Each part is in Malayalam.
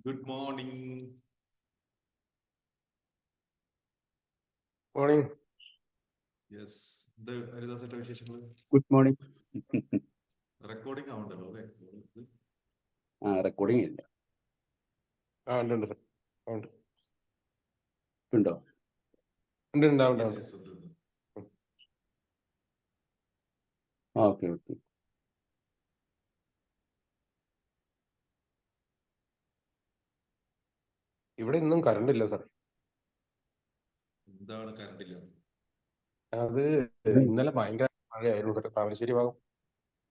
Good morning. മോർണിംഗ്. യെസ്, ഇത് ഹരിദാസേട്ട വിശേഷങ്ങൾ. Good morning. റെക്കോർഡിംഗ് ആവണ്ടല്ലോ അല്ലേ? റെക്കോർഡിംഗ് ഇല്ല. ഉണ്ട് സർ. ഉണ്ട് ഉണ്ടോ? ഉണ്ട് ഉണ്ട് ഉണ്ട് യെസ് ഉണ്ട്. യെസ് ഉണ്ട്. Okay okay. ഇവിടെ ഇന്നും കറണ്ട് ഇല്ല സർ. എന്താണ് കറണ്ട് ഇല്ല? അത് ഇന്നലെ ഭയങ്കര മഴയായിരുന്നു സർ. താമരശ്ശേരി ഭാഗം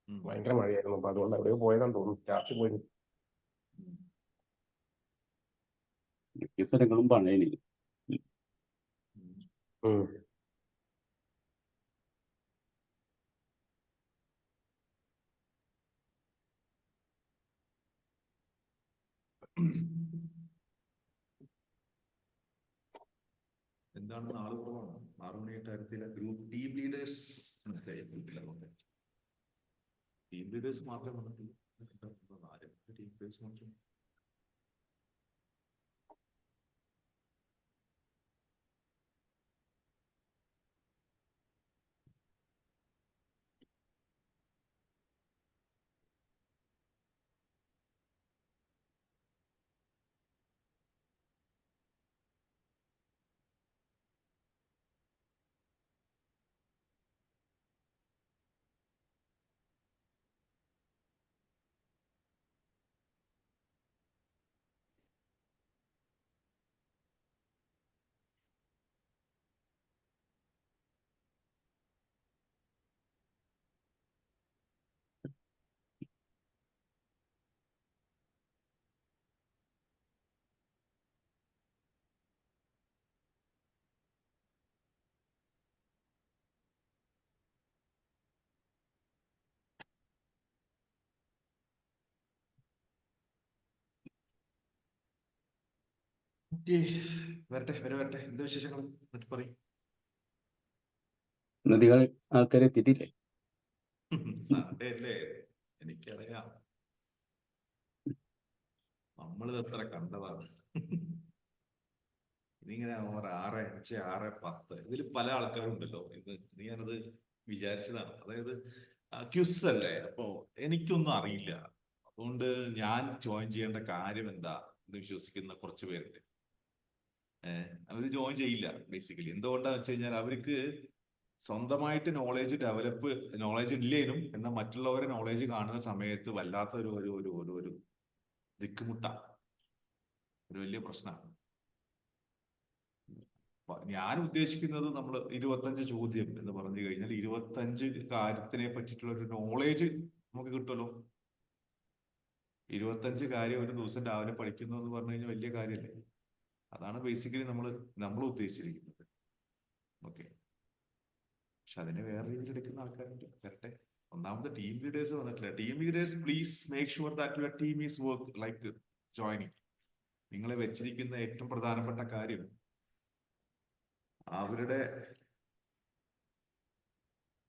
ഉം. ഭയങ്കര മഴയായിരുന്നു. അപ്പൊ അതുകൊണ്ട് എവിടെയോ പോയതാന്ന് തോന്നുന്നു. രാത്രി പോയിരുന്നു. ഉം. മിക്ക സ്ഥലങ്ങളും പണയണി. ഉം. എന്താണ് നാളെ കുറവാണ്? 6 മണിയായിട്ട് group team leaders team leaders മാത്രമേ വന്നിട്ടുള്ളൂ. 4 ടീം ലീഡേഴ്സ് മാത്രം. വരട്ടെ. എന്താ വിശേഷങ്ങൾ? എന്നിട്ട് പറയും. നദികൾ ആൾക്കാരെ എത്തിയിട്ടില്ലേ? സൺഡേ അല്ലേ? എനിക്കറിയാം. നമ്മളിത് എത്ര കണ്ടതാണ്. ഇനിങ്ങനെ 6:05, 6:10 ഇതിൽ പല ആൾക്കാരുണ്ടല്ലോ. ഞാനത് വിചാരിച്ചതാണ്. അതായത് ക്യുസ് അല്ലേ, അപ്പോ എനിക്കൊന്നും അറിയില്ല. അതുകൊണ്ട് ഞാൻ ജോയിൻ ചെയ്യേണ്ട കാര്യം എന്താ എന്ന് വിശ്വസിക്കുന്ന കുറച്ച് പേരുണ്ട്. അവര് ജോയിൻ ചെയ്യില്ല. ബേസിക്കലി എന്തുകൊണ്ടാന്ന് വെച്ച് കഴിഞ്ഞാൽ അവർക്ക് സ്വന്തമായിട്ട് നോളേജ് ഇല്ലേനും എന്നാൽ മറ്റുള്ളവരെ നോളേജ് കാണുന്ന സമയത്ത് വല്ലാത്ത ഒരു ദിക്കുമുട്ട, ഒരു വലിയ പ്രശ്നമാണ്. ഞാൻ ഉദ്ദേശിക്കുന്നത് നമ്മൾ 25 ചോദ്യം എന്ന് പറഞ്ഞു കഴിഞ്ഞാൽ 25 കാര്യത്തിനെ പറ്റിയിട്ടുള്ള ഒരു നോളേജ് നമുക്ക് കിട്ടുമല്ലോ. 25 കാര്യം ഒരു ദിവസം രാവിലെ പഠിക്കുന്നു എന്ന് പറഞ്ഞു കഴിഞ്ഞാൽ വലിയ കാര്യമല്ലേ? അതാണ് ബേസിക്കലി നമ്മൾ ഉദ്ദേശിച്ചിരിക്കുന്നത്. ഓക്കെ, പക്ഷെ അതിനെ വേറെ രീതിയിൽ എടുക്കുന്ന ആൾക്കാരുണ്ട്. വരട്ടെ. ഒന്നാമത് ടീം ലീഡേഴ്സ് വന്നിട്ടില്ല. Team leaders please make sure that your team is work like joining. നിങ്ങളെ വെച്ചിരിക്കുന്ന ഏറ്റവും പ്രധാനപ്പെട്ട കാര്യം അവരുടെ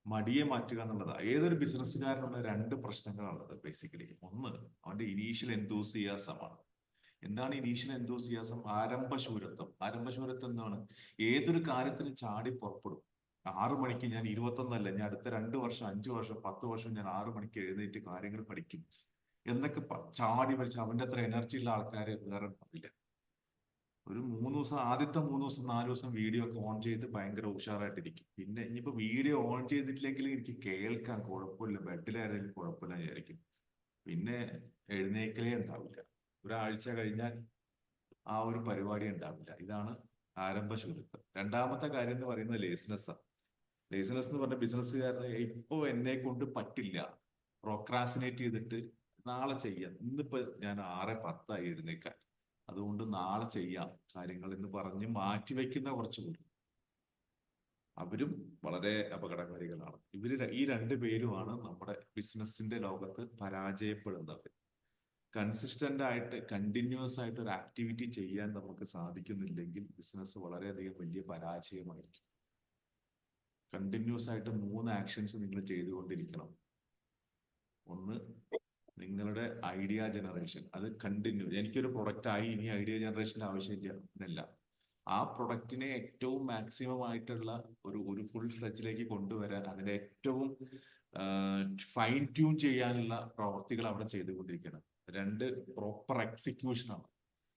മടിയെ മാറ്റുക എന്നുള്ളതാണ്. ഏതൊരു ബിസിനസ്സുകാരനുള്ള 2 പ്രശ്നങ്ങളാണുള്ളത് ബേസിക്കലി. ഒന്ന്, അവന്റെ ഇനീഷ്യൽ എന്തൂസിയാസമാണ്. എന്താണ് ഇനീഷ്യൽ എന്തൂസിയാസം? ആരംഭശൂരത്വം എന്താണ്? ഏതൊരു കാര്യത്തിനും ചാടി പുറപ്പെടും. 6 മണിക്ക് ഞാൻ 21 ഞാൻ അടുത്ത 2 വർഷം 5 വർഷം 10 വർഷം ഞാൻ 6 മണിക്ക് എഴുന്നേറ്റ് കാര്യങ്ങൾ പഠിക്കും എന്നൊക്കെ ചാടി പഠിച്ച് അവന്റെ അത്ര എനർജി ഉള്ള ആൾക്കാരെ വേറെ ഉണ്ടാവില്ല. ഒരു 3 ദിവസം, ആദ്യത്തെ 3 ദിവസം 4 ദിവസം വീഡിയോ ഒക്കെ ഓൺ ചെയ്ത് ഭയങ്കര ഉഷാറായിട്ടിരിക്കും. പിന്നെ ഇനിയിപ്പോ വീഡിയോ ഓൺ ചെയ്തിട്ടില്ലെങ്കിൽ എനിക്ക് കേൾക്കാൻ കുഴപ്പമില്ല, ബെഡിലായിരുന്നെങ്കിലും കുഴപ്പമില്ല വിചാരിക്കും. പിന്നെ എഴുന്നേക്കലേ ഉണ്ടാവില്ല. ഒരാഴ്ച കഴിഞ്ഞാൽ ആ ഒരു പരിപാടി ഉണ്ടാവില്ല. ഇതാണ് ആരംഭശൂരത്വം. രണ്ടാമത്തെ കാര്യം എന്ന് പറയുന്നത് ലേസിനെസ്സാണ്. ലേസിനെസ് എന്ന് പറഞ്ഞ ബിസിനസ്സുകാരന് ഇപ്പൊ എന്നെ കൊണ്ട് പറ്റില്ല, പ്രോക്രാസിനേറ്റ് ചെയ്തിട്ട് നാളെ ചെയ്യാം, ഇന്നിപ്പോ ഞാൻ 6:10 എഴുന്നേക്കാൻ, അതുകൊണ്ട് നാളെ ചെയ്യാം കാര്യങ്ങൾ എന്ന് പറഞ്ഞ് മാറ്റിവെക്കുന്ന കുറച്ച് പേര്, അവരും വളരെ അപകടകാരികളാണ്. ഈ 2 പേരുമാണ് നമ്മുടെ ബിസിനസിന്റെ ലോകത്ത് പരാജയപ്പെടുന്നത്. കൺസിസ്റ്റന്റ് ആയിട്ട് കണ്ടിന്യൂസ് ആയിട്ട് ഒരു ആക്ടിവിറ്റി ചെയ്യാൻ നമുക്ക് സാധിക്കുന്നില്ലെങ്കിൽ ബിസിനസ് വളരെയധികം വലിയ പരാജയമായിരിക്കും. കണ്ടിന്യൂസ് ആയിട്ട് 3 ആക്ഷൻസ് നിങ്ങൾ ചെയ്തുകൊണ്ടിരിക്കണം. ഒന്ന്, നിങ്ങളുടെ ഐഡിയ ജനറേഷൻ അത് കണ്ടിന്യൂ. എനിക്കൊരു പ്രൊഡക്റ്റ് ആയി, ഇനി ഐഡിയ ജനറേഷൻ്റെ ആവശ്യമില്ല എന്നല്ല. ആ പ്രൊഡക്റ്റിനെ ഏറ്റവും മാക്സിമം ആയിട്ടുള്ള ഒരു ഫുൾ ഫ്ലെജിലേക്ക് കൊണ്ടുവരാൻ, അതിന്റെ ഏറ്റവും ഫൈൻ ട്യൂൺ ചെയ്യാനുള്ള പ്രവർത്തികൾ അവിടെ ചെയ്തുകൊണ്ടിരിക്കണം. രണ്ട്, പ്രോപ്പർ എക്സിക്യൂഷനാണ്.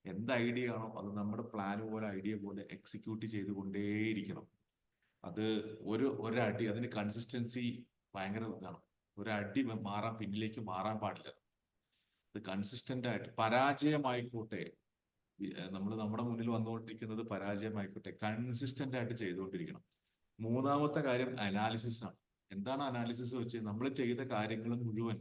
എന്ത് ഐഡിയ ആണോ അത് നമ്മുടെ പ്ലാൻ പോലെ ഐഡിയ പോലെ എക്സിക്യൂട്ട് ചെയ്തുകൊണ്ടേയിരിക്കണം. അത് ഒരടി, അതിന് കൺസിസ്റ്റൻസി ഭയങ്കര ഇതാണ്. ഒരടി പിന്നിലേക്ക് മാറാൻ പാടില്ല. അത് കൺസിസ്റ്റന്റ് ആയിട്ട്, പരാജയമായിക്കോട്ടെ, നമ്മുടെ മുന്നിൽ വന്നുകൊണ്ടിരിക്കുന്നത് പരാജയമായിക്കോട്ടെ, കൺസിസ്റ്റന്റ് ആയിട്ട് ചെയ്തുകൊണ്ടിരിക്കണം. മൂന്നാമത്തെ കാര്യം അനാലിസിസ് ആണ്. എന്താണ് അനാലിസിസ് വെച്ച് നമ്മൾ ചെയ്ത കാര്യങ്ങൾ മുഴുവൻ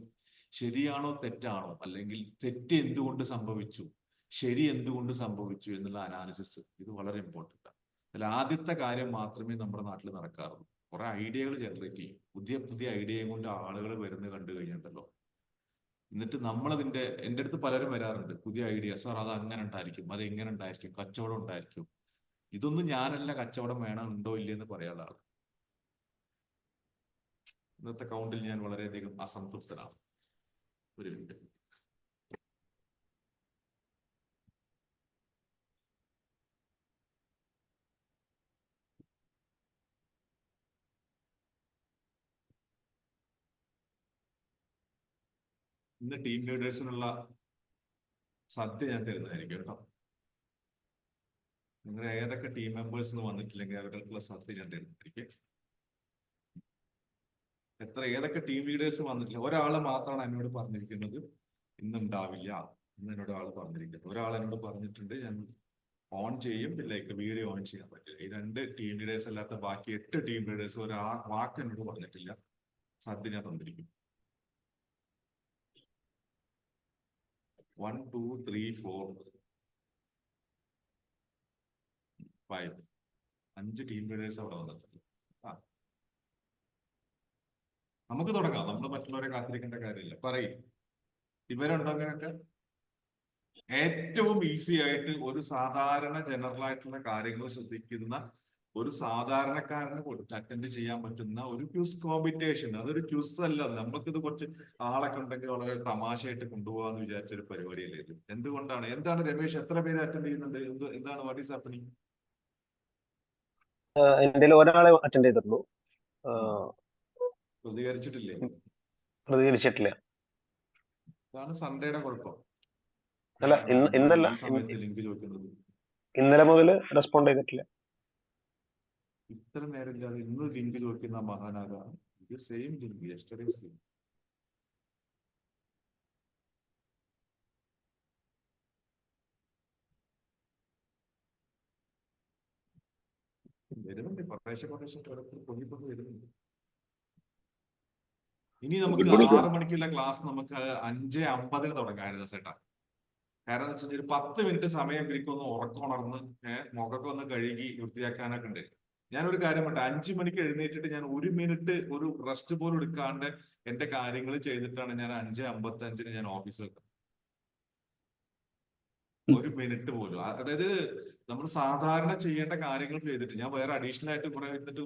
ശരിയാണോ തെറ്റാണോ, അല്ലെങ്കിൽ തെറ്റ് എന്തുകൊണ്ട് സംഭവിച്ചു, ശരി എന്തുകൊണ്ട് സംഭവിച്ചു എന്നുള്ള അനാലിസിസ്. ഇത് വളരെ ഇമ്പോർട്ടൻ്റ് ആണ്. അതിൽ ആദ്യത്തെ കാര്യം മാത്രമേ നമ്മുടെ നാട്ടിൽ നടക്കാറുള്ളൂ. കുറെ ഐഡിയകൾ ജനറേറ്റ് ചെയ്യും. പുതിയ പുതിയ ഐഡിയയും കൊണ്ട് ആളുകൾ വരുന്നത് കണ്ടു കഴിഞ്ഞിട്ടുണ്ടല്ലോ. എന്നിട്ട് എൻ്റെ അടുത്ത് പലരും വരാറുണ്ട്, പുതിയ ഐഡിയ സാർ, അത് അങ്ങനെ ഉണ്ടായിരിക്കും, അത് എങ്ങനെ ഉണ്ടായിരിക്കും, കച്ചവടം ഉണ്ടായിരിക്കും. ഇതൊന്നും ഞാനല്ല കച്ചവടം വേണം ഉണ്ടോ ഇല്ലെന്ന് പറയാനുള്ള ആൾ. ഇന്നത്തെ കൗണ്ടിൽ ഞാൻ വളരെയധികം അസംതൃപ്തനാണ്. ഒരു മിനിറ്റ്. ഇന്ന് ടീം ലീഡേഴ്സിനുള്ള സദ്യ ഞാൻ തരുന്നതായിരിക്കും കേട്ടോ. നിങ്ങൾ ഏതൊക്കെ ടീം മെമ്പേഴ്സിന് വന്നിട്ടില്ലെങ്കിൽ അവർക്കുള്ള സദ്യ ഞാൻ തരുന്നതായിരിക്കും. ഏതൊക്കെ ടീം ലീഡേഴ്സ് വന്നിട്ടില്ല, ഒരാള് മാത്രമാണ് എന്നോട് പറഞ്ഞിരിക്കുന്നത് ഇന്നുണ്ടാവില്ല എന്ന് എന്നോട് ആള് പറഞ്ഞിരിക്കുന്നത്. ഒരാൾ എന്നോട് പറഞ്ഞിട്ടുണ്ട് ഞാൻ ഓൺ ചെയ്യും, വീഡിയോ ഓൺ ചെയ്യാൻ പറ്റില്ല. ഈ 2 ടീം ലീഡേഴ്സ് അല്ലാത്ത ബാക്കി 8 ടീം ലീഡേഴ്സ് വാക്ക് എന്നോട് പറഞ്ഞിട്ടില്ല സദ്യ ഞാൻ തന്നിരിക്കും. 1 2 3 4 5 5 ടീം ലീഡേഴ്സ് അവിടെ വന്നിട്ടുണ്ട്. നമുക്ക് തുടങ്ങാം. നമ്മൾ മറ്റുള്ളവരെ കാത്തിരിക്കേണ്ട കാര്യമില്ല. പറയും ഇവരുണ്ടോ അങ്ങനെയൊക്കെ? ഏറ്റവും ഈസി ആയിട്ട് ഒരു സാധാരണ ജനറൽ ആയിട്ടുള്ള കാര്യങ്ങൾ ശ്രദ്ധിക്കുന്ന ഒരു സാധാരണക്കാരന് അറ്റൻഡ് ചെയ്യാൻ പറ്റുന്ന ഒരു ക്യൂസ് കോമ്പറ്റീഷൻ. അതൊരു ക്യൂസ് അല്ല, നമുക്കിത് കുറച്ച് ആളൊക്കെ ഉണ്ടെങ്കിൽ വളരെ തമാശയായിട്ട് കൊണ്ടുപോകാന്ന് വിചാരിച്ചൊരു പരിപാടിയല്ലേ ഇത്. എന്താണ് രമേശ്, എത്ര പേര് അറ്റൻഡ് ചെയ്യുന്നുണ്ട്? എന്താണ് വാട്ട് ഈസ് ഹാപ്പനിങ്? എൻ്റെ ഒരാളെ അറ്റൻഡ് ചെയ്തിട്ടുള്ളൂ. പ്രതികരിച്ചിട്ടില്ലേ? പ്രതികരിച്ചിട്ടില്ല. ഇതാണ് സൺഡേയുടെ കുഴപ്പം. അല്ല, ഇന്നല്ല, ഈ സമയത്ത് ലിങ്ക് ചോദിക്കുന്നത്. ഇന്നലെ മുതൽ റെസ്പോണ്ട് ചെയ്തിട്ടില്ല. ഇത്ര നേരമില്ലാതെ ഇന്ന് ലിങ്ക് ചോദിക്കുന്ന മഹാനാകാണ്. ഇത് സെയിം ലിങ്ക്, യെസ്റ്റർഡേ സെയിം. വരുന്നുണ്ട് കുറേശ്ശെ പൊങ്ങി വരുന്നുണ്ട്. ഇനി നമുക്ക് 6 മണിക്കുള്ള ക്ലാസ് നമുക്ക് 5:50 തുടങ്ങാമായിരുന്നു ചേട്ടാ. കാരണം എന്താ വെച്ചാൽ ഒരു 10 മിനിറ്റ് സമയം ഇവർക്കൊന്ന് ഉറക്കമുണർന്ന് മുഖമൊക്കെ ഒന്ന് കഴുകി വൃത്തിയാക്കാനൊക്കെ ഉണ്ട്. ഞാനൊരു കാര്യം പറയട്ടെ, 5 മണിക്ക് എഴുന്നേറ്റിട്ട് ഞാൻ 1 മിനിറ്റ് ഒരു റെസ്റ്റ് പോലും എടുക്കാണ്ട് എന്റെ കാര്യങ്ങൾ ചെയ്തിട്ടാണ് ഞാൻ 5:55 ഞാൻ ഓഫീസിൽ എത്തുന്നത്. 1 മിനിറ്റ് പോലും. അതായത് നമ്മൾ സാധാരണ ചെയ്യേണ്ട കാര്യങ്ങൾ ചെയ്തിട്ട് ഞാൻ വേറെ അഡീഷണൽ ആയിട്ട് കുറെ എടുത്തിട്ട്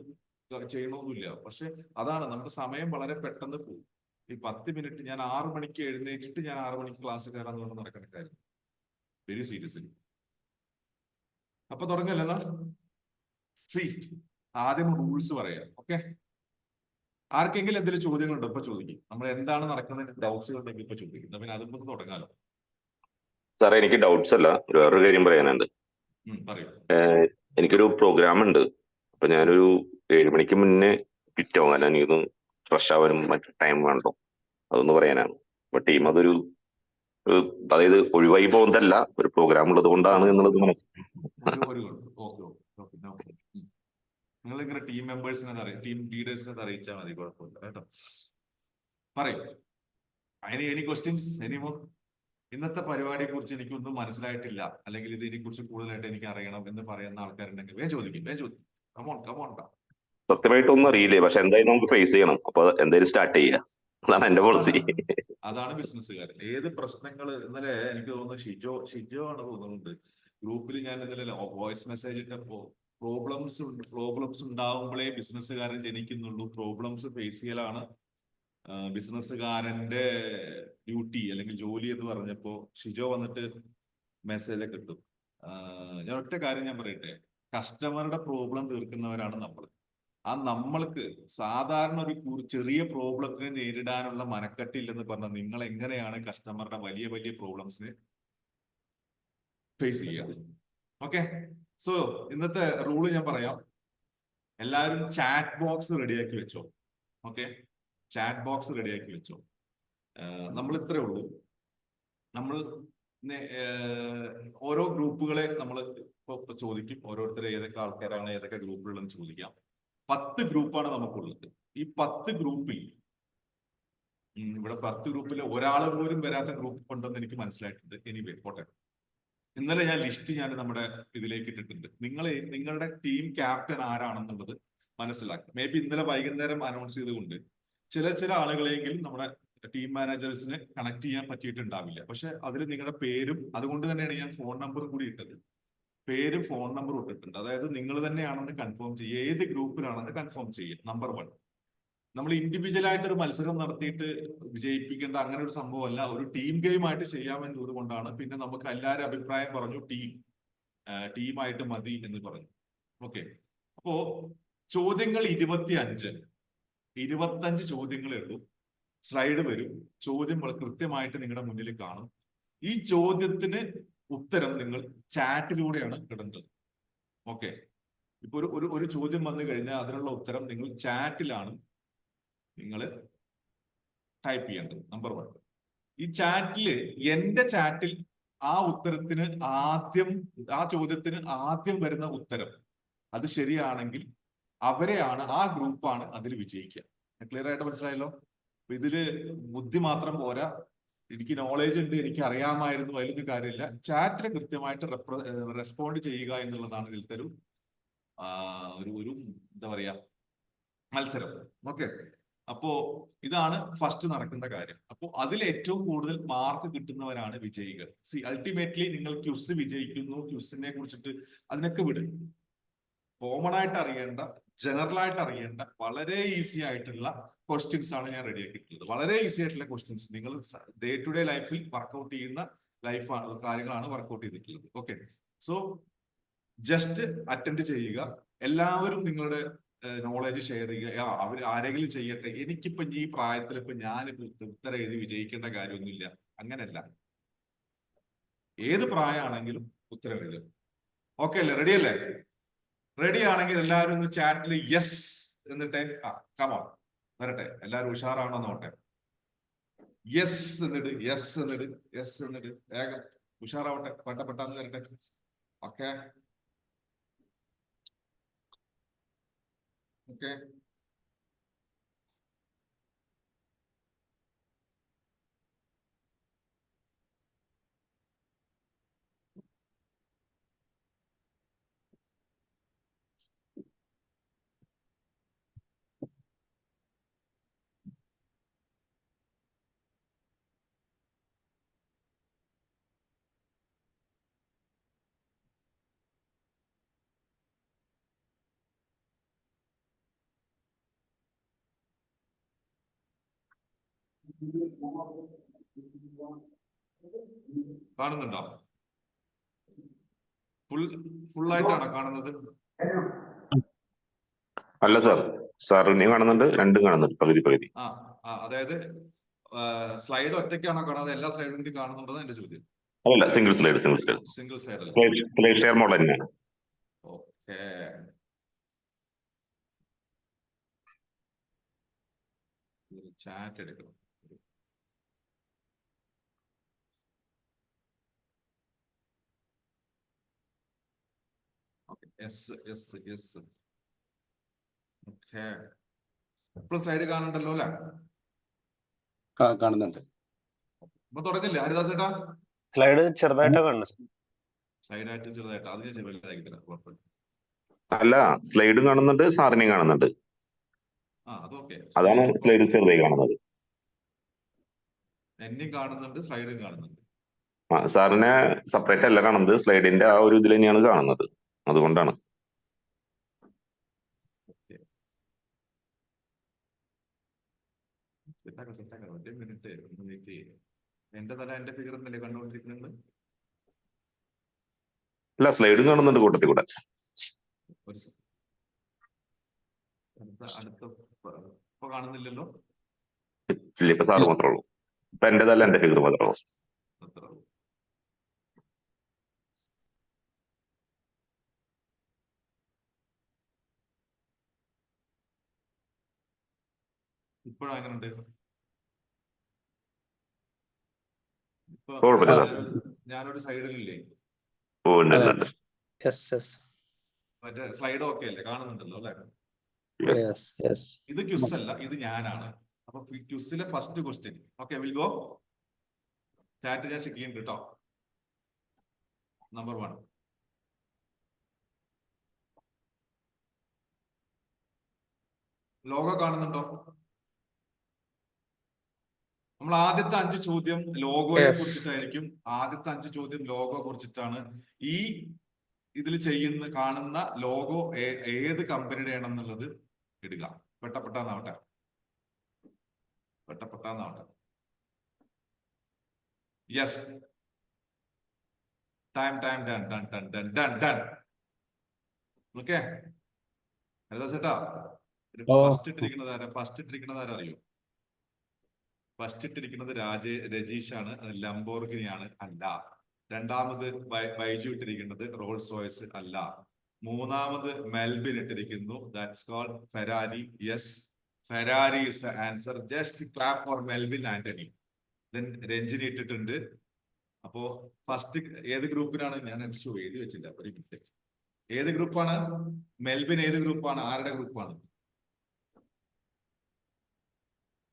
ചെയ്യണമെന്നില്ല. പക്ഷെ അതാണ് നമ്മുടെ സമയം വളരെ പെട്ടെന്ന് പോകും. ഈ 10 മിനിറ്റ് ഞാൻ 6 മണിക്ക് എഴുന്നേറ്റിട്ട് ഞാൻ 6 മണിക്ക് ക്ലാസ് കയറാന്ന് പറഞ്ഞ് നടക്കേണ്ട കാര്യം. Very seriously. അപ്പൊ തുടങ്ങല്ലേ എന്നാ? ആദ്യം റൂൾസ് പറയാം. ഓക്കെ, ആർക്കെങ്കിലും എന്തെങ്കിലും ചോദ്യങ്ങളുണ്ടോ? ഇപ്പൊ ചോദിക്കും. നമ്മൾ എന്താണ് നടക്കുന്നത് ഡൗട്ട്സ് ഉണ്ടെങ്കിൽ ഇപ്പൊ ചോദിക്കും. പിന്നെ അതുമ്പോൾ തുടങ്ങാലോ. സാറേ, എനിക്ക് ഡൗട്ട്സ് അല്ല, വേറൊരു കാര്യം പറയാനുണ്ട്. പറയൂ. എനിക്കൊരു പ്രോഗ്രാം ഉണ്ട്. അപ്പൊ ഞാനൊരു 7 മണിക്ക് മുന്നേ കിട്ടോ, കാരണം എനിക്കൊന്ന് ഫ്രഷ് ആവാനും മറ്റു ടൈം വേണ്ടോ, അതൊന്ന് പറയാനാണ്. അപ്പൊ ടീം അതൊരു അതായത് ഒഴിവായി പോകുന്നതല്ല, ഒരു പ്രോഗ്രാം ഉള്ളത് കൊണ്ടാണ് എന്നുള്ളത്. നിങ്ങൾ ഇങ്ങനെ ടീം മെമ്പേഴ്സിനെ ടീം ലീഡേഴ്സിനെ അറിയിച്ചാൽ മതി, കുഴപ്പമില്ല കേട്ടോ. പറയൂ. Any questions anymore? ഇന്നത്തെ പരിപാടിയെ കുറിച്ച് എനിക്കൊന്നും മനസ്സിലായിട്ടില്ല, അല്ലെങ്കിൽ ഇതിനെ കുറിച്ച് കൂടുതലായിട്ട് എനിക്ക് അറിയണം എന്ന് പറയുന്ന ആൾക്കാരുണ്ടെങ്കിൽ വേഗം ചോദിക്കും. കമോൺ. സത്യമായിട്ടൊന്നും അറിയില്ലേ, പക്ഷെ എന്തായാലും നമുക്ക് ഫേസ് ചെയ്യണം. അപ്പൊ എന്തായാലും സ്റ്റാർട്ട് ചെയ്യുക, അതാണ് എന്റെ പോളിസി. അതാണ് ബിസിനസ്സുകാരൻ. ഏത് പ്രശ്നങ്ങൾ ഇന്നലെ എനിക്ക് തോന്നുന്നു ഷിജോ ആണ് തോന്നുന്നുണ്ട് ഗ്രൂപ്പിൽ, ഞാൻ ഇന്നലെ വോയിസ് മെസ്സേജ് ഇട്ടപ്പോ പ്രോബ്ലംസ് ഉണ്ടാവുമ്പോഴേ ബിസിനസ്സുകാരൻ ജനിക്കുന്നുള്ളൂ, പ്രോബ്ലംസ് ഫേസ് ചെയ്യലാണ് ബിസിനസ്സുകാരന്റെ ഡ്യൂട്ടി അല്ലെങ്കിൽ ജോലി എന്ന് പറഞ്ഞപ്പോ ഷിജോ വന്നിട്ട് മെസ്സേജ് ഒക്കെ ഇട്ടു. ഞാൻ ഒറ്റ കാര്യം ഞാൻ പറയട്ടെ, കസ്റ്റമറുടെ പ്രോബ്ലം തീർക്കുന്നവരാണ് നമ്മൾ. ആ നമ്മൾക്ക് സാധാരണ ഒരു ചെറിയ പ്രോബ്ലത്തിനെ നേരിടാനുള്ള മനക്കെട്ടില്ലെന്ന് പറഞ്ഞാൽ നിങ്ങൾ എങ്ങനെയാണ് കസ്റ്റമറുടെ വലിയ വലിയ പ്രോബ്ലംസിനെ ഫേസ് ചെയ്യുക? ഓക്കെ, സോ ഇന്നത്തെ റൂള് ഞാൻ പറയാം. എല്ലാവരും ചാറ്റ് ബോക്സ് റെഡിയാക്കി വെച്ചോ. ഓക്കെ, ചാറ്റ് ബോക്സ് റെഡിയാക്കി വെച്ചോ. നമ്മൾ ഇത്രേ ഉള്ളൂ. നമ്മൾ ഓരോ ഗ്രൂപ്പുകളെ നമ്മൾ ഇപ്പൊ ചോദിക്കും. ഓരോരുത്തരെ ഏതൊക്കെ ആൾക്കാരാണ് ഏതൊക്കെ ഗ്രൂപ്പുകളെന്ന് ചോദിക്കാം. 10 ഗ്രൂപ്പാണ് നമുക്കുള്ളത്. ഈ 10 ഗ്രൂപ്പിൽ ഇവിടെ 10 ഗ്രൂപ്പിൽ ഒരാൾ പോലും വരാത്ത ഗ്രൂപ്പ് ഉണ്ടെന്ന് എനിക്ക് മനസ്സിലായിട്ടുണ്ട്. എനിവേ പോട്ടെ. ഇന്നലെ ഞാൻ ലിസ്റ്റ് നമ്മുടെ ഇതിലേക്ക് ഇട്ടിട്ടുണ്ട്. നിങ്ങളുടെ ടീം ക്യാപ്റ്റൻ ആരാണെന്നുള്ളത് മനസ്സിലാക്കുക. മേ ബി ഇന്നലെ വൈകുന്നേരം അനൗൺസ് ചെയ്തുകൊണ്ട് ചില ആളുകളെങ്കിലും നമ്മുടെ ടീം മാനേജേഴ്സിനെ കണക്ട് ചെയ്യാൻ പറ്റിയിട്ടുണ്ടാവില്ല. പക്ഷെ അതിൽ നിങ്ങളുടെ പേരും, അതുകൊണ്ട് തന്നെയാണ് ഞാൻ ഫോൺ നമ്പറും കൂടി ഇട്ടത്. പേരും ഫോൺ നമ്പറും ഇട്ടിട്ടുണ്ട്. അതായത് നിങ്ങൾ തന്നെയാണെന്ന് കൺഫേം ചെയ്യുക, ഏത് ഗ്രൂപ്പിലാണെന്ന് കൺഫേം ചെയ്യുക. നമ്പർ 1. നമ്മൾ ഇൻഡിവിജ്വൽ ആയിട്ട് ഒരു മത്സരം നടത്തിയിട്ട് വിജയിപ്പിക്കേണ്ട അങ്ങനെ ഒരു സംഭവമല്ല, ഒരു ടീം ഗെയിം ആയിട്ട് ചെയ്യാമെന്നത് കൊണ്ടാണ്. പിന്നെ നമുക്ക് എല്ലാവരും അഭിപ്രായം പറഞ്ഞു ടീമായിട്ട് മതി എന്ന് പറഞ്ഞു. ഓക്കെ, അപ്പോ ചോദ്യങ്ങൾ 25 ചോദ്യങ്ങളേ ഉള്ളൂ. സ്ലൈഡ് വരും, ചോദ്യം കൃത്യമായിട്ട് നിങ്ങളുടെ മുന്നിൽ കാണും. ഈ ചോദ്യത്തിന് ഉത്തരം നിങ്ങൾ ചാറ്റിലൂടെയാണ് ഇടേണ്ടത്. ഓക്കെ, ഇപ്പൊ ഒരു ചോദ്യം വന്നു കഴിഞ്ഞാൽ അതിനുള്ള ഉത്തരം നിങ്ങൾ ചാറ്റിലാണ് നിങ്ങൾ ടൈപ്പ് ചെയ്യേണ്ടത്. നമ്പർ 1. ഈ ചാറ്റില്, എന്റെ ചാറ്റിൽ ആ ഉത്തരത്തിന് ആ ചോദ്യത്തിന് ആദ്യം വരുന്ന ഉത്തരം അത് ശരിയാണെങ്കിൽ അവരെയാണ്, ആ ഗ്രൂപ്പാണ് അതിൽ വിജയിക്കുക. ക്ലിയർ ആയിട്ട് മനസ്സിലായല്ലോ? ഇതില് ബുദ്ധി മാത്രം പോരാ, എനിക്ക് നോളേജ് ഉണ്ട്, എനിക്ക് അറിയാമായിരുന്നു, അതിലൊന്നും കാര്യമില്ല. ചാറ്റിൽ കൃത്യമായിട്ട് റെസ്പോണ്ട് ചെയ്യുക എന്നുള്ളതാണ് ഇതിലത്തെ ഒരു എന്താ പറയാ മത്സരം. ഓക്കെ, അപ്പോ ഇതാണ് ഫസ്റ്റ് നടക്കുന്ന കാര്യം. അപ്പോ അതിൽ ഏറ്റവും കൂടുതൽ മാർക്ക് കിട്ടുന്നവരാണ് വിജയികൾ. അൾട്ടിമേറ്റ്ലി നിങ്ങൾ ക്യുസ് വിജയിക്കുന്നു, ക്യുസിനെ കുറിച്ചിട്ട് അതിനൊക്കെ വിടും. കോമൺ ആയിട്ട് അറിയേണ്ട, ജനറൽ ആയിട്ട് അറിയേണ്ട വളരെ ഈസി ആയിട്ടുള്ള ക്വസ്റ്റ്യൻസ് ആണ് ഞാൻ റെഡിയാക്കിയിട്ടുള്ളത്. വളരെ ഈസി ആയിട്ടുള്ള ക്വസ്റ്റ്യൻസ്, നിങ്ങൾ ഡേ ടു ഡേ ലൈഫിൽ വർക്ക്ഔട്ട് ചെയ്യുന്ന കാര്യങ്ങളാണ് വർക്ക്ഔട്ട് ചെയ്തിട്ടുള്ളത്. ഓക്കെ, സോ ജസ്റ്റ് അറ്റൻഡ് ചെയ്യുക. എല്ലാവരും നിങ്ങളുടെ നോളേജ് ഷെയർ ചെയ്യുക. അവർ ആരെങ്കിലും ചെയ്യട്ടെ, എനിക്കിപ്പോ ഈ പ്രായത്തിൽ ഇപ്പൊ ഞാനിപ്പോ ഉത്തരം എഴുതി വിജയിക്കേണ്ട കാര്യമൊന്നുമില്ല. അങ്ങനെയല്ല, ഏത് പ്രായമാണെങ്കിലും ഉത്തരം എഴുതുക. ഓക്കെ അല്ലേ? റെഡി അല്ലേ? റെഡി ആണെങ്കിൽ എല്ലാവരും ഒന്ന് ചാറ്റിൽ യെസ് എന്നിട്ട് കമോൺ വരട്ടെ. എല്ലാവരും ഉഷാറാണോ നോട്ടെ. യെസ് എന്നിട്ട് വേഗം ഉഷാറാവട്ടെ, പെട്ടെന്ന് വരട്ടെ. ഓക്കെ ഓക്കെ, കാണുന്നുണ്ടോ? ഫുള്ളായിട്ടാണോ കാണുന്നത്? അല്ല സാറിനെ കാണുന്നുണ്ട്, രണ്ടും കാണുന്നുണ്ട്, പകുതി. അതായത് സ്ലൈഡ് ഒറ്റയ്ക്കാണോ കാണാതെ എല്ലാ സ്ലൈഡും കൂടി കാണുന്നുണ്ടോ എന്റെ ചോദ്യം? അല്ല, single slide slide share mode തന്നെയാണ്. ഓക്കെ, ചാറ്റ് എടുക്കണം. ഇപ്പോൾ സൈഡ് കാണണ്ടല്ലോ അല്ലെ? കാണുന്നുണ്ട്. അപ്പൊ തുടങ്ങില്ലേ ഹരിദാസ് ചേട്ടാ? സ്ലൈഡ് ചെറുതായിട്ടാണ് കാണുന്നത്. സ്ലൈഡായിട്ട് ചെറുതായിട്ട് അത് ഞാൻ വലുതാക്കി തരാം, കുഴപ്പമില്ല. അല്ല, സ്ലൈഡും കാണുന്നുണ്ട്, സാറിനെയും കാണുന്നുണ്ട്. അതൊക്കെ അതാണ് സ്ലൈഡ് ചെറുതായി കാണുന്നത്. എന്നെയും കാണുന്നുണ്ട്, സ്ലൈഡും കാണുന്നുണ്ട്. സാറിനെ സെപ്പറേറ്റ് അല്ല കാണുന്നത്, സ്ലൈഡിന്റെ ആ ഒരു ഇതിൽ തന്നെയാണ് കാണുന്നത്, അതുകൊണ്ടാണ്. സെറ്റാക്കാം ഒറ്റ മിനിറ്റ് ഒന്ന് വെയിറ്റ് ചെയ്യും. എന്റെ തല എന്റെ ഫിഗർ എന്നല്ലേ കണ്ടുകൊണ്ടിരിക്കുന്നുണ്ട്. അല്ല സ്ലൈഡും കാണുന്നുണ്ട് കൂട്ടത്തിൽ കൂടെ. ഒരു സെ- അടുത്ത ഇപ്പൊ കാണുന്നില്ലല്ലോ. ഇല്ല ഇപ്പൊ സാറ് മാത്രമേ ഉള്ളൂ. ഇപ്പൊ എന്റേതല്ല എന്റെ ഫിഗർ മാത്രമേ ഉള്ളൂ. അത്ര ഉള്ളൂ. ഇപ്പോഴെങ്ങനുണ്ട്? ഇപ്പൊ കുഴപ്പമില്ല സാർ. ഞാനൊരു സൈഡിലില്ലേ, ഓ ഉണ്ട് ഉണ്ട് ഉണ്ട്. യെസ് യെസ് മറ്റേ സ്ലൈഡ് ഓക്കെ അല്ലേ, കാണുന്നുണ്ടല്ലോ അല്ലെ? യെസ്. യെസ് യെസ് ഇത് ക്യുസ് അല്ല, ഇത് ഞാനാണ്. അപ്പൊ ക്യുസിലെ first question. Okay, will go. Chat ഞാൻ ചെക്ക് ചെയ്യുന്നുണ്ട് കേട്ടോ. നമ്പർ 1. ലോഗോ കാണുന്നുണ്ടോ? നമ്മൾ ആദ്യത്തെ 5 ചോദ്യം ലോഗോയെ Yes. കുറിച്ചിട്ടായിരിക്കും. ആദ്യത്തെ 5 ചോദ്യം ലോഗോ കുറിച്ചിട്ടാണ്. ഈ ഇതിൽ കാണുന്ന ലോഗോ ഏത് കമ്പനിയുടെ ആണെന്നുള്ളത് ഇടുക. പെട്ടപ്പെട്ടാന്നാവട്ടെ. Yes, time done. ഓക്കെ, ഹരിദാസേട്ടാ, ഫസ്റ്റ് ഇട്ടിരിക്കുന്നത് ആരാ അറിയോ? ഫസ്റ്റ് ഇട്ടിരിക്കുന്നത് രജീഷാണ്. ലംബോർഗിനിയാണ്, അല്ല. രണ്ടാമത് ബൈജു ഇട്ടിരിക്കുന്നത് റോൾസ് റോയ്സ്, അല്ല. മൂന്നാമത് മെൽബിൻ ഇട്ടിരിക്കുന്നു, that's called Ferrari. Yes, Ferrari is the answer. Just clap for Melbin Antony. Then Ranjini ഇട്ടിട്ടുണ്ട്. അപ്പോ ഫസ്റ്റ് ഏത് ഗ്രൂപ്പിനാണ്? ഞാൻ എഴുതി വെച്ചില്ല, ഒരു മിനിറ്റ്. ഏത് ഗ്രൂപ്പാണ്? മെൽബിൻ ഏത് ഗ്രൂപ്പാണ്? ആരുടെ ഗ്രൂപ്പാണ്?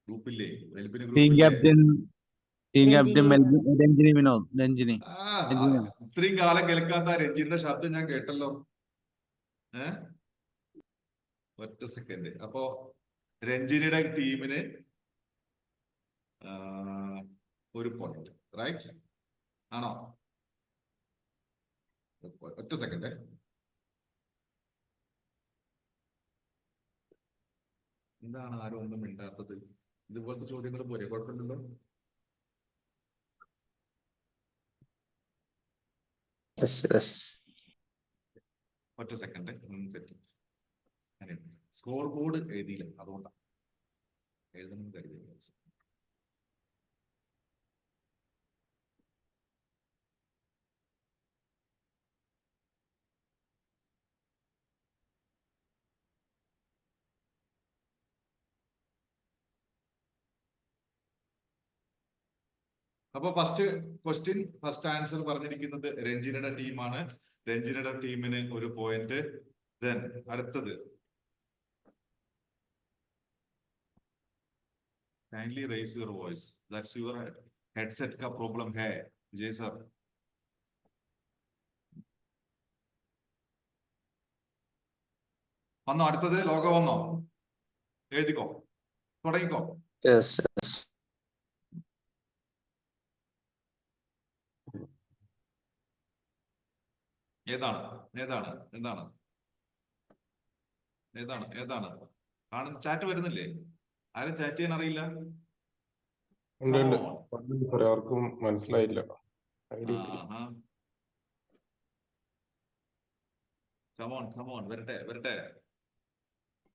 ഗ്രൂപ്പില്ലേ മെൽബിന്? രഞ്ജിനി വിനോദ്. രഞ്ജിനി. ഇത്രയും കാലം കേൾക്കാത്ത രഞ്ജിന്റെ ശബ്ദം ഞാൻ കേട്ടല്ലോ. ഒറ്റ സെക്കൻഡ്. അപ്പോ രഞ്ജിനിയുടെ ടീമിന് 1 പോയിന്റ്, റൈറ്റ് ആണോ? ഒറ്റ സെക്കൻഡ്. എന്താണ് ആരും ഒന്നും മിണ്ടാത്തത്? ഇതുപോലത്തെ ചോദ്യങ്ങൾ പോരെ, കുഴപ്പമില്ലല്ലോ. ഒറ്റ സെക്കൻഡ്. സ്കോർ ബോർഡ് എഴുതിയില്ല, അതുകൊണ്ടാണ്. എഴുതണം കരുതി. അപ്പൊ ഫസ്റ്റ് ക്വസ്റ്റ്യൻ, ഫസ്റ്റ് ആൻസർ പറഞ്ഞിരിക്കുന്നത് രഞ്ജിനിയുടെ ടീമാണ്. രഞ്ജിനിയുടെ ടീമിന് 1 പോയിന്റ്. ദെൻ അടുത്തത്, kindly raise your voice. That's your headset ka problem hai, Vijay sir. വന്നോ? അടുത്തത് ലോഗോ വന്നോ? എഴുതിക്കോ, തുടങ്ങിക്കോ. യെസ് ഏതാണ്? കാണുന്ന ചാറ്റ് വരുന്നില്ലേ? ആരും ചാറ്റ് ചെയ്യാൻ അറിയില്ല? ഉണ്ട് ഉണ്ട്. സാറേ ആർക്കും മനസ്സിലായില്ല. ഐഡിയ കമോൺ, വരട്ടെ.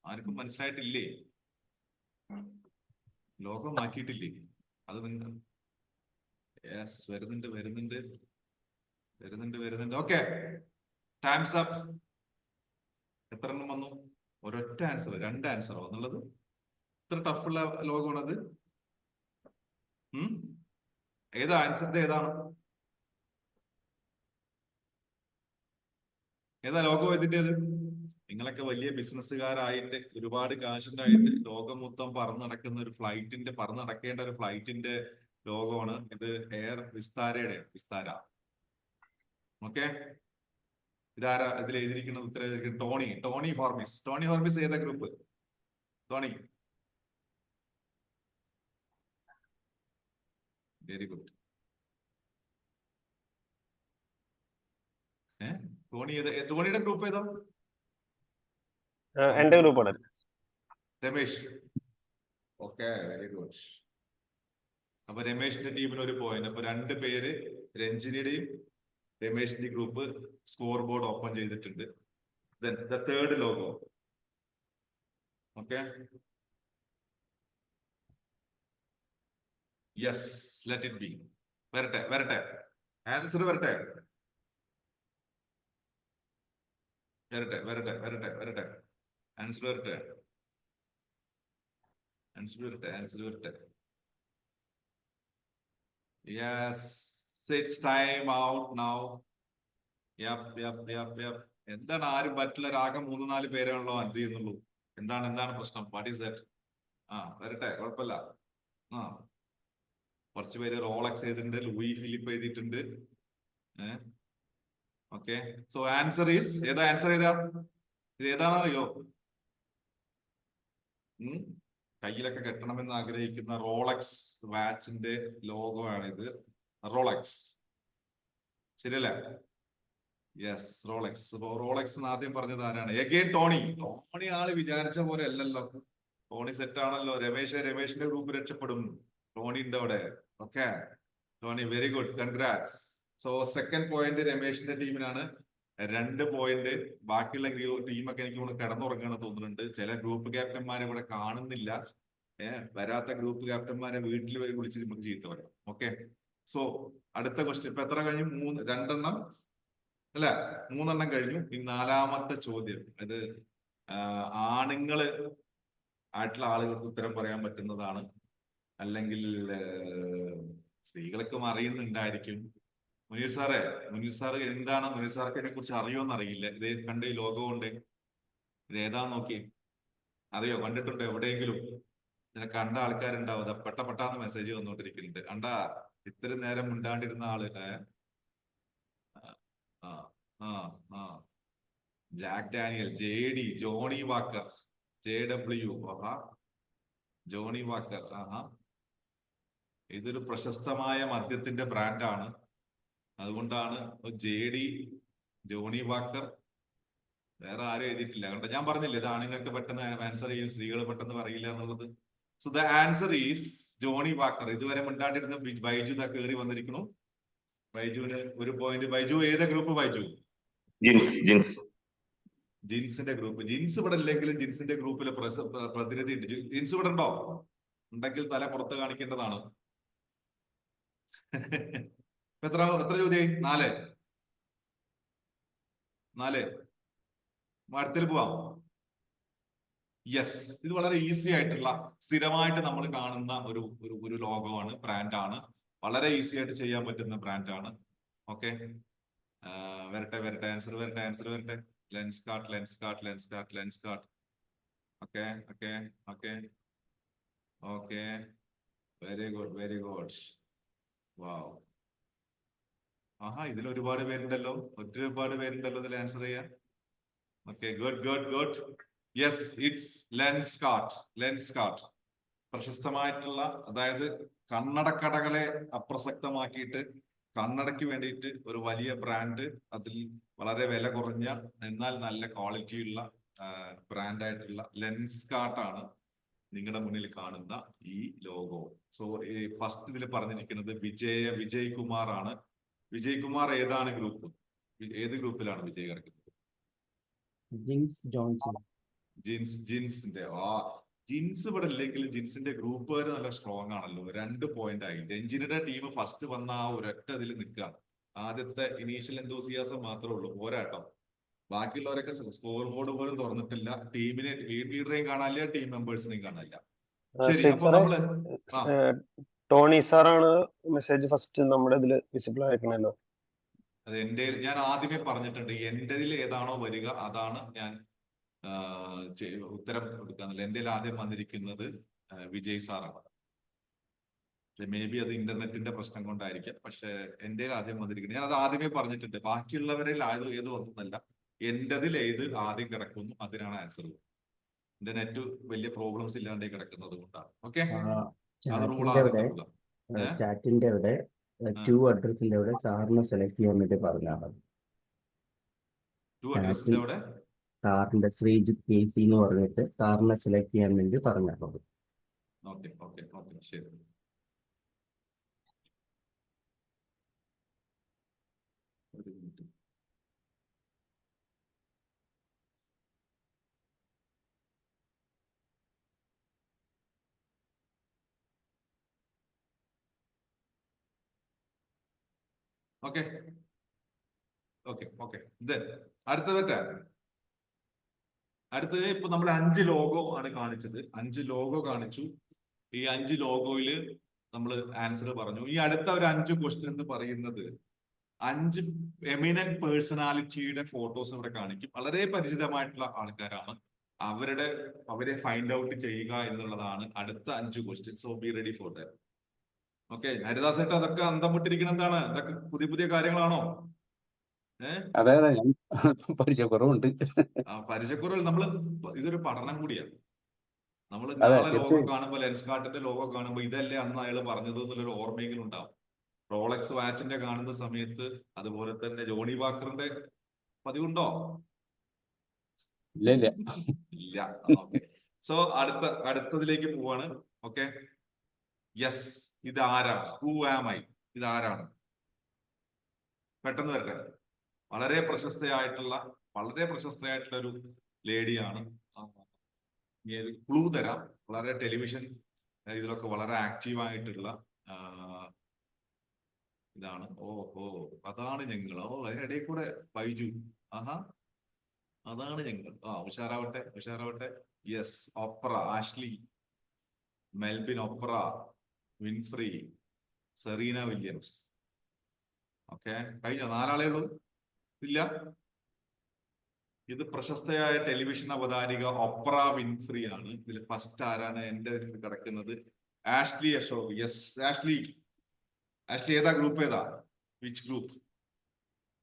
ആർക്കും മനസ്സിലായിട്ടില്ലേ? ലോഗോ മാറ്റിയിട്ടില്ലേ? അത് നിങ്ങൾ യെസ്, വരുന്നുണ്ട്. Okay, times up. എത്ര എണ്ണം വന്നു? ഒരൊറ്റ ആൻസർ, 2 ആൻസറോ എന്നുള്ളത്? ഇത്ര ടഫുള്ള ലോഗോ ആണത്? ഏതാ ആൻസറിന്റെ? ഏതാ ലോഗോ ഇതിൻ്റെത്? നിങ്ങളൊക്കെ വലിയ ബിസിനസ്സുകാരായിട്ട് ഒരുപാട് കാശുണ്ടായിട്ട് ലോകം മൊത്തം പറന്ന് നടക്കേണ്ട ഒരു ഫ്ലൈറ്റിന്റെ ലോഗോ ആണ് ഇത്. എയർ വിസ്താര. ഓക്കെ, ഇതാരാ ഇതിൽ എഴുതിയിരിക്കുന്നത്? ഉത്തരം എഴുതിയിരിക്കുന്നത് ടോണി ഹോർമിസ്. ഏതാ ഗ്രൂപ്പ്? Tony, very good. ടോണിയുടെ ഗ്രൂപ്പ് ഏതാ? എന്റെ ഗ്രൂപ്പാണ്. രമേശ്. Okay, very good. അപ്പൊ രമേശിന്റെ ടീമിന് ഒരു പോയിന്റ്. അപ്പൊ 2 പേര് രഞ്ജിനിയുടെയും രമേശിന്റെ ഗ്രൂപ്പ് സ്കോർ ബോർഡ് ഓപ്പൺ ചെയ്തിട്ടുണ്ട്. Then the third logo. Okay. Yes, let it be. വരട്ടെ. ആൻസർ വരട്ടെ. ആൻസർ വരട്ടെ. Yes, it's time out now. Yep. എന്താണ് ആരും പറ്റില്ല? രാഗം 3-4 പേരാണല്ലോ എന്ത് ചെയ്യുന്നുള്ളൂ. എന്താണ് പ്രശ്നം? What is that? വരട്ടെ, കുഴപ്പമില്ല. കുറച്ച് പേര് റോളക്സ് എഴുതിയിട്ടുണ്ട്, ലൂയി ഫിലിപ്പ് എഴുതിയിട്ടുണ്ട്. Okay, so answer is answer ഇത് ഏതാണെന്നറിയോ? കയ്യിലൊക്കെ കെട്ടണമെന്ന് ആഗ്രഹിക്കുന്ന റോളക്സ് വാച്ചിന്റെ ലോഗോ ആണിത്. റോളക്സ് ശരിയല്ലേ? യെസ്, റോളക്സ് ആദ്യം പറഞ്ഞത് ആരാണ്? എഗെയിൻ ടോണി ആള് വിചാരിച്ച പോലെ അല്ലല്ലോ. ടോണി സെറ്റ് ആണല്ലോ. രമേശിന്റെ ഗ്രൂപ്പ് രക്ഷപ്പെടും. ടോണി ഉണ്ട് അവിടെ. Okay Tony, very good, congrats. So second point രമേശിന്റെ ടീമിനാണ്. 2 പോയിന്റ്. ബാക്കിയുള്ള ടീമൊക്കെ എനിക്ക് ഇവിടെ കിടന്നുറങ്ങാണ് തോന്നുന്നുണ്ട്. ചില ഗ്രൂപ്പ് ക്യാപ്റ്റന്മാരെ ഇവിടെ കാണുന്നില്ല. വരാത്ത ഗ്രൂപ്പ് ക്യാപ്റ്റന്മാരെ വീട്ടിൽ വരെ വിളിച്ച് നമുക്ക് ചീത്ത പറയാം. ഓക്കെ, സോ അടുത്ത ക്വസ്റ്റ്യൻ. ഇപ്പൊ എത്ര കഴിഞ്ഞു? 2 എണ്ണം അല്ല, 3 എണ്ണം കഴിഞ്ഞു. ഇനി 4ാമത്തെ ചോദ്യം. ഇത് ആണുങ്ങള് ആയിട്ടുള്ള ആളുകൾക്ക് ഉത്തരം പറയാൻ പറ്റുന്നതാണ്, അല്ലെങ്കിൽ സ്ത്രീകൾക്കും അറിയുന്നുണ്ടായിരിക്കും. മുനീർ സാറ് എന്താണ്? മുനീർ സാർക്ക് ഇതിനെ കുറിച്ച് അറിയോന്ന് അറിയില്ല. ഇത് കണ്ട് ഈ ലോഗോ കൊണ്ട് ഇത് ഏതാന്ന് നോക്കി അറിയോ? കണ്ടിട്ടുണ്ടോ എവിടെയെങ്കിലും? ഇതിനെ കണ്ട ആൾക്കാരുണ്ടാവും. പെട്ടാന്ന് മെസ്സേജ് വന്നോണ്ടിരിക്കുന്നുണ്ട്. കണ്ടാ ഇത്രയും നേരം മിണ്ടാണ്ടിരുന്ന ആള്. Jack Daniel, JD, Johnnie Walker, JW, Johnnie Walker. ഇതൊരു പ്രശസ്തമായ മദ്യത്തിന്റെ ബ്രാൻഡാണ്. അതുകൊണ്ടാണ് JD, ജോണി വാക്കർ. വേറെ ആരും എഴുതിയിട്ടില്ല. കണ്ട, ഞാൻ പറഞ്ഞില്ലേ ഇത് ആണുങ്ങൾക്ക് പെട്ടെന്ന് ആൻസർ ചെയ്യും, സ്ത്രീകൾ പെട്ടെന്ന് പറയില്ല എന്നുള്ളത്. So the answer is Johnnie Walker. ഇതുവരെ മിണ്ടാണ്ടിരുന്ന ബൈജു ഇതാ കയറി വന്നിരിക്കുന്നു. ബൈജുവിന് 1 പോയിന്റ്. ബൈജു ഏതാ ഗ്രൂപ്പ്? ബൈജു ജിൻസിന്റെ ഗ്രൂപ്പ്. ജിൻസ് ഇവിടെ ഇല്ലെങ്കിലും ജിൻസിന്റെ ഗ്രൂപ്പിലെ പ്രതിനിധി ഉണ്ട്. ജിൻസ് ഇവിടെ ഉണ്ടോ? ഉണ്ടെങ്കിൽ തല പുറത്ത് കാണിക്കേണ്ടതാണ്. എത്ര ചോദ്യമായി? 4. അടുത്തിൽ പോവാം. യെസ്, ഇത് വളരെ ഈസി ആയിട്ടുള്ള, സ്ഥിരമായിട്ട് നമ്മൾ കാണുന്ന ഒരു ലോഗോ ആണ്, ബ്രാൻഡാണ്. വളരെ ഈസി ആയിട്ട് ചെയ്യാൻ പറ്റുന്ന ബ്രാൻഡാണ്. ഓക്കെ, വരട്ടെ. ആൻസർ വരട്ടെ. Lenskart. Okay, very good. Wow. ഇതിൽ ഒരുപാട് പേരുണ്ടല്ലോ ഇതിൽ ആൻസർ ചെയ്യാൻ. Okay, good. Yes, it's Lenskart. പ്രശസ്തമായിട്ടുള്ള, അതായത് കണ്ണടക്കടകളെ അപ്രസക്തമാക്കിയിട്ട് കണ്ണടയ്ക്ക് വേണ്ടിയിട്ട് ഒരു വലിയ ബ്രാൻഡ്, അതിൽ വളരെ വില കുറഞ്ഞ എന്നാൽ നല്ല ക്വാളിറ്റിയുള്ള ബ്രാൻഡായിട്ടുള്ള ലെൻസ് കാർട്ടാണ് നിങ്ങളുടെ മുന്നിൽ കാണുന്ന ഈ ലോഗോ. സോ ഫസ്റ്റ് ഇതിൽ പറഞ്ഞിരിക്കുന്നത് വിജയ് കുമാർ ആണ്. വിജയ് കുമാർ ഏതാണ് ഗ്രൂപ്പ്? ഏത് ഗ്രൂപ്പിലാണ് വിജയ് കിടക്കുന്നത്? ജിൻസിന്റെ. ജിൻസ് ഇവിടെ ഇല്ലെങ്കിൽ ജിൻസിന്റെ ഗ്രൂപ്പുകാർ നല്ല സ്ട്രോങ് ആണല്ലോ. 2 പോയിന്റ് ആയി. രഞ്ജിനിയുടെ ടീം ഫസ്റ്റ് വന്ന ആ ഒരൊറ്റ ഇതിൽ നിൽക്കുകയാണ്. ആദ്യത്തെ ഇനീഷ്യൽ എന്തൂസിയാസം മാത്രമേ ഉള്ളൂ, പോരാട്ടോ. ബാക്കിയുള്ളവരൊക്കെ സ്കോർ ബോർഡ് പോലും തുറന്നിട്ടില്ല. ടീമിനെ ലീഡറെയും കാണാനില്ല, ടീം മെമ്പേഴ്സിനെയും കാണാനില്ല. ശരി, അപ്പൊ നമ്മള് ടോണി സാറാണ് മെസ്സേജ് ഫസ്റ്റ് നമ്മുടെ ഇതിൽ വിസിബിൾ ആയിരിക്കണല്ലോ. അത് ഞാൻ ആദ്യമേ പറഞ്ഞിട്ടുണ്ട്, എന്റേതിൽ ഏതാണോ വരിക അതാണ് ഞാൻ ഉത്തരം കൊടുക്കാന്നില്ല. എൻ്റെ ആദ്യം വന്നിരിക്കുന്നത് വിജയ് സാറാണ്. മേ ബി അത് ഇന്റർനെറ്റിന്റെ പ്രശ്നം കൊണ്ടായിരിക്കാം. പക്ഷെ എൻ്റെ ആദ്യം വന്നിരിക്കുന്നത്, ഞാൻ അത് ആദ്യമേ പറഞ്ഞിട്ടുണ്ട്. ബാക്കിയുള്ളവരിൽ ഏത് വന്നല്ല, എന്റേതിൽ ഏത് ആദ്യം കിടക്കുന്നു അതിനാണ് ആൻസർ. എന്റെ നെറ്റ് വലിയ പ്രോബ്ലംസ് ഇല്ലാണ്ട് കിടക്കുന്നത് കൊണ്ടാണ്. ഓക്കെ, അത് റൂൾ ആദ്യത്തെ. ചാറ്റിന്റെ അവിടെ 2 അഡ്രസ്സിന്റെ അവിടെ സാറിനെ സെലക്ട് ചെയ്യാൻ വേണ്ടി പറഞ്ഞാൽ മതി. 2 അഡ്രസ്സിന്റെ അവിടെ സാറിന്റെ ശ്രീജിത്ത് KC എന്ന് പറഞ്ഞിട്ട് സാറിനെ സെലക്ട് ചെയ്യാൻ വേണ്ടി പറഞ്ഞാൽ മതി. ഓക്കെ, ശരി. Okay okay okay. ദെൻ അടുത്തത് ഇപ്പൊ നമ്മൾ 5 ലോഗോ ആണ് കാണിച്ചത്. 5 ലോഗോ കാണിച്ചു. ഈ 5 ലോഗോയില് നമ്മൾ ആൻസർ പറഞ്ഞു. ഈ അടുത്ത ഒരു 5 ക്വസ്റ്റ്യൻ എന്ന് പറയുന്നത് 5 എമിനന്റ് പേഴ്സണാലിറ്റിയുടെ ഫോട്ടോസ് ഇവിടെ കാണിക്കും. വളരെ പരിചിതമായിട്ടുള്ള ആൾക്കാരാണ്. അവരെ ഫൈൻഡ് ഔട്ട് ചെയ്യുക എന്നുള്ളതാണ് അടുത്ത 5 question. So be ready for that. Okay. Haridas ഏട്ടാ, അതൊക്കെ അന്തം വിട്ടിരിക്കണം. എന്താണ് ഇതൊക്കെ? പുതിയ കാര്യങ്ങളാണോ? അതെ ഞാൻ പരിചയക്കുറവുണ്ട്. പരിചയക്കുറവിൽ ഇതൊരു പഠനം കൂടിയാണ്. നമ്മൾ അതെ, നാളെ ലോഗോ തീർച്ചയായും. കാണുമ്പോൾ, ലെൻസ്കാർട്ടിന്റെ ലോഗോ കാണുമ്പോൾ ഇതല്ലേ അന്ന് അയാൾ പറഞ്ഞത് എന്നുള്ളൊരു ഓർമ്മയെങ്കിലും ഉണ്ടാവും. റോളക്സ് വാച്ചിന്റെ കാണുന്ന സമയത്ത് അതുപോലെ തന്നെ ജോണി വാക്കറിന്റെ പതിവുണ്ടോ? ഇല്ല. ഇല്ല. ഓക്കെ. സോ അടുത്തതിലേക്ക് പോവാണ്. ഓക്കെ. യെസ്, ഇതാരാണ്? Who am I? ഇതാരാണ്? പെട്ടെന്ന് വരട്ടെ. വളരെ പ്രശസ്തയായിട്ടുള്ള ഒരു ലേഡിയാണ്. ക്ലൂ തരാം. വളരെ ടെലിവിഷൻ ഇതിലൊക്കെ വളരെ ആക്റ്റീവ് ആയിട്ടുള്ള ഇതാണ്. അതാണ് ഞങ്ങൾ. അതിനിടയിൽ കൂടെ ബൈജു. ആഹാ, അതാണ് ഞങ്ങൾ. ഉഷാറാവട്ടെ. Yes, Oprah, Ashley, Melbin, Oprah, Winfrey, Serena Williams. Okay, കഴിഞ്ഞോ? 4 ആളേ ഉള്ളൂ. ഇല്ല. ഇത് പ്രശസ്തയായ ടെലിവിഷൻ അവതാരിക ഒപ്ര വിൻഫ്രി ആണ്. ഇതിൽ ഫസ്റ്റ് ആരാണ് എന്റെ കിടക്കുന്നത്? ആഷ്ലി അശോക്. യെസ്, ആഷ്ലി ഏതാ ഗ്രൂപ്പ്? ഏതാ? Which group?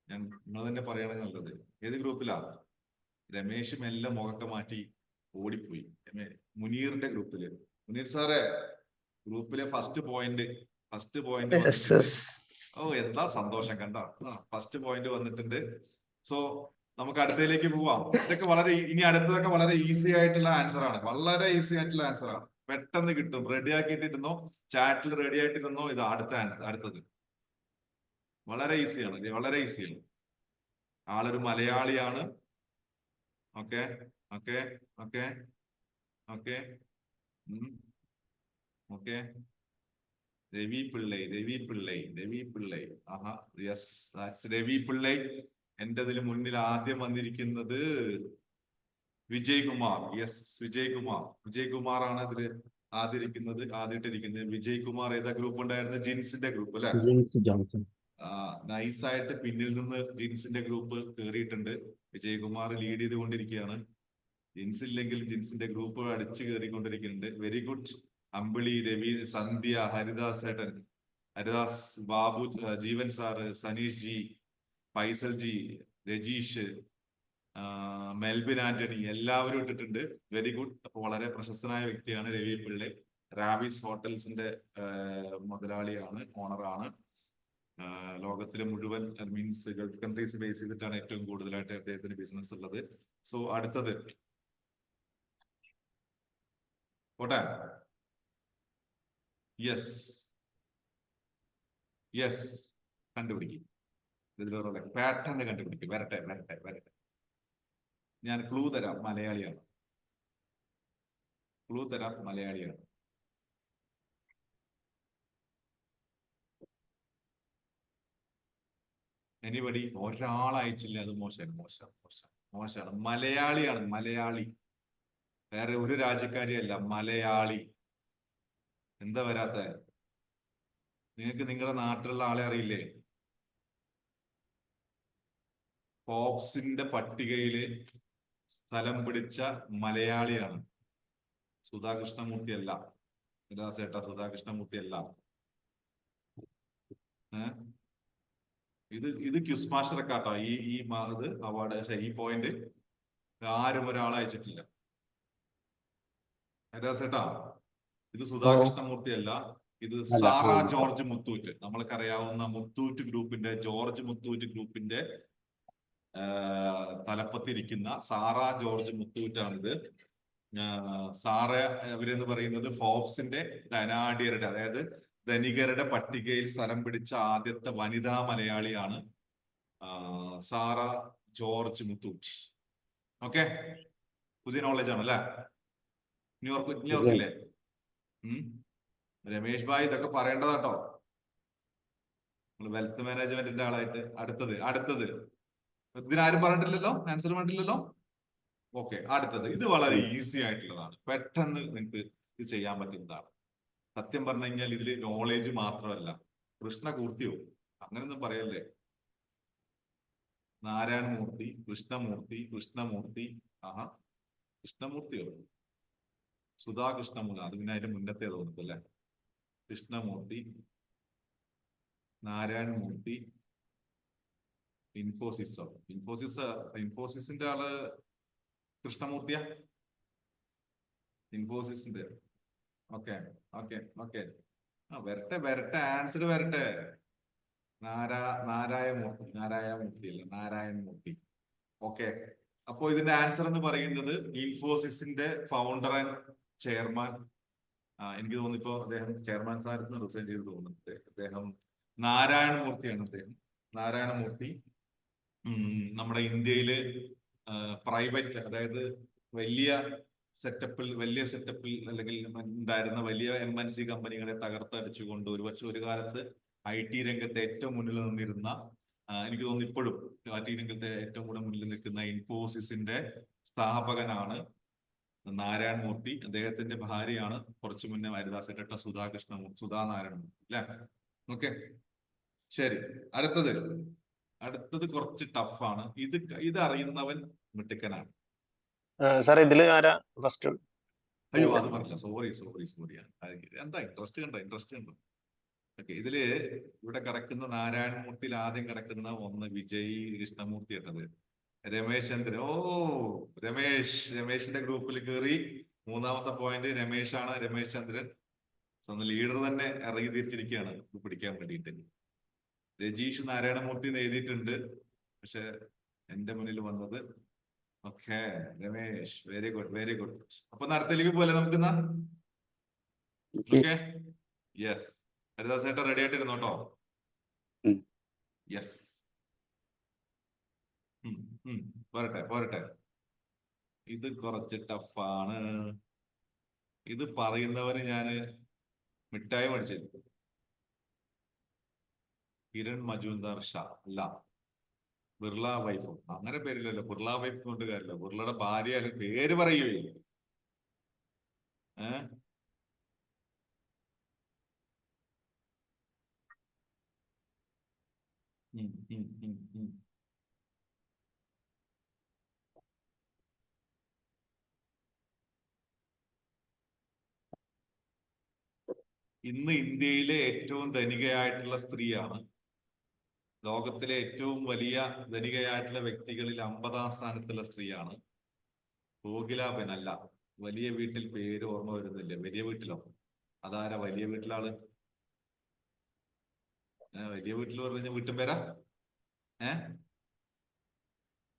നിങ്ങൾ തന്നെ പറയണ നല്ലത്. ഏത് ഗ്രൂപ്പിലാ? രമേശ് മെല്ലെ മുഖമൊക്കെ മാറ്റി ഓടിപ്പോയി. മുനീറിന്റെ ഗ്രൂപ്പില്. മുനീർ സാറേ, ഗ്രൂപ്പിലെ ഫസ്റ്റ് പോയിന്റ് എന്താ സന്തോഷം കണ്ട. ഫസ്റ്റ് പോയിന്റ് വന്നിട്ടുണ്ട്. സോ നമുക്ക് അടുത്തതിലേക്ക് പോവാം. ഇനി അടുത്തതൊക്കെ വളരെ ഈസി ആയിട്ടുള്ള ആൻസർ ആണ്. പെട്ടെന്ന് കിട്ടും. റെഡി ആക്കിയിട്ടിരുന്നോ? ചാറ്റിൽ റെഡി ആയിട്ടിരുന്നോ? ഇത് അടുത്തത് വളരെ ഈസിയാണ്. ആളൊരു മലയാളിയാണ്. Okay. Ravi Pillai. Aaha, yes, that's Ravi Pillai. എന്റെ ഇതിൽ മുന്നിൽ ആദ്യം വന്നിരിക്കുന്നത് വിജയ് കുമാർ. യെസ്, വിജയ് കുമാർ ആണ് ഇതിൽ ആദ്യമായിട്ടിരിക്കുന്നത്. വിജയ് കുമാർ ഏതാ ഗ്രൂപ്പ് ഉണ്ടായിരുന്നത്? ജിൻസിന്റെ ഗ്രൂപ്പ് അല്ലെ? ജിൻസ് ജോൺസൺ. നൈസായിട്ട് പിന്നിൽ നിന്ന് ജിൻസിന്റെ ഗ്രൂപ്പ് കയറിയിട്ടുണ്ട്. വിജയ് കുമാർ ലീഡ് ചെയ്തുകൊണ്ടിരിക്കുകയാണ്. ജിൻസ് ഇല്ലെങ്കിൽ ജിൻസിന്റെ ഗ്രൂപ്പ് അടിച്ചു കയറിക്കൊണ്ടിരിക്കുന്നുണ്ട്. Very good. Ambili, Ravi, Sandhya, Haridas, Babu, Jeevan sir, Sanish ji, Faisal ji, Rajeesh, Melbin Antony, എല്ലാവരും ഇട്ടിട്ടുണ്ട്. Very good. അപ്പൊ വളരെ പ്രശസ്തനായ വ്യക്തിയാണ് രവി പിള്ളை. റാവിസ് ഹോട്ടൽസിന്റെ മുതലാളിയാണ്, ഓണറാണ്. ലോകത്തിലെ മുഴുവൻ മീൻസ് ഗൾഫ് കൺട്രീസ് ബേസ് ചെയ്തിട്ടാണ് ഏറ്റവും കൂടുതലായിട്ട് അദ്ദേഹത്തിന് ബിസിനസ് ഉള്ളത്. സോ അടുത്തത് പോട്ടെ. യെസ്, കണ്ടുപിടിക്കും. ഇതിലൂടെ പാറ്റേൺ കണ്ടുപിടിക്കും. വരട്ടെ. ഞാൻ ക്ലൂ തരാം. മലയാളിയാണ്. എനിബഡി? ഒരാൾ അയച്ചില്ല. അത് മോശമാണ്. മലയാളിയാണ്. മലയാളി, വേറെ ഒരു രാജ്യക്കാരിയല്ല. മലയാളി. എന്താ വരാത്ത? നിങ്ങൾക്ക് നിങ്ങളുടെ നാട്ടിലുള്ള ആളെ അറിയില്ലേ? ഫോബ്സിന്റെ പട്ടികയില് സ്ഥലം പിടിച്ച മലയാളിയാണ്. സുധാകൃഷ്ണമൂർത്തി അല്ല. സുധാകൃഷ്ണമൂർത്തി അല്ല. ഇത് ക്യൂസ് മാസ്റ്റർ കേട്ടോ. ഈ അവാർഡ്, ഈ പോയിന്റ് ആരും ഒരാൾ അയച്ചിട്ടില്ല. ചേട്ടാ, ഇത് സുധാകൃഷ്ണമൂർത്തി അല്ല. ഇത് സാറ ജോർജ് മുത്തൂറ്റ്. നമ്മൾക്കറിയാവുന്ന മുത്തൂറ്റ് ഗ്രൂപ്പിന്റെ, ജോർജ് മുത്തൂറ്റ് ഗ്രൂപ്പിന്റെ തലപ്പത്തിരിക്കുന്ന സാറ ജോർജ് മുത്തൂറ്റാണിത്. സാറ ഇവരെന്ന് പറയുന്നത് ഫോബ്സിന്റെ ധനാഢ്യരുടെ, അതായത് ധനികരുടെ പട്ടികയിൽ സ്ഥലം പിടിച്ച ആദ്യത്തെ വനിതാ മലയാളിയാണ് സാറ ജോർജ് മുത്തൂറ്റ്. ഓക്കെ, പുതിയ നോളജ് ആണ് അല്ലെ? ന്യൂയോർക്കില്ലേ? രമേഷ് ഭായ്, ഇതൊക്കെ പറയേണ്ടതാട്ടോ. നമ്മൾ വെൽത്ത് മാനേജ്മെന്റിന്റെ ആളായിട്ട്. അടുത്തത് ഇതിനാരും പറഞ്ഞിട്ടില്ലല്ലോ, ആൻസർ പറഞ്ഞിട്ടില്ലല്ലോ. ഓക്കെ, അടുത്തത് ഇത് വളരെ ഈസി ആയിട്ടുള്ളതാണ്, പെട്ടെന്ന് നിങ്ങൾക്ക് ഇത് ചെയ്യാൻ പറ്റുന്നതാണ്. സത്യം പറഞ്ഞു കഴിഞ്ഞാൽ ഇതിൽ നോളേജ് മാത്രമല്ല, കൃഷ്ണകൂർത്തിയോ അങ്ങനെയൊന്നും പറയല്ലേ. നാരായണമൂർത്തി, കൃഷ്ണമൂർത്തി, ആഹാ, കൃഷ്ണമൂർത്തിയോ, സുധാ കൃഷ്ണമൂർത്തി, അത് പിന്നെ അതിന്റെ മുന്നത്തെ തോന്നുന്നു അല്ലെ. കൃഷ്ണമൂർത്തി, നാരായണമൂർത്തി, ഇൻഫോസിസിന്റെ ആള് കൃഷ്ണമൂർത്തിയാ, ഇൻഫോസിസിന്റെ. ഓക്കെ, വരട്ടെ ആൻസർ വരട്ടെ. നാരായണമൂർത്തി. ഓക്കെ, അപ്പോ ഇതിന്റെ ആൻസർ എന്ന് പറയുന്നത് ഇൻഫോസിസിന്റെ ഫൗണ്ടർ ആൻഡ് ചെയർമാൻ. എനിക്ക് തോന്നുന്നു ഇപ്പോ അദ്ദേഹം ചെയർമാൻ സ്ഥാനത്ത് നിന്ന് റിസൈൻ ചെയ്ത് തോന്നുന്നുണ്ട്. അദ്ദേഹം നാരായണമൂർത്തിയാണ്. നാരായണമൂർത്തി നമ്മുടെ ഇന്ത്യയില് പ്രൈവറ്റ്, അതായത് വലിയ സെറ്റപ്പിൽ അല്ലെങ്കിൽ ഉണ്ടായിരുന്ന വലിയ MNC കമ്പനികളെ തകർത്തടിച്ചുകൊണ്ട് ഒരു കാലത്ത് IT രംഗത്തെ ഏറ്റവും മുന്നിൽ നിന്നിരുന്ന, എനിക്ക് തോന്നുന്നു ഇപ്പോഴും IT രംഗത്തെ ഏറ്റവും കൂടുതൽ മുന്നിൽ നിൽക്കുന്ന ഇൻഫോസിസിന്റെ സ്ഥാപകനാണ് നാരായണമൂർത്തി. അദ്ദേഹത്തിന്റെ ഭാര്യയാണ് കുറച്ചു മുന്നേ ഹരിദാസിട്ട സുധാ നാരായണമൂർത്തി അല്ലെ. ഓക്കെ, ശരി. അടുത്തത് കുറച്ച് ടഫാണ്. ഇത് അറിയുന്നവൻ മിടുക്കനാണ്. സാർ ഇതില് ആരാ ഫസ്റ്റ്? അയ്യോ, അത് പറഞ്ഞില്ല, സോറി. എന്താ ഇൻട്രസ്റ്റ് കണ്ടോ. ഓക്കെ, ഇതില് ഇവിടെ കിടക്കുന്ന നാരായണമൂർത്തിയിൽ ആദ്യം കിടക്കുന്ന ഒന്ന് വിജയ് കൃഷ്ണമൂർത്തി ഇട്ടത് രമേശ് ചന്ദ്രൻ. രമേശിന്റെ ഗ്രൂപ്പിൽ കയറി. മൂന്നാമത്തെ പോയിന്റ് രമേശാണ്, രമേശ് ചന്ദ്രൻ. ലീഡർ തന്നെ ഇറങ്ങി തിരിച്ചിരിക്കുകയാണ് പിടിക്കാൻ വേണ്ടിയിട്ട്. രജീഷ് നാരായണമൂർത്തി എന്ന് എഴുതിയിട്ടുണ്ട്, പക്ഷെ എന്റെ മുന്നിൽ വന്നത് ഓക്കെ രമേശ്. Very good. അപ്പൊ അടുത്തേക്ക് പോലെ നമുക്ക് ഓക്കെ. യെസ്, ഹരിദാസ് ചേട്ടാ റെഡി ആയിട്ടിരുന്നോ കേട്ടോ. യെസ്, പോരട്ടെ. ഇത് കുറച്ച് ടഫാണ്. ഇത് പറയുന്നവന് ഞാന് മിഠായി മേടിച്ചിരുന്നു. കിരൺ മജുംദാർ ഷാ അല്ല, ബിർള വൈഫ്. അങ്ങനെ പേരില്ലല്ലോ, ബിർള വൈഫ് കൊണ്ട് കാര്യമില്ല. ബിർളയുടെ ഭാര്യ പേര് പറയൂ. ഇന്ന് ഇന്ത്യയിലെ ഏറ്റവും ധനികയായിട്ടുള്ള സ്ത്രീയാണ്. ലോകത്തിലെ ഏറ്റവും വലിയ ധനികയായിട്ടുള്ള വ്യക്തികളിൽ 50-ാം സ്ഥാനത്തുള്ള സ്ത്രീയാണ്. കോകിലാബെൻ അല്ല. വലിയ വീട്ടിൽ പേര് ഓർമ്മ വരുന്നില്ല. വലിയ വീട്ടിലോ? അതാരാ വലിയ വീട്ടിലാള്? വലിയ വീട്ടിൽ പറഞ്ഞ വീട്ടും പേരാ?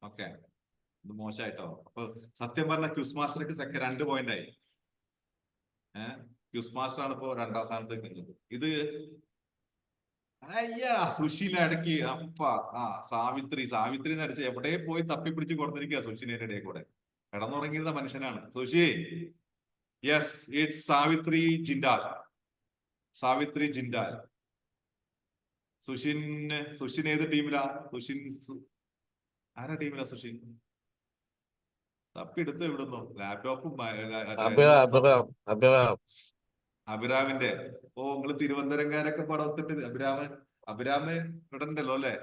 ഓക്കെ, ഇത് മോശമായിട്ടോ. അപ്പൊ സത്യം പറഞ്ഞ ക്യൂസ് മാസ്റ്റർക്ക് 2 പോയിന്റ് ആയി. ക്യൂസ് മാസ്റ്റർ ആണ് ഇപ്പോ 2-ാം സ്ഥാനത്ത് നിൽക്കുന്നത്. ഇത് സുശീല ഇടയ്ക്ക് സാവിത്രി നടിച്ച് എവിടെ പോയി തപ്പിപ്പിടിച്ച് കൊടുത്തിരിക്കുക സുശീലയുടെ ഇടയിൽ കൂടെ. കിടന്നുറങ്ങിയിരുന്ന മനുഷ്യനാണ് സുശി. Yes, it's Savitri Jindal. സുഷിൻ ഏത് ടീമിലാ? ആരാ ടീമിലാ സുഷിൻ? തപ്പിയെടുത്ത് എവിടുന്നോ ലാപ്ടോപ്പും അഭിരാമിന്റെ. നിങ്ങൾ തിരുവനന്തപുരംകാരൊക്കെ പടത്തിട്ട് അഭിരാമ് ഇവിടെ ഉണ്ടല്ലോ അല്ലെ.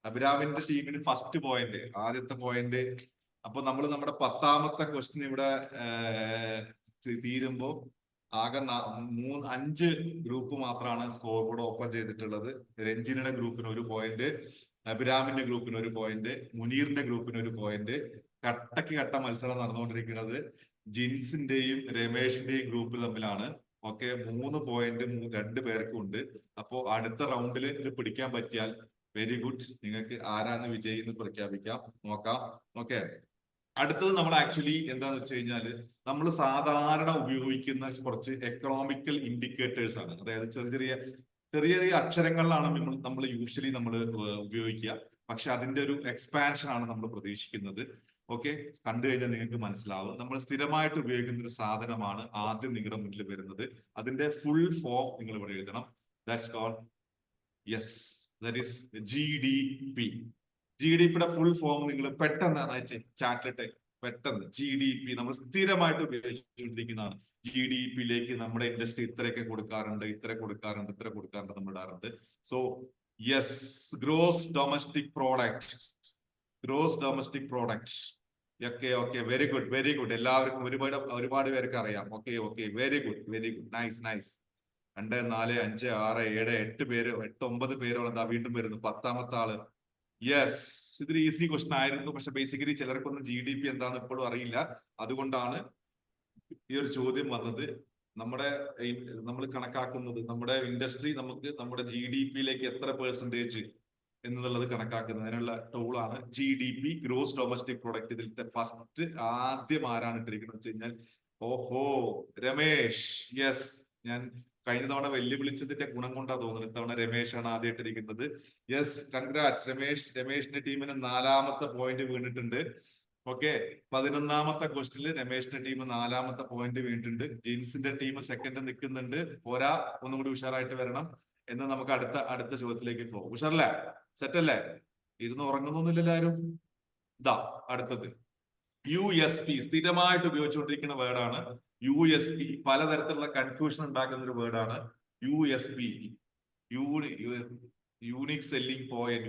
അഭിരാമിന്റെ ടീമിന് ഫസ്റ്റ് പോയിന്റ്, ആദ്യത്തെ പോയിന്റ്. അപ്പൊ നമ്മൾ നമ്മുടെ 10-ാമത്തെ ക്വസ്റ്റ്യൻ ഇവിടെ തീരുമ്പോ ആകെ 5 ഗ്രൂപ്പ് മാത്രമാണ് സ്കോർ ബോർഡ് ഓപ്പൺ ചെയ്തിട്ടുള്ളത്. രഞ്ജിനിയുടെ ഗ്രൂപ്പിന് 1 പോയിന്റ്, അഭിരാമിന്റെ ഗ്രൂപ്പിന് 1 പോയിന്റ്, മുനീറിന്റെ ഗ്രൂപ്പിന് 1 പോയിന്റ്. കട്ട മത്സരം നടന്നുകൊണ്ടിരിക്കുന്നത് ജിൻസിന്റെയും രമേഷിന്റെയും ഗ്രൂപ്പ് തമ്മിലാണ്. ഓക്കെ, 3 പോയിന്റ് 2 പേർക്കും ഉണ്ട്. അപ്പോ അടുത്ത റൗണ്ടിൽ ഇത് പിടിക്കാൻ പറ്റിയാൽ വെരി ഗുഡ്. നിങ്ങൾക്ക് ആരാന്ന് വിജയി എന്ന് പ്രഖ്യാപിക്കാം. നോക്കാം. ഓക്കെ, അടുത്തത് നമ്മൾ ആക്ച്വലി എന്താന്ന് വെച്ച് കഴിഞ്ഞാല് നമ്മൾ സാധാരണ ഉപയോഗിക്കുന്ന കുറച്ച് എക്കണോമിക്കൽ ഇൻഡിക്കേറ്റേഴ്സ് ആണ്. അതായത് ചെറിയ അക്ഷരങ്ങളിലാണ് നമ്മൾ യൂഷ്വലി നമ്മൾ ഉപയോഗിക്കുക. പക്ഷെ അതിന്റെ ഒരു എക്സ്പാൻഷൻ ആണ് നമ്മൾ പ്രതീക്ഷിക്കുന്നത്. ഓക്കെ, കണ്ടു കഴിഞ്ഞാൽ നിങ്ങൾക്ക് മനസ്സിലാവും. നമ്മൾ സ്ഥിരമായിട്ട് ഉപയോഗിക്കുന്ന ഒരു സാധനമാണ് ആദ്യം നിങ്ങളുടെ മുന്നിൽ വരുന്നത്. അതിന്റെ ഫുൾ ഫോം നിങ്ങൾ ഇവിടെ എഴുതണം. That's called yes, that is GDP. GDPയുടെ ഫുൾ ഫോം നിങ്ങൾ പെട്ടെന്ന് ചാറ്റിലിട്ട് പെട്ടെന്ന് GDP നമ്മൾ സ്ഥിരമായിട്ട് ഉപയോഗിച്ചുകൊണ്ടിരിക്കുന്നതാണ്. GDPയിലേക്ക് നമ്മുടെ ഇൻഡസ്ട്രി ഇത്രയൊക്കെ കൊടുക്കാറുണ്ട്, ഇത്ര കൊടുക്കാറുണ്ട് നമ്മൾ ഇടാറുണ്ട്. So yes, gross domestic product. Okay, very good. എല്ലാവർക്കും ഒരുപാട് പേർക്ക് അറിയാം. Okay, very good, nice. 2, 4, 5, 6, 7, 8 പേര്, 8, 9 പേരോളം എന്താ വീണ്ടും വരുന്നു. 10ാമത്തെ ആള്. യെസ്, ഇതൊരു ഈസി ക്വസ്റ്റൻ ആയിരുന്നു. പക്ഷെ ബേസിക്കലി ചിലർക്കൊന്നും GDP എന്താന്ന് ഇപ്പോഴും അറിയില്ല. അതുകൊണ്ടാണ് ഈ ഒരു ചോദ്യം വന്നത്. നമ്മൾ കണക്കാക്കുന്നത് നമ്മുടെ ഇൻഡസ്ട്രി നമുക്ക് നമ്മുടെ GDPയിലേക്ക് എത്ര പെർസെന്റേജ് എന്നുള്ളത് കണക്കാക്കുന്നതിനുള്ള ടൂളാണ് GDP, ഗ്രോസ് ഡൊമസ്റ്റിക് പ്രോഡക്റ്റ്. ഇതിലത്തെ ഫസ്റ്റ് ആദ്യം ആരാണ് ഇട്ടിരിക്കുന്നത് വെച്ച് കഴിഞ്ഞാൽ, ഓഹോ, രമേശ്. യെസ്, ഞാൻ കഴിഞ്ഞ തവണ വെല്ലുവിളിച്ചതിന്റെ ഗുണം കൊണ്ടാ തോന്നുന്നത് ഇത്തവണ രമേശാണ് ആദ്യം ഇട്ടിരിക്കുന്നത്. യെസ്, കൺഗ്രാറ്റ്സ് രമേശിന്റെ ടീമിന് 4ാമത്തെ പോയിന്റ് വീണിട്ടുണ്ട്. ഓക്കെ, 11ാമത്തെ ക്വസ്റ്റില് രമേശിന്റെ ടീം 4ാമത്തെ പോയിന്റ് വീണിട്ടുണ്ട്. ജിൻസിന്റെ ടീം സെക്കൻഡ് നിൽക്കുന്നുണ്ട്. പോരാ, ഒന്നും കൂടി ഉഷാറായിട്ട് വരണം. എന്ന് നമുക്ക് അടുത്ത ചോദ്യത്തിലേക്ക് പോകും. ഉഷാറല്ലേ? സെറ്റ് അല്ലേ? ഇരുന്ന് ഉറങ്ങുന്നൊന്നുമില്ലല്ലോ ആരും. ഇതാ അടുത്തത് USP. സ്ഥിരമായിട്ട് ഉപയോഗിച്ചുകൊണ്ടിരിക്കുന്ന വേർഡാണ് USP. പലതരത്തിലുള്ള കൺഫ്യൂഷൻ ഉണ്ടാക്കുന്ന ഒരു വേർഡാണ് USP. Unique selling point.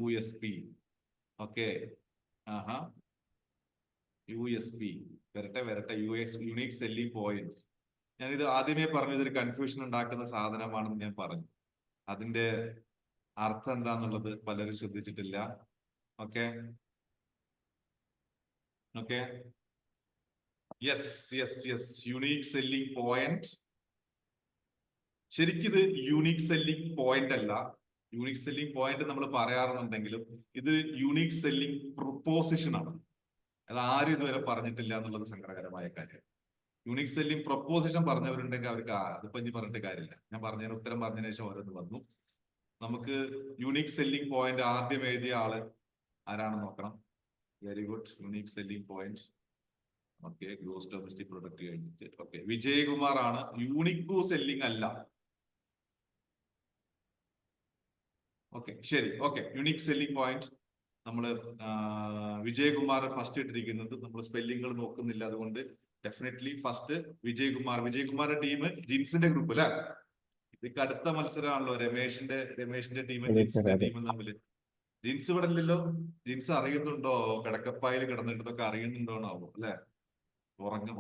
USP. Okay, USP വരട്ടെ. Unique selling point. ഞാനിത് ആദ്യമേ പറഞ്ഞു, ഇതൊരു കൺഫ്യൂഷൻ ഉണ്ടാക്കുന്ന സാധനമാണെന്ന് ഞാൻ പറഞ്ഞു. അതിന്റെ അർത്ഥം എന്താന്നുള്ളത് പലരും ശ്രദ്ധിച്ചിട്ടില്ല. Okay, yes, unique selling point. ശരിക്കിത് യൂണിക് സെല്ലിംഗ് പോയിന്റ് അല്ല. യൂണിക് സെല്ലിംഗ് പോയിന്റ് നമ്മൾ പറയാറുണ്ടെങ്കിലും ഇത് യൂണിക് സെല്ലിംഗ് പ്രൊപ്പോസിഷൻ ആണ്. അത് ആരും ഇതുവരെ പറഞ്ഞിട്ടില്ല എന്നുള്ളത് സങ്കടകരമായ കാര്യം. യൂണിക് സെല്ലിംഗ് പ്രൊപ്പോസിഷൻ പറഞ്ഞവരുണ്ടെങ്കിൽ അവർക്ക് അതിപ്പോ ഇനി പറഞ്ഞിട്ട് കാര്യമില്ല. ഞാൻ പറഞ്ഞതിന് ഉത്തരം പറഞ്ഞതിന് ശേഷം ഓരോന്ന് വന്നു. നമുക്ക് യൂണിക് സെല്ലിംഗ് പോയിന്റ് ആദ്യം എഴുതിയ ആള് ആരാണെന്ന് നോക്കണം. Very good, unique selling point. Okay, gross domestic product കഴിഞ്ഞിട്ട് ഓക്കെ, വിജയകുമാർ ആണ്. യൂണിക് സെല്ലിംഗ് അല്ല. ഓക്കെ, ശരി. ഓക്കെ, യൂണിക് സെല്ലിംഗ് പോയിന്റ് നമ്മള് വിജയകുമാർ ഫസ്റ്റ് ഇട്ടിരിക്കുന്നത്. നമ്മൾ സ്പെല്ലിങ്ങൾ നോക്കുന്നില്ല, അതുകൊണ്ട് ഡെഫിനറ്റ്ലി ഫസ്റ്റ് വിജയകുമാറിന്റെ ടീം ജിൻസിന്റെ ഗ്രൂപ്പ് അല്ലെ. ഇതൊക്കെ അടുത്ത മത്സരമാണല്ലോ രമേശിന്റെ ടീമും ജിൻസിന്റെ ടീമും തമ്മില്. ജിൻസ് ഇവിടെ ഇല്ലല്ലോ. ജിൻസ് അറിയുന്നുണ്ടോ കിടക്കപ്പായിൽ കിടന്നിട്ടൊക്കെ അറിയുന്നുണ്ടോന്നാവും അല്ലെ.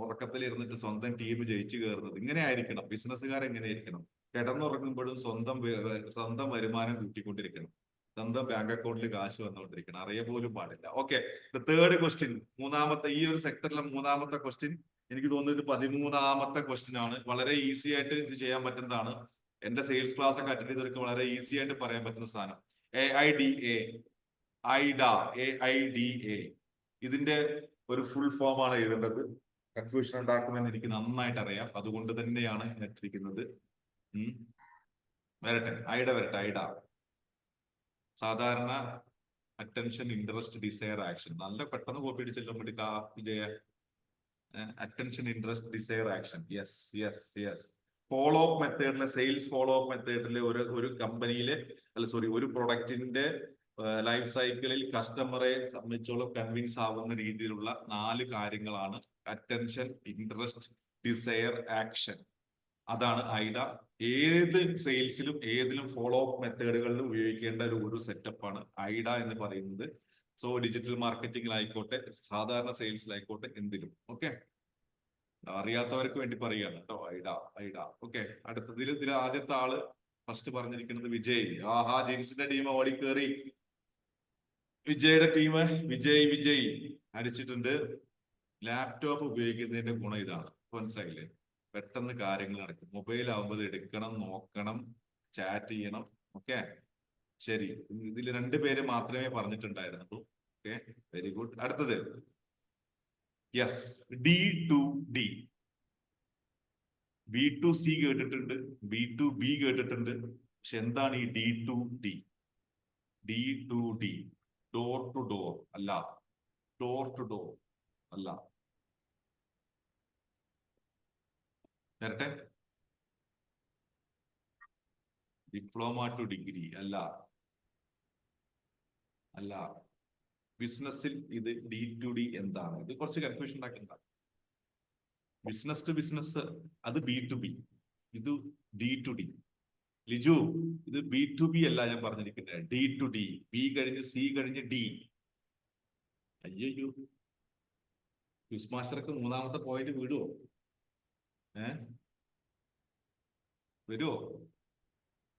ഉറക്കത്തിൽ ഇരുന്നിട്ട് സ്വന്തം ടീം ജയിച്ചു കയറുന്നത് ഇങ്ങനെ ആയിരിക്കണം. ബിസിനസ്സുകാരെങ്ങനെ ആയിരിക്കണം? കിടന്നുറങ്ങുമ്പോഴും സ്വന്തം വരുമാനം കൂട്ടിക്കൊണ്ടിരിക്കണം. സ്വന്തം ബാങ്ക് അക്കൗണ്ടിൽ കാശ് വന്നുകൊണ്ടിരിക്കണം. അറിയ പോലും പാടില്ല. ഓക്കെ, തേർഡ് ക്വസ്റ്റ്യൻ, ഈ ഒരു സെക്ടറിലെ 3ാമത്തെ ക്വസ്റ്റ്യൻ. എനിക്ക് തോന്നുന്നത് ഇത് 13ാമത്തെ ക്വസ്റ്റ്യൻ ആണ്. വളരെ ഈസി ആയിട്ട് ഇത് ചെയ്യാൻ പറ്റുന്നതാണ്. എന്റെ സെയിൽസ് ക്ലാസ് ഒക്കെ അറ്റൻഡ് ചെയ്തവർക്ക് വളരെ ഈസി ആയിട്ട് പറയാൻ പറ്റുന്ന സാധനം. AIDA. ഇതിന്റെ ഒരു ഫുൾ ഫോം ആണ് എഴുതേണ്ടത്. കൺഫ്യൂഷൻ ഉണ്ടാക്കുമെന്ന് എനിക്ക് നന്നായിട്ട് അറിയാം. അതുകൊണ്ട് തന്നെയാണ് ഇട്ടിരിക്കുന്നത്. വരട്ടെ, ഐഡ. സാധാരണ അറ്റൻഷൻ, ഇൻട്രസ്റ്റ്, ഡിസയർ, ആക്ഷൻ. നല്ല പെട്ടെന്ന് കോപ്പി അടിച്ചല്ലോ Vijaya. Attention, interest, desire, action. Yes. Follow up മെത്തേഡിലെ സെയിൽസ് ഫോളോ അപ്പ് മെത്തേഡിലെ ഒരു കമ്പനിയിലെ ഒരു പ്രൊഡക്റ്റിന്റെ ലൈഫ് സൈക്കിളിൽ കസ്റ്റമറെ സംബന്ധിച്ചോളം കൺവിൻസ് ആവുന്ന രീതിയിലുള്ള 4 കാര്യങ്ങളാണ് അറ്റൻഷൻ, ഇൻട്രസ്റ്റ്, ഡിസയർ, ആക്ഷൻ. അതാണ് ഐഡ. ഏത് സെയിൽസിലും ഏതിലും ഫോളോ അപ്പ് മെത്തേഡുകളിലും ഉപയോഗിക്കേണ്ട ഒരു സെറ്റപ്പാണ് ഐഡ എന്ന് പറയുന്നത്. സോ ഡിജിറ്റൽ മാർക്കറ്റിംഗിലായിക്കോട്ടെ, സാധാരണ സെയിൽസിലായിക്കോട്ടെ, എന്തിലും. ഓക്കെ, അറിയാത്തവർക്ക് വേണ്ടി പറയുകയാണ് കേട്ടോ. ഐഡ. ഓക്കെ, ഇതിൽ ആദ്യത്തെ ആള് ഫസ്റ്റ് പറഞ്ഞിരിക്കുന്നത് വിജയ്. ആഹാ, ജിൻസിന്റെ ടീം ഓടിക്കേറി. വിജയുടെ ടീം വിജയ് അടിച്ചിട്ടുണ്ട്. ലാപ്ടോപ്പ് ഉപയോഗിക്കുന്നതിന്റെ ഗുണം ഇതാണ്. മനസ്സിലായില്ലേ? പെട്ടെന്ന് കാര്യങ്ങൾ നടക്കും. മൊബൈൽ ആവുമ്പോൾ എടുക്കണം, നോക്കണം, ചാറ്റ് ചെയ്യണം. ഓക്കെ, ശരി. ഇതിൽ 2 പേര് മാത്രമേ പറഞ്ഞിട്ടുണ്ടായിരുന്നുള്ളൂ. Okay, very good. അടുത്തത് യെസ്, D2D. B2C കേട്ടിട്ടുണ്ട്, B2B കേട്ടിട്ടുണ്ട്. പക്ഷെ എന്താണ് ഈ D2D? ഡോർ ടു ഡോർ അല്ല. വരട്ടെ. ഡിപ്ലോമ ടു ഡിഗ്രി അല്ല, അല്ല. ബിസിനസ്സിൽ ഇത് D2D എന്താണ്? ഇത് കുറച്ച് കൺഫ്യൂഷൻ ഉണ്ടാക്കുന്ന. ബിസിനസ് ടു ബിസിനസ് അത് B2B, ഇത് D2D. ലിജു, ഇത് B2B അല്ല ഞാൻ പറഞ്ഞിരിക്കുന്നത്, D2D. B കഴിഞ്ഞ് C കഴിഞ്ഞ് D. അയ്യോ, ക്വിസ് മാസ്റ്റർക്ക് മൂന്നാമത്തെ പോയിന്റ് വിടുവോ? വരുവോ?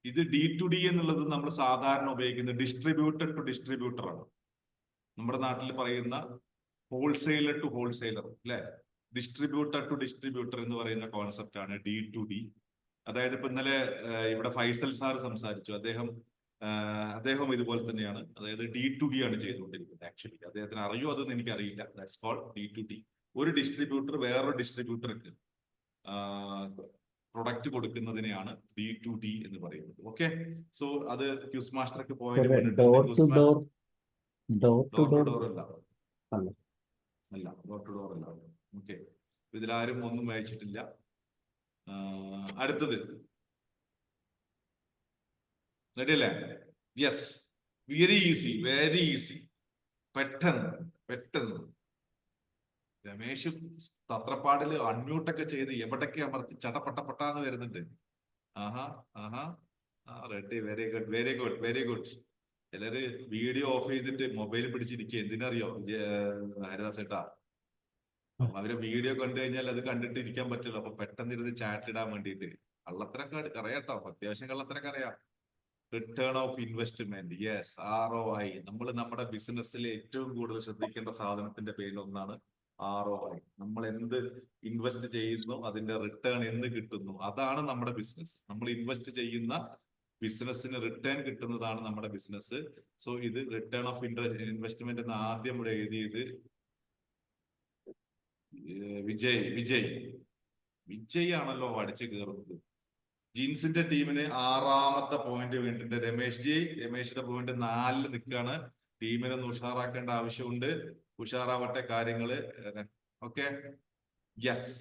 ഇത് D2D എന്നുള്ളത് നമ്മൾ സാധാരണ ഉപയോഗിക്കുന്നത് ഡിസ്ട്രിബ്യൂട്ടർ ടു ഡിസ്ട്രിബ്യൂട്ടർ ആണ്. നമ്മുടെ നാട്ടിൽ പറയുന്ന ഹോൾസെയിലർ ടു ഹോൾസെയിലർ അല്ലെ, ഡിസ്ട്രിബ്യൂട്ടർ ടു ഡിസ്ട്രിബ്യൂട്ടർ എന്ന് പറയുന്ന കോൺസെപ്റ്റ് ആണ് D2D. അതായത് ഇപ്പൊ ഇന്നലെ ഇവിടെ ഫൈസൽ സാർ സംസാരിച്ചു, അദ്ദേഹം ഇതുപോലെ തന്നെയാണ്. അതായത് D2D ആണ് ചെയ്തുകൊണ്ടിരിക്കുന്നത്. ആക്ച്വലി അദ്ദേഹത്തിന് അറിയോ അതൊന്നും എനിക്കറിയില്ല. That's called D2D. ഒരു ഡിസ്ട്രിബ്യൂട്ടർ വേറൊരു ഡിസ്ട്രിബ്യൂട്ടർക്ക് പ്രൊഡക്റ്റ് കൊടുക്കുന്നതിനെയാണ് D2D എന്ന് പറയുന്നത്. ഓക്കെ, സോ അത് ക്യൂസ് മാസ്റ്റർക്ക് പോയിന്റ് ഡോർ ടു ഡോർ അല്ല, ഡോർ ടു ഡോർ അല്ല. ഓക്കെ, ഇതിലാരും ഒന്നും വായിച്ചിട്ടില്ല. അടുത്തത് റെഡി അല്ലേ? Yes, very easy, very easy. പെട്ടെന്ന് രമേശ് തത്രപ്പാടില് അൺമ്യൂട്ടൊക്കെ ചെയ്ത് എവിടൊക്കെ അമർത്തി ചടപട്ടപ്പെട്ടാന്ന് വരുന്നുണ്ട്. Ready, very good, very good, very good. ചിലര് വീഡിയോ ഓഫ് ചെയ്തിട്ട് മൊബൈൽ പിടിച്ചിരിക്കുക. എന്തിനറിയോ ഹരിദാസേട്ടാ? അവര് വീഡിയോ കണ്ടു കഴിഞ്ഞാൽ അത് കണ്ടിട്ട് ഇരിക്കാൻ പറ്റില്ല. അപ്പൊ പെട്ടെന്ന് ഇരുന്ന് ചാറ്റ് ഇടാൻ വേണ്ടിയിട്ട് കള്ളത്തരൊക്കെ അറിയാട്ടോ, അത്യാവശ്യം കള്ളത്തരൊക്കെ അറിയാം. Return of investment, yes, ROI. നമ്മൾ നമ്മുടെ ബിസിനസ്സിൽ ഏറ്റവും കൂടുതൽ ശ്രദ്ധിക്കേണ്ട സാധനത്തിന്റെ പേരിൽ ഒന്നാണ് ROI. നമ്മൾ എന്ത് ഇൻവെസ്റ്റ് ചെയ്യുന്നു അതിന്റെ റിട്ടേൺ എന്ന് കിട്ടുന്നു, അതാണ് നമ്മുടെ ബിസിനസ്. നമ്മൾ ഇൻവെസ്റ്റ് ചെയ്യുന്ന ബിസിനസ്സിന് റിട്ടേൺ കിട്ടുന്നതാണ് നമ്മുടെ ബിസിനസ്. സോ ഇത് റിട്ടേൺ ഓഫ് ഇൻവെസ്റ്റ്മെന്റ് എന്ന് ആദ്യം ഇവിടെ എഴുതിയത് വിജയ് ആണല്ലോ അടിച്ചു കയറുന്നത്. ജീൻസിന്റെ ടീമിന് 6ാമത്തെ പോയിന്റ് വേണ്ടിട്ട് രമേശിന്റെ പോയിന്റ് 4 നിൽക്കുകയാണ്. ടീമിനെ ഒന്ന് ഉഷാറാക്കേണ്ട ആവശ്യമുണ്ട്. ഉഷാറാവട്ടെ കാര്യങ്ങള്. ഓക്കെ, യെസ്,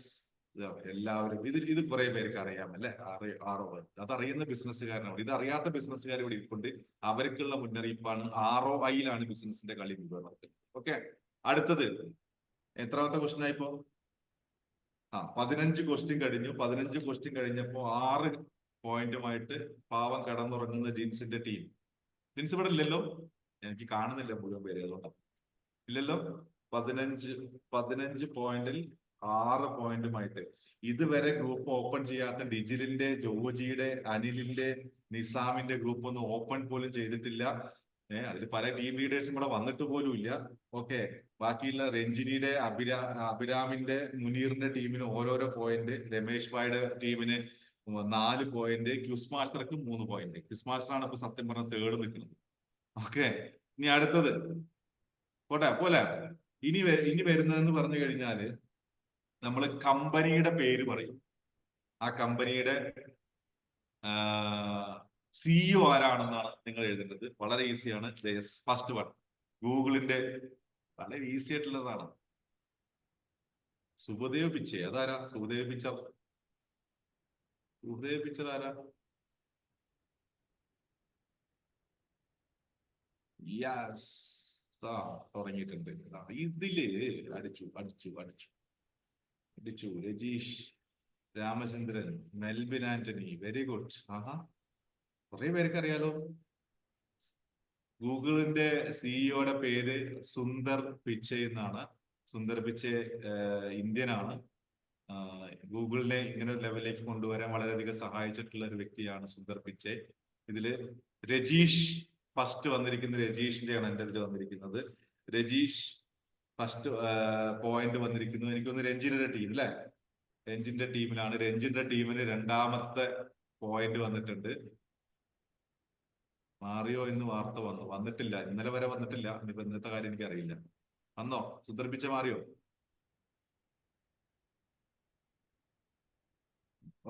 എല്ലാവരും ഇത് കുറെ പേർക്ക് അറിയാം അല്ലെ? അതറിയുന്ന ബിസിനസ്സുകാരനാണ്. ഇത് അറിയാത്ത ബിസിനസ്സുകാർ ഇവിടെ ഇരിപ്പുണ്ട്. അവർക്കുള്ള മുന്നറിയിപ്പാണ്. ROI-യിലാണ് ബിസിനസിന്റെ കളി മുഴുവൻ. ഓക്കെ, അടുത്തത് എത്രാമത്തെ ക്വസ്റ്റ്യൻ ആയിപ്പോ? 15 ക്വസ്റ്റ്യൻ കഴിഞ്ഞു. 15 ക്വസ്റ്റ്യൻ കഴിഞ്ഞപ്പോ 6 പോയിന്റുമായിട്ട് പാവം കടന്നുറങ്ങുന്ന ജീൻസിന്റെ ടീം. ജീൻസ് ഇവിടെ ഇല്ലല്ലോ, എനിക്ക് കാണുന്നില്ല മുഴുവൻ പേര്, അതുകൊണ്ടാണ്. ഇല്ലല്ലോ. 15 പോയിന്റിൽ 6 പോയിന്റുമായിട്ട് ഇതുവരെ ഗ്രൂപ്പ് ഓപ്പൺ ചെയ്യാത്ത ഡിജിലിന്റെ, ജോജിയുടെ, അനിലിന്റെ, നിസാമിന്റെ ഗ്രൂപ്പ് ഒന്നും ഓപ്പൺ പോലും ചെയ്തിട്ടില്ല. അതിൽ പല ടീം ലീഡേഴ്സും കൂടെ വന്നിട്ട് പോലും ഇല്ല. ഓക്കെ, ബാക്കിയുള്ള രഞ്ജിനിയുടെ, അഭിരാമിന്റെ, മുനീറിന്റെ ടീമിന് ഓരോരോ പോയിന്റ്, രമേശ് ഭായിയുടെ ടീമിന് 4 പോയിന്റ്, ക്യൂസ് മാസ്റ്റർക്ക് 3 പോയിന്റ്. ക്യൂസ് മാസ്റ്ററാണ് ഇപ്പൊ സത്യം പറഞ്ഞ തേർഡ് നിൽക്കുന്നത്. ഓക്കെ, ഇനി അടുത്തത് പോലെ ഇനി വരുന്നതെന്ന് പറഞ്ഞു കഴിഞ്ഞാല് നമ്മൾ കമ്പനിയുടെ പേര് പറയും. ആ കമ്പനിയുടെ CEO ആരാണെന്നാണ് നിങ്ങൾ എഴുതേണ്ടത്. വളരെ ഈസിയാണ്. ഫസ്റ്റ് വൺ ഗൂഗിളിന്റെ വളരെ ഈസി ആയിട്ടുള്ളതാണ്. സുഖദേവ് പിച്ചേ, അതാരാ? സുഖദേവ് പിച്ചർ ആരാ? യെസ്, തുടങ്ങിയിട്ടുണ്ട്. ഇതില് അടിച്ചു രജീഷ്, രാമചന്ദ്രൻ, മെൽബിൻ ആന്റണി, വെരി ഗുഡ്. കുറെ പേർക്ക് അറിയാലോ. ഗൂഗിളിന്റെ സിഇഒയുടെ പേര് സുന്ദർ പിച്ചെ എന്നാണ്. സുന്ദർ പിച്ചെ ഇന്ത്യനാണ്. ഗൂഗിളിനെ ഇങ്ങനെ ലെവലിലേക്ക് കൊണ്ടുവരാൻ വളരെയധികം സഹായിച്ചിട്ടുള്ള ഒരു വ്യക്തിയാണ് സുന്ദർ പിച്ചെ. ഇതില് രജീഷ് ഫസ്റ്റ് വന്നിരിക്കുന്ന രജീഷിന്റെയാണ് എൻ്റെ ഇതിൽ വന്നിരിക്കുന്നത്. രജീഷ് ഫസ്റ്റ് പോയിന്റ് വന്നിരിക്കുന്നു. എനിക്കൊന്ന് രഞ്ജിന്റെ ടീം അല്ലെ? രഞ്ജിന്റെ ടീമിലാണ്. രഞ്ജിന്റെ ടീമിന് 2ാമത്തെ പോയിന്റ് വന്നിട്ടുണ്ട്. മാറിയോ എന്ന് വാർത്ത വന്നിട്ടില്ല. ഇന്നലെ വരെ വന്നിട്ടില്ല. ഇനിയിപ്പോ ഇന്നത്തെ കാര്യം എനിക്ക് അറിയില്ല. വന്നോ? സുന്ദർപ്പിച്ച മാറിയോ?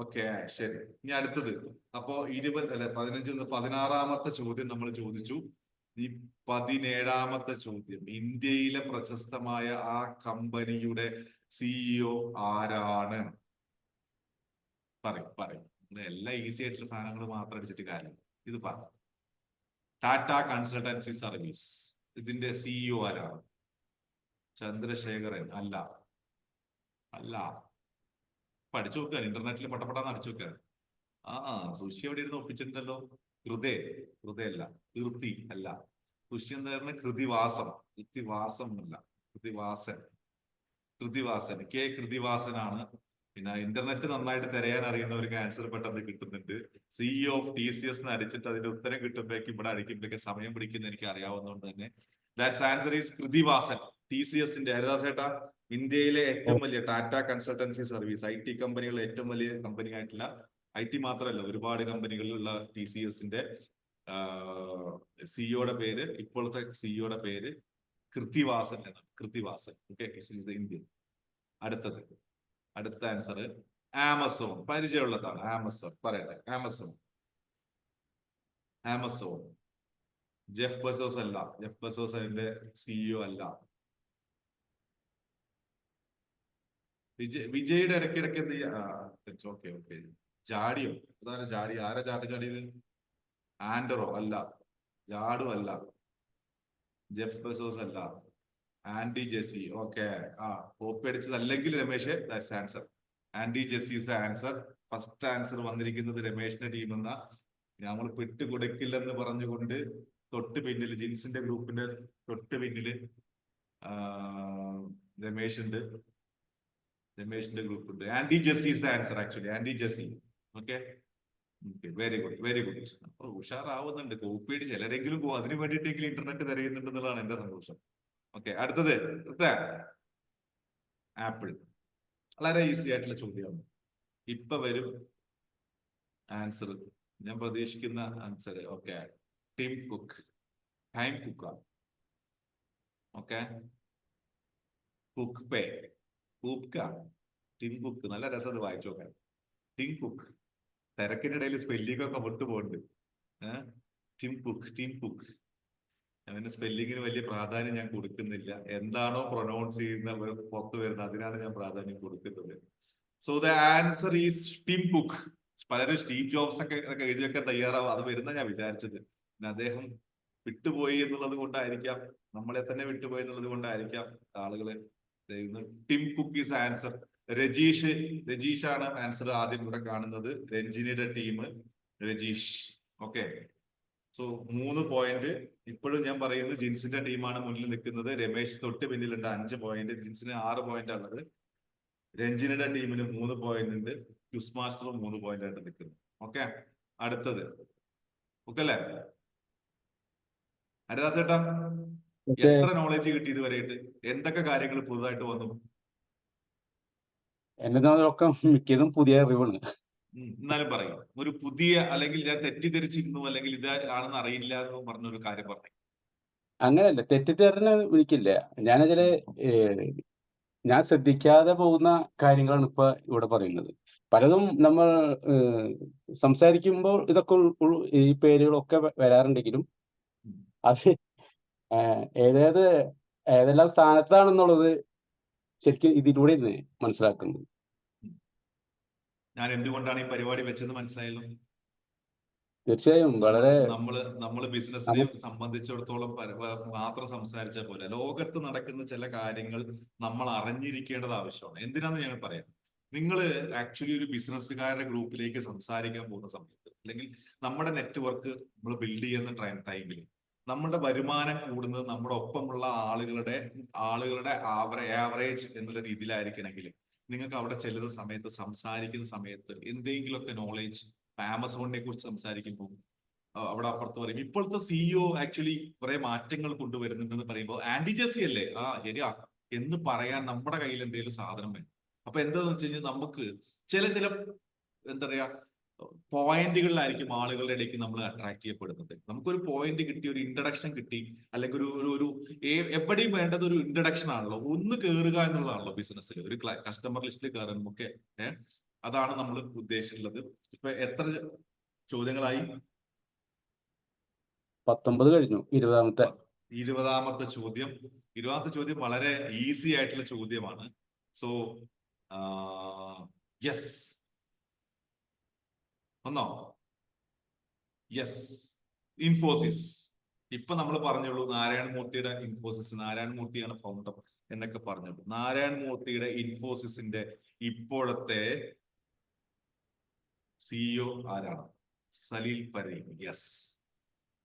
ഓക്കെ, ശരി. ഇനി അടുത്തത് അപ്പോ 16ാമത്തെ ചോദ്യം നമ്മൾ ചോദിച്ചു. ഈ 17ാമത്തെ ചോദ്യം, ഇന്ത്യയിലെ പ്രശസ്തമായ ആ കമ്പനിയുടെ CEO ആരാണ്? പറയും. എല്ലാം ഈസി ആയിട്ടുള്ള സാധനങ്ങൾ മാത്രം അടിച്ചിട്ട് കാര്യം. ഇത് പറ. ടാറ്റ കൺസൾട്ടൻസി സർവീസ്, ഇതിന്റെ സിഇഒ ആരാണ്? ചന്ദ്രശേഖരൻ? അല്ല. പഠിച്ചു നോക്കുക, ഇന്റർനെറ്റിൽ പട്ടപ്പെട്ടാന്ന് അടിച്ചു നോക്കുക. സുഷി എവിടെ ഇരുന്ന് ഒപ്പിച്ചിട്ടുണ്ടല്ലോ. ഹൃദയല്ല, കീർത്തി അല്ല. സുഷി എന്തായിരുന്നു? കൃതിവാസൻ കെ കൃതിവാസനാണ്. പിന്നെ ഇന്റർനെറ്റ് നന്നായിട്ട് തിരയാൻ അറിയുന്നവർക്ക് ആൻസർ പെട്ടെന്ന് കിട്ടുന്നുണ്ട്. സിഇഒ ഓഫ് TCS അടിച്ചിട്ട് അതിന്റെ ഉത്തരം കിട്ടുമ്പോഴേക്കും ഇവിടെ അടിക്കുമ്പോഴേക്കും സമയം പിടിക്കുന്ന എനിക്ക് അറിയാവുന്നതുകൊണ്ട് തന്നെ ദാറ്റ്സ് ആൻസർ ഈസ് കൃതിവാസൻ. TCSന്റെ ഹരിദാസേട്ടാ, ഇന്ത്യയിലെ ഏറ്റവും വലിയ ടാറ്റ കൺസൾട്ടൻസി സർവീസ്, IT കമ്പനികളിലെ ഏറ്റവും വലിയ കമ്പനി ആയിട്ടുള്ള, IT മാത്രമല്ല ഒരുപാട് കമ്പനികളിലുള്ള TCSന്റെ സിഇഒയുടെ പേര്, ഇപ്പോഴത്തെ സിഇഒയുടെ പേര് കൃതിവാസൻ എന്നാണ്. കൃതിവാസൻ. Okay, Indian. അടുത്ത ആൻസർ ആമസോൺ. പരിചയമുള്ളതാണ്. ആമസോൺ പറയട്ടെ. ആമസോൺ ജെഫ് ബെസോസ് അല്ല. ജെഫ് ബെസോസ് അതിന്റെ സിഇഒ അല്ല. വിജയുടെ ഇടയ്ക്കിടയ്ക്ക് എന്ത് ചെയ്യാ? ഓക്കെ. ജാഡിയോ? അതാണ് ജാഡി. ആരാ ചാടിയത്? ആൻഡറോ? അല്ല. ജാഡു അല്ല. ജെഫ് ബെസോസ് അല്ല. ആൻഡി ജെസി. ഓക്കെ, കോപ്പി അടിച്ചത് അല്ലെങ്കിൽ Ramesh, that's answer. Andy Jessy is the answer. First answer വന്നിരിക്കുന്നത് രമേശിന്റെ ടീം എന്ന. നമ്മൾ പെട്ടുകൊടുക്കില്ലെന്ന് പറഞ്ഞുകൊണ്ട് തൊട്ട് പിന്നിൽ, ജിൻസിന്റെ ഗ്രൂപ്പിന്റെ തൊട്ട് പിന്നില് രമേശിന്റെ ഗ്രൂപ്പ് ഉണ്ട്. Andy Jessy is the answer actually. Andy Jessy. Okay, very good. അപ്പൊ ഉഷാറാവുന്നുണ്ട്. കോപ്പി അടിച്ച് ചിലരെങ്കിലും അതിന് വേണ്ടിയിട്ടെങ്കിലും ഇന്റർനെറ്റ് തിരയുന്നുണ്ടെന്നുള്ളതാണ് എന്റെ സന്തോഷം. ഓക്കെ, അടുത്തത് ആപ്പിൾ. വളരെ ഈസി ആയിട്ടുള്ള ചോദ്യമാണ്. ഇപ്പൊ വരും ആൻസർ, ഞാൻ പ്രതീക്ഷിക്കുന്ന answer. Okay, Tim Cook. Okay, cook pay. Tim Cook. നല്ല രസം അത് വായിച്ചു നോക്കാൻ. Tim cook. തിരക്കിനിടയിൽ സ്പെല്ലിംഗ് ഒക്കെ വിട്ടുപോകുന്നുണ്ട്. Tim cook. അവന്റെ സ്പെല്ലിങ്ങിന് വലിയ പ്രാധാന്യം ഞാൻ കൊടുക്കുന്നില്ല. എന്താണോ പ്രൊനൗൺസ് ചെയ്യുന്ന പുറത്തു വരുന്നത് അതിനാണ് ഞാൻ പ്രാധാന്യം കൊടുക്കുന്നത്. So the answer is Tim cook. പലരും സ്റ്റീവ് ജോബ്സ് ഒക്കെ എഴുതി വെക്കാൻ തയ്യാറാവും. അത് വരുന്ന ഞാൻ വിചാരിച്ചത്. പിന്നെ അദ്ദേഹം വിട്ടുപോയി എന്നുള്ളത് കൊണ്ടായിരിക്കാം, നമ്മളെ തന്നെ വിട്ടുപോയി എന്നുള്ളത് കൊണ്ടായിരിക്കാം ആളുകള് ടിം കുക്ക് ഈസ് ആൻസർ. രജീഷാണ് ആൻസർ ആദ്യം ഇവിടെ കാണുന്നത്. രഞ്ജിനിയുടെ team Rajeesh. Okay, so 3 point. ഇപ്പോഴും ഞാൻ പറയുന്നത് ജിൻസിന്റെ ടീമാണ് മുന്നിൽ നിൽക്കുന്നത്. രമേശ് തൊട്ട് പിന്നിലുണ്ട് 5 പോയിന്റ്. ജിൻസിന് 6 പോയിന്റ് ഉള്ളത്. രഞ്ജിനിയുടെ ടീമിന് 3 പോയിന്റ് ഉണ്ട്. ക്യൂസ് മാസ്റ്ററും 3 പോയിന്റ് ആയിട്ട് നിൽക്കുന്നു. ഓക്കെ, അടുത്തത് ഓക്കെ അല്ലേ? ഹരിദാസേട്ടാ, എത്ര നോളജ് കിട്ടി ഇതുവരെയായിട്ട്? എന്തൊക്കെ കാര്യങ്ങൾ പുതുതായിട്ട് വന്നു? എന്നതൊക്കെ മിക്കതും പുതിയ അറിവാണ്. എന്നാലും പറയും ഒരു പുതിയ, അല്ലെങ്കിൽ ഞാൻ തെറ്റിദ്ധരിച്ചിരുന്നു, അല്ലെങ്കിൽ ഇത് ആണെന്ന് അറിയില്ല എന്ന് പറഞ്ഞൊരു കാര്യം പറഞ്ഞു. അങ്ങനെയല്ല, തെറ്റിദ്ധാരണ വിളിക്കില്ല. ഞാനതില് ഞാൻ ശ്രദ്ധിക്കാതെ പോകുന്ന കാര്യങ്ങളാണ് ഇപ്പൊ ഇവിടെ പറയുന്നത്. പലതും നമ്മൾ സംസാരിക്കുമ്പോൾ ഇതൊക്കെ ഈ പേരുകളൊക്കെ വരാറുണ്ടെങ്കിലും അത് ഏതെല്ലാം സ്ഥാനത്താണെന്നുള്ളത് ശരിക്കും ഇതിലൂടെ മനസ്സിലാക്കുന്നത്. ഞാൻ എന്തുകൊണ്ടാണ് ഈ പരിപാടി വെച്ചത് മനസ്സിലായല്ലോ. തീർച്ചയായും വളരെ നമ്മള് ബിസിനസിനെ സംബന്ധിച്ചിടത്തോളം മാത്രം സംസാരിച്ച പോലെ ലോകത്ത് നടക്കുന്ന ചില കാര്യങ്ങൾ നമ്മൾ അറിഞ്ഞിരിക്കേണ്ടത് ആവശ്യമാണ്. എന്തിനാന്ന് ഞങ്ങൾ പറയാം. നിങ്ങൾ ആക്ച്വലി ഒരു ബിസിനസ്സുകാരുടെ ഗ്രൂപ്പിലേക്ക് സംസാരിക്കാൻ പോകുന്ന സമയത്ത്, അല്ലെങ്കിൽ നമ്മുടെ നെറ്റ്വർക്ക് നമ്മൾ ബിൽഡ് ചെയ്യുന്ന ടൈമിൽ നമ്മുടെ വരുമാനം കൂടുന്നത് നമ്മുടെ ഒപ്പമുള്ള ആളുകളുടെ ആവറേജ് എന്നുള്ള രീതിയിലായിരിക്കണമെങ്കിൽ നിങ്ങൾക്ക് അവിടെ ചെല്ലുന്ന സമയത്ത്, സംസാരിക്കുന്ന സമയത്ത് എന്തെങ്കിലുമൊക്കെ നോളേജ്, ആമസോണിനെ കുറിച്ച് സംസാരിക്കുമ്പോൾ അവിടെ അപ്പുറത്ത് പറയും ഇപ്പോഴത്തെ സിഇഒ ആക്ച്വലി കുറെ മാറ്റങ്ങൾ കൊണ്ടുവരുന്നുണ്ടെന്ന് പറയുമ്പോൾ ആൻഡി ജെസി അല്ലേ, ശരിയാ എന്ന് പറയാൻ നമ്മുടെ കയ്യിൽ എന്തെങ്കിലും സാധനം വേണം. അപ്പൊ എന്താന്ന് വെച്ച് കഴിഞ്ഞാൽ നമുക്ക് ചില എന്താ പറയാ പോയിന്റുകളിലായിരിക്കും ആളുകളുടെ ഇടയ്ക്ക് നമ്മൾ അട്രാക്ട് ചെയ്യപ്പെടുന്നത്. നമുക്കൊരു പോയിന്റ് കിട്ടി, ഒരു ഇൻട്രഡക്ഷൻ കിട്ടി, അല്ലെങ്കിൽ ഒരു എവിടെയും വേണ്ടത് ഒരു ഇൻട്രഡക്ഷൻ ആണല്ലോ. ഒന്ന് കയറുക എന്നുള്ളതാണല്ലോ ബിസിനസ്സിൽ. ഒരു കസ്റ്റമർ ലിസ്റ്റിൽ കയറുമ്പോൾ ഒക്കെ അതാണ് നമ്മൾ ഉദ്ദേശിച്ചിട്ടുള്ളത്. ഇപ്പൊ എത്ര ചോദ്യങ്ങളായി? 19 കഴിഞ്ഞു. 20ാമത്തെ ചോദ്യം. 20ാമത്തെ ചോദ്യം വളരെ ഈസി ആയിട്ടുള്ള ചോദ്യമാണ്. സോ യെസ്, ഒന്നോ? യെസ്, ഇൻഫോസിസ്. ഇപ്പൊ നമ്മൾ പറഞ്ഞുള്ളൂ നാരായണമൂർത്തിയുടെ ഇൻഫോസിസ്, നാരായണമൂർത്തിയാണ് ഫൗണ്ടർ എന്നൊക്കെ പറഞ്ഞുള്ളൂ. നാരായണമൂർത്തിയുടെ ഇൻഫോസിസിന്റെ ഇപ്പോഴത്തെ സിഇഒ ആരാണ്? Salil Parekh. Yes,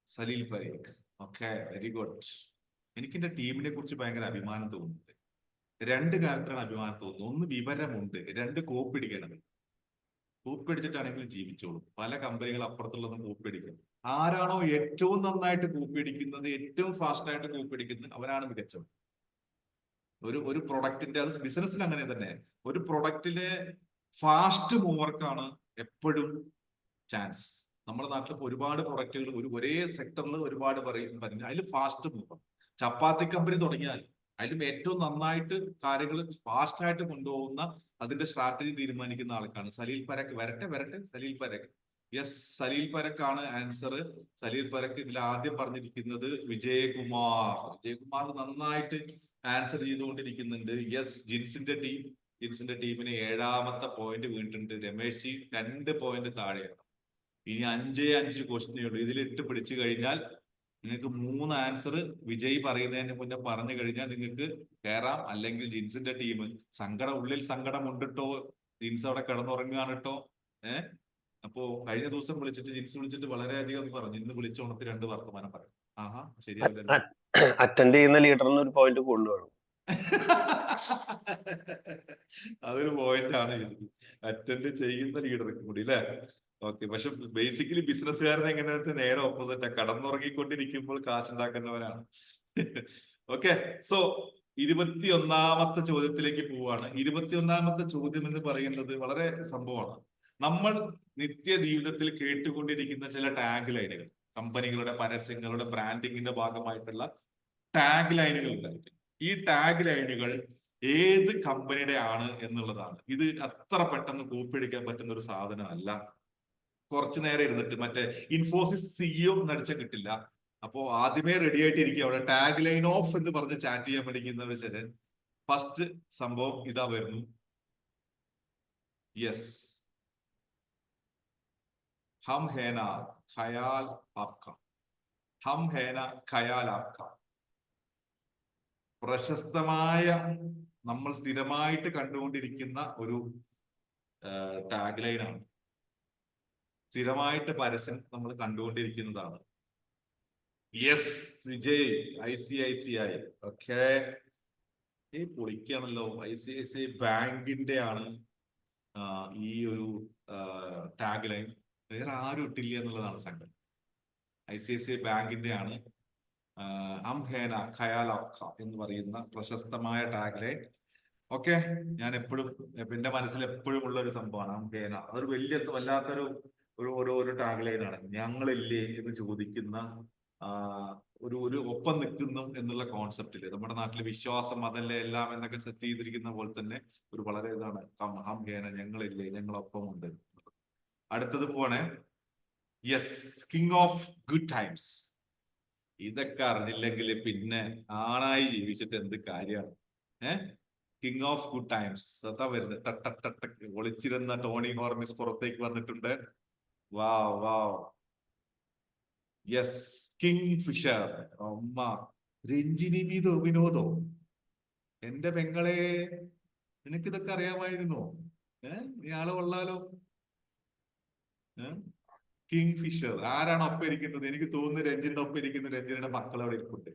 Salil Parekh. Okay, very good. എനിക്ക് എന്റെ ടീമിനെ കുറിച്ച് ഭയങ്കര അഭിമാനം തോന്നുന്നുണ്ട്. രണ്ട് കാര്യത്തിലാണ് അഭിമാനം തോന്നുന്നത്. ഒന്ന്, വിവരമുണ്ട്. രണ്ട്, കോപ്പിടിക്കണം. കൂപ്പിടിച്ചിട്ടാണെങ്കിലും ജീവിച്ചോളും. പല കമ്പനികൾ അപ്പുറത്തുള്ളതും കൂപ്പിടിക്കും. ആരാണോ ഏറ്റവും നന്നായിട്ട് കൂപ്പിടിക്കുന്നത്, ഏറ്റവും ഫാസ്റ്റ് ആയിട്ട് കൂപ്പിടിക്കുന്നത്, അവരാണ് മികച്ചത്. ഒരു പ്രൊഡക്റ്റിന്റെ, അത് ബിസിനസ്സിൽ അങ്ങനെ തന്നെ, ഒരു പ്രൊഡക്റ്റിലെ ഫാസ്റ്റ് മൂവർക്കാണ് എപ്പോഴും ചാൻസ്. നമ്മുടെ നാട്ടിൽ ഇപ്പോൾ ഒരുപാട് പ്രൊഡക്റ്റുകൾ ഒരേ സെക്ടറിൽ ഒരുപാട് പറഞ്ഞു, അതിൽ ഫാസ്റ്റ് മൂവർ. ചപ്പാത്തി കമ്പനി തുടങ്ങിയാൽ അതിലും ഏറ്റവും നന്നായിട്ട് കാര്യങ്ങൾ ഫാസ്റ്റ് ആയിട്ട് കൊണ്ടുപോകുന്ന, അതിന്റെ സ്ട്രാറ്റജി തീരുമാനിക്കുന്ന ആൾക്കാണ് സലീൽ പരേഖ്. വരട്ടെ സലീൽ പരേഖ്. യെസ്, സലീൽ പരേഖ് ആണ് ആൻസർ. സലീൽ പരേഖ്. ഇതിൽ ആദ്യം പറഞ്ഞിരിക്കുന്നത് വിജയകുമാർ. വിജയകുമാർ നന്നായിട്ട് ആൻസർ ചെയ്തുകൊണ്ടിരിക്കുന്നുണ്ട്. യെസ്, ജിൻസിന്റെ ടീമിന് 7ാമത്തെ പോയിന്റ് വീണിട്ടുണ്ട്. രമേശ് ജി 2 പോയിന്റ് താഴെയാണ്. ഇനി 5 ക്വസ്റ്റ്യനേ ഉള്ളൂ. ഇതിലിട്ട് പിടിച്ചു കഴിഞ്ഞാൽ നിങ്ങൾക്ക് 3 ആൻസർ വിജയ് പറയുന്നതിന് മുന്നേ പറഞ്ഞു കഴിഞ്ഞാൽ നിങ്ങൾക്ക് കയറാം. അല്ലെങ്കിൽ ജിൻസിന്റെ ടീം ഉള്ളിൽ സങ്കടം ഉണ്ടിട്ടോ, ജിൻസ് അവിടെ കിടന്നുറങ്ങുകയാണ് കേട്ടോ. അപ്പോ കഴിഞ്ഞ ദിവസം ജിൻസ് വിളിച്ചിട്ട് വളരെയധികം പറഞ്ഞു, ഇന്ന് വിളിച്ച ഉണർത്തി 2 വർത്തമാനം പറയും. ആഹാ, ശരിയല്ല. അറ്റൻഡ് ചെയ്യുന്ന ലീഡറിന് ഒരു പോയിന്റ് കൂടുതൽ വേണം. അതൊരു പോയിന്റ് ആണ്. അറ്റൻഡ് ചെയ്യുന്ന ലീഡർക്ക് കൂടി അല്ലേ? ഓക്കെ. പക്ഷെ ബേസിക്കലി ബിസിനസ്സുകാരൻ എങ്ങനെയാ വെച്ചാൽ നേരെ ഓപ്പോസിറ്റാ. കടന്നുറങ്ങിക്കൊണ്ടിരിക്കുമ്പോൾ കാശുണ്ടാക്കുന്നവരാണ്. ഓക്കെ, സോ 21ാമത്തെ ചോദ്യത്തിലേക്ക് പോവാണ്. 21ാമത്തെ ചോദ്യം എന്ന് പറയുന്നത് വളരെ സംഭവമാണ്. നമ്മൾ നിത്യ ജീവിതത്തിൽ കേട്ടുകൊണ്ടിരിക്കുന്ന ചില ടാഗ് ലൈനുകൾ, കമ്പനികളുടെ പരസ്യങ്ങളുടെ ബ്രാൻഡിങ്ങിന്റെ ഭാഗമായിട്ടുള്ള ടാഗ് ലൈനുകൾ ഉണ്ടായിരിക്കും. ഈ ടാഗ് ലൈനുകൾ ഏത് കമ്പനിയുടെ ആണ് എന്നുള്ളതാണ്. ഇത് അത്ര പെട്ടെന്ന് കൂപ്പിടിക്കാൻ പറ്റുന്ന ഒരു സാധനമല്ല. കുറച്ചു നേരം ഇരുന്നിട്ട് മറ്റേ ഇൻഫോസിസ് സിഇഒ നടിച്ച കിട്ടില്ല. അപ്പോ ആദ്യമേ റെഡി ആയിട്ടിരിക്കുക. അവിടെ ടാഗ് ലൈൻ ഓഫ് എന്ന് പറഞ്ഞ് ചാറ്റ് ചെയ്യാൻ പഠിക്കുന്ന വെച്ചാല് ഫസ്റ്റ് സംഭവം ഇതാ വരുന്നു. യെസ്, ഹം ഹേന ഖയാൽ ആപ്ക. ഹം ഹേന ഖയാൽ ആപ്ക. പ്രശസ്തമായ, നമ്മൾ സ്ഥിരമായിട്ട് കണ്ടുകൊണ്ടിരിക്കുന്ന ഒരു ടാഗ് ലൈനാണ്. സ്ഥിരമായിട്ട് പരസ്യം നമ്മൾ കണ്ടുകൊണ്ടിരിക്കുന്നതാണ്. Yes, Vijay, ICICI. ഓക്കെ, പൊളിക്കാണല്ലോ. ICICI ബാങ്കിന്റെ ആണ് ഈ ഒരു ടാഗ് ലൈൻ. വേറെ ആരും ഇട്ടില്ല എന്നുള്ളതാണ് സംഗതി. ICICI ബാങ്കിന്റെ ആണ് ഹം ഹേന ഖയാൽ ആപ്ക എന്ന് പറയുന്ന പ്രശസ്തമായ ടാഗ് ലൈൻ. ഓക്കെ, ഞാൻ എപ്പോഴും എന്റെ മനസ്സിൽ എപ്പോഴും ഉള്ള ഒരു സംഭവമാണ് ഹം ഹേന. അതൊരു വല്ലാത്തൊരു ഒരു ടാഗ് ലൈനാണ്. ഞങ്ങളില്ലേ എന്ന് ചോദിക്കുന്ന, ഒരു ഒപ്പം നിൽക്കുന്നു എന്നുള്ള കോൺസെപ്റ്റില് നമ്മുടെ നാട്ടില് വിശ്വാസം അതല്ലേ എല്ലാം എന്നൊക്കെ സെറ്റ് ചെയ്തിരിക്കുന്ന പോലെ തന്നെ ഒരു വളരെ ഇതാണ് ഹം ഹേന, ഞങ്ങളില്ലേ, ഞങ്ങളൊപ്പമുണ്ട്. അടുത്തത് പോണേ. Yes, king of good times. ഇതൊക്കെ അറിഞ്ഞില്ലെങ്കിൽ പിന്നെ ആണായി ജീവിച്ചിട്ട് എന്ത് കാര്യമാണ്? കിങ് ഓഫ് ഗുഡ് ടൈംസ് അതാ വരുന്നത്. ഒളിച്ചിരുന്ന ടോണി ഹോർമിസ് പുറത്തേക്ക് വന്നിട്ടുണ്ട്. Wow wow. Yes, Kingfisher. അമ്മ, രഞ്ജിനി വിനോദോ, എന്റെ പെങ്ങളെ, നിനക്കിതൊക്കെ അറിയാമായിരുന്നോ? ഇയാള് കൊള്ളാലോ. Kingfisher. ആരാണ് ഒപ്പം ഇരിക്കുന്നത്? എനിക്ക് തോന്നുന്നു രഞ്ജിന്റെ ഒപ്പം ഇരിക്കുന്ന രഞ്ജിനിയുടെ മക്കൾ അവിടെ ഇരിപ്പുണ്ട്.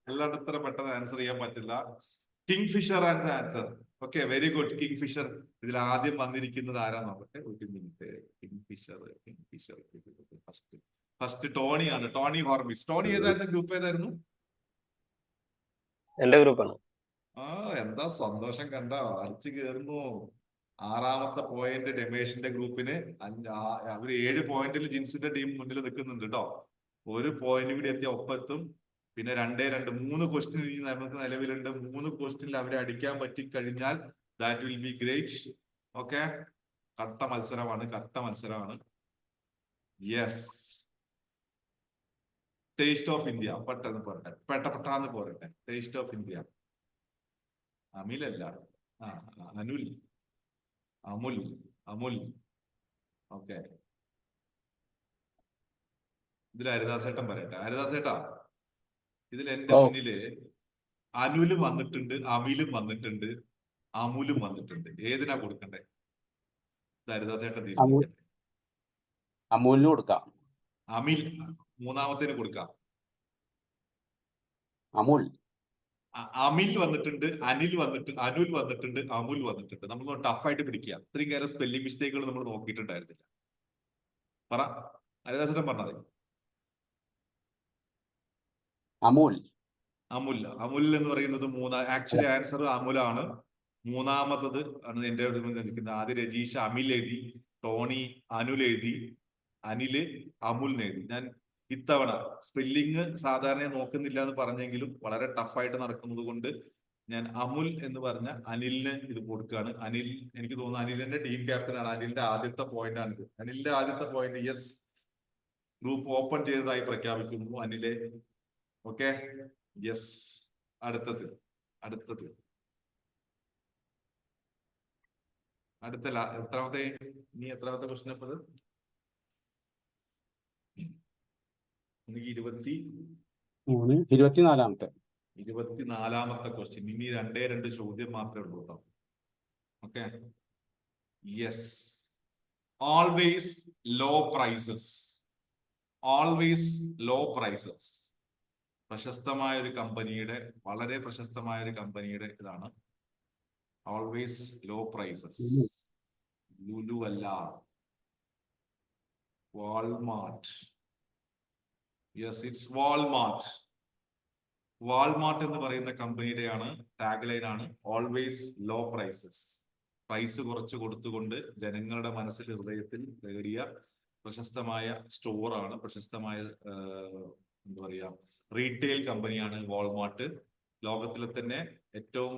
അല്ലാണ്ട് ഇത്ര പെട്ടെന്ന് ആൻസർ ചെയ്യാൻ പറ്റില്ല. കിങ് ഫിഷർ ആണ് answer. Okay, very good. Kingfisher. ഇതിൽ ആദ്യം വന്നിരിക്കുന്നത് ആരാന്ന് നോക്കട്ടെ. ഒരു മിനിറ്റ്. കിങ് ഫിഷർ ഫസ്റ്റ് ടോണിയാണ്. ടോണി ഹോർമിസ്. ടോണി ഏതായിരുന്നു? ഗ്രൂപ്പ് ഏതായിരുന്നു? എന്റെ ഗ്രൂപ്പാണ്. എന്താ സന്തോഷം കണ്ട, അരച്ചു കയറുന്നു. 6ാമത്തെ പോയിന്റ് രമേശിന്റെ ഗ്രൂപ്പിന്. അവര് 7 പോയിന്റിൽ ജിൻസിന്റെ ടീം മുന്നിൽ നിൽക്കുന്നുണ്ട് കേട്ടോ. 1 പോയിന്റ് കൂടി എത്തിയ ഒപ്പെത്തും. പിന്നെ 3 ക്വസ്റ്റ്യൻ നമുക്ക് നിലവിലുണ്ട്. 3 ക്വസ്റ്റ്യനിൽ അവരെ അടിക്കാൻ പറ്റി കഴിഞ്ഞാൽ that will be great. Okay, കട്ട മത്സരമാണ്. Yes, taste of India. പെട്ടെന്ന് പോരട്ടെ. Taste of India. അമിലല്ല, അമുൽ. ഓക്കെ, ഇതിൽ ഹരിദാസേട്ടൻ പറയട്ടെ. ഹരിദാസേട്ടാ, ഇതിൽ എന്റെ ഓ മുന്നില് അനുലും വന്നിട്ടുണ്ട്, അമിലും വന്നിട്ടുണ്ട്, അമുലും വന്നിട്ടുണ്ട്. ഏതിനാ കൊടുക്കണ്ടേ? ഇത് ഹരിദാസേട്ടൻ അമൂൽ തീരുമാനിക്കട്ടെ. അമൂലിന് കൊടുക്കാം. അമിൽ മൂന്നാമത്തേന് കൊടുക്കാം. അമൂൽ അമിൽ വന്നിട്ടുണ്ട്, അനിൽ വന്നിട്ടുണ്ട്, അനുൽ വന്നിട്ടുണ്ട്, അമുൽ വന്നിട്ടുണ്ട്. നമ്മൾ ടഫായിട്ട് പിടിക്കുക. ഇത്രയും കാലം സ്പെല്ലിംഗ് മിസ്റ്റേക്കുകൾ നമ്മൾ നോക്കിയിട്ടുണ്ടായിരുന്നില്ല. പറ, ഹരിദാസേട്ടൻ പറഞ്ഞത്. അമൂൽ അമുൽ. അമുൽ എന്ന് പറയുന്നത് ആക്ച്വലി ആൻസർ അമുലാണ്. മൂന്നാമത്തത് ആണ് എന്റെ നിൽക്കുന്നത്. ആദ്യം രജീഷ് അമിൽ എഴുതി, ടോണി അനുൽ എഴുതി, അനില് അമുൽ എഴുതി. ഞാൻ ഇത്തവണ സ്പെല്ലിങ് സാധാരണ നോക്കുന്നില്ല എന്ന് പറഞ്ഞെങ്കിലും വളരെ ടഫായിട്ട് നടക്കുന്നത് കൊണ്ട് ഞാൻ അമുൽ എന്ന് പറഞ്ഞ അനിലിന് ഇത് കൊടുക്കുകയാണ്. അനിൽ, എനിക്ക് തോന്നുന്നു അനിലിന്റെ ടീം ക്യാപ്റ്റൻ ആണ്. അനിലിന്റെ ആദ്യത്തെ പോയിന്റ് ആണിത്. അനിലിന്റെ ആദ്യത്തെ പോയിന്റ് യെസ്, ഗ്രൂപ്പ് ഓപ്പൺ ചെയ്തതായി പ്രഖ്യാപിക്കുന്നു അനിലെ. Okay, yes. അടുത്തത് അടുത്തത് അടുത്ത എത്രാമത്തെ, ഇനി എത്രാമത്തെ ക്വസ്റ്റ്യൻ അപ്പത്? എനിക്ക് 24-ാമത്തെ 24-ാമത്തെ ക്വസ്റ്റ്യൻ. ഇനി 2 ചോദ്യം മാത്രമേ ഉള്ളൂ കേട്ടോ. Okay, yes. Always low prices. Always low prices. പ്രശസ്തമായ ഒരു കമ്പനിയുടെ, വളരെ പ്രശസ്തമായ ഒരു കമ്പനിയുടെ ഇതാണ് ഓൾവേസ് ലോ പ്രൈസസ്. ലുലു അല്ല, Walmart. Yes, it's Walmart. Walmart എന്ന് പറയുന്ന കമ്പനിയുടെയാണ് ടാഗ് ലൈൻ ആണ് ഓൾവേസ് ലോ പ്രൈസസ്. പ്രൈസ് കുറച്ച് കൊടുത്തുകൊണ്ട് ജനങ്ങളുടെ മനസ്സിൽ, ഹൃദയത്തിൽ നേടിയ പ്രശസ്തമായ സ്റ്റോറാണ്, പ്രശസ്തമായ എന്താ പറയാ, റീറ്റെയിൽ കമ്പനിയാണ് വാൾമാർട്ട്. ലോകത്തിലെ തന്നെ ഏറ്റവും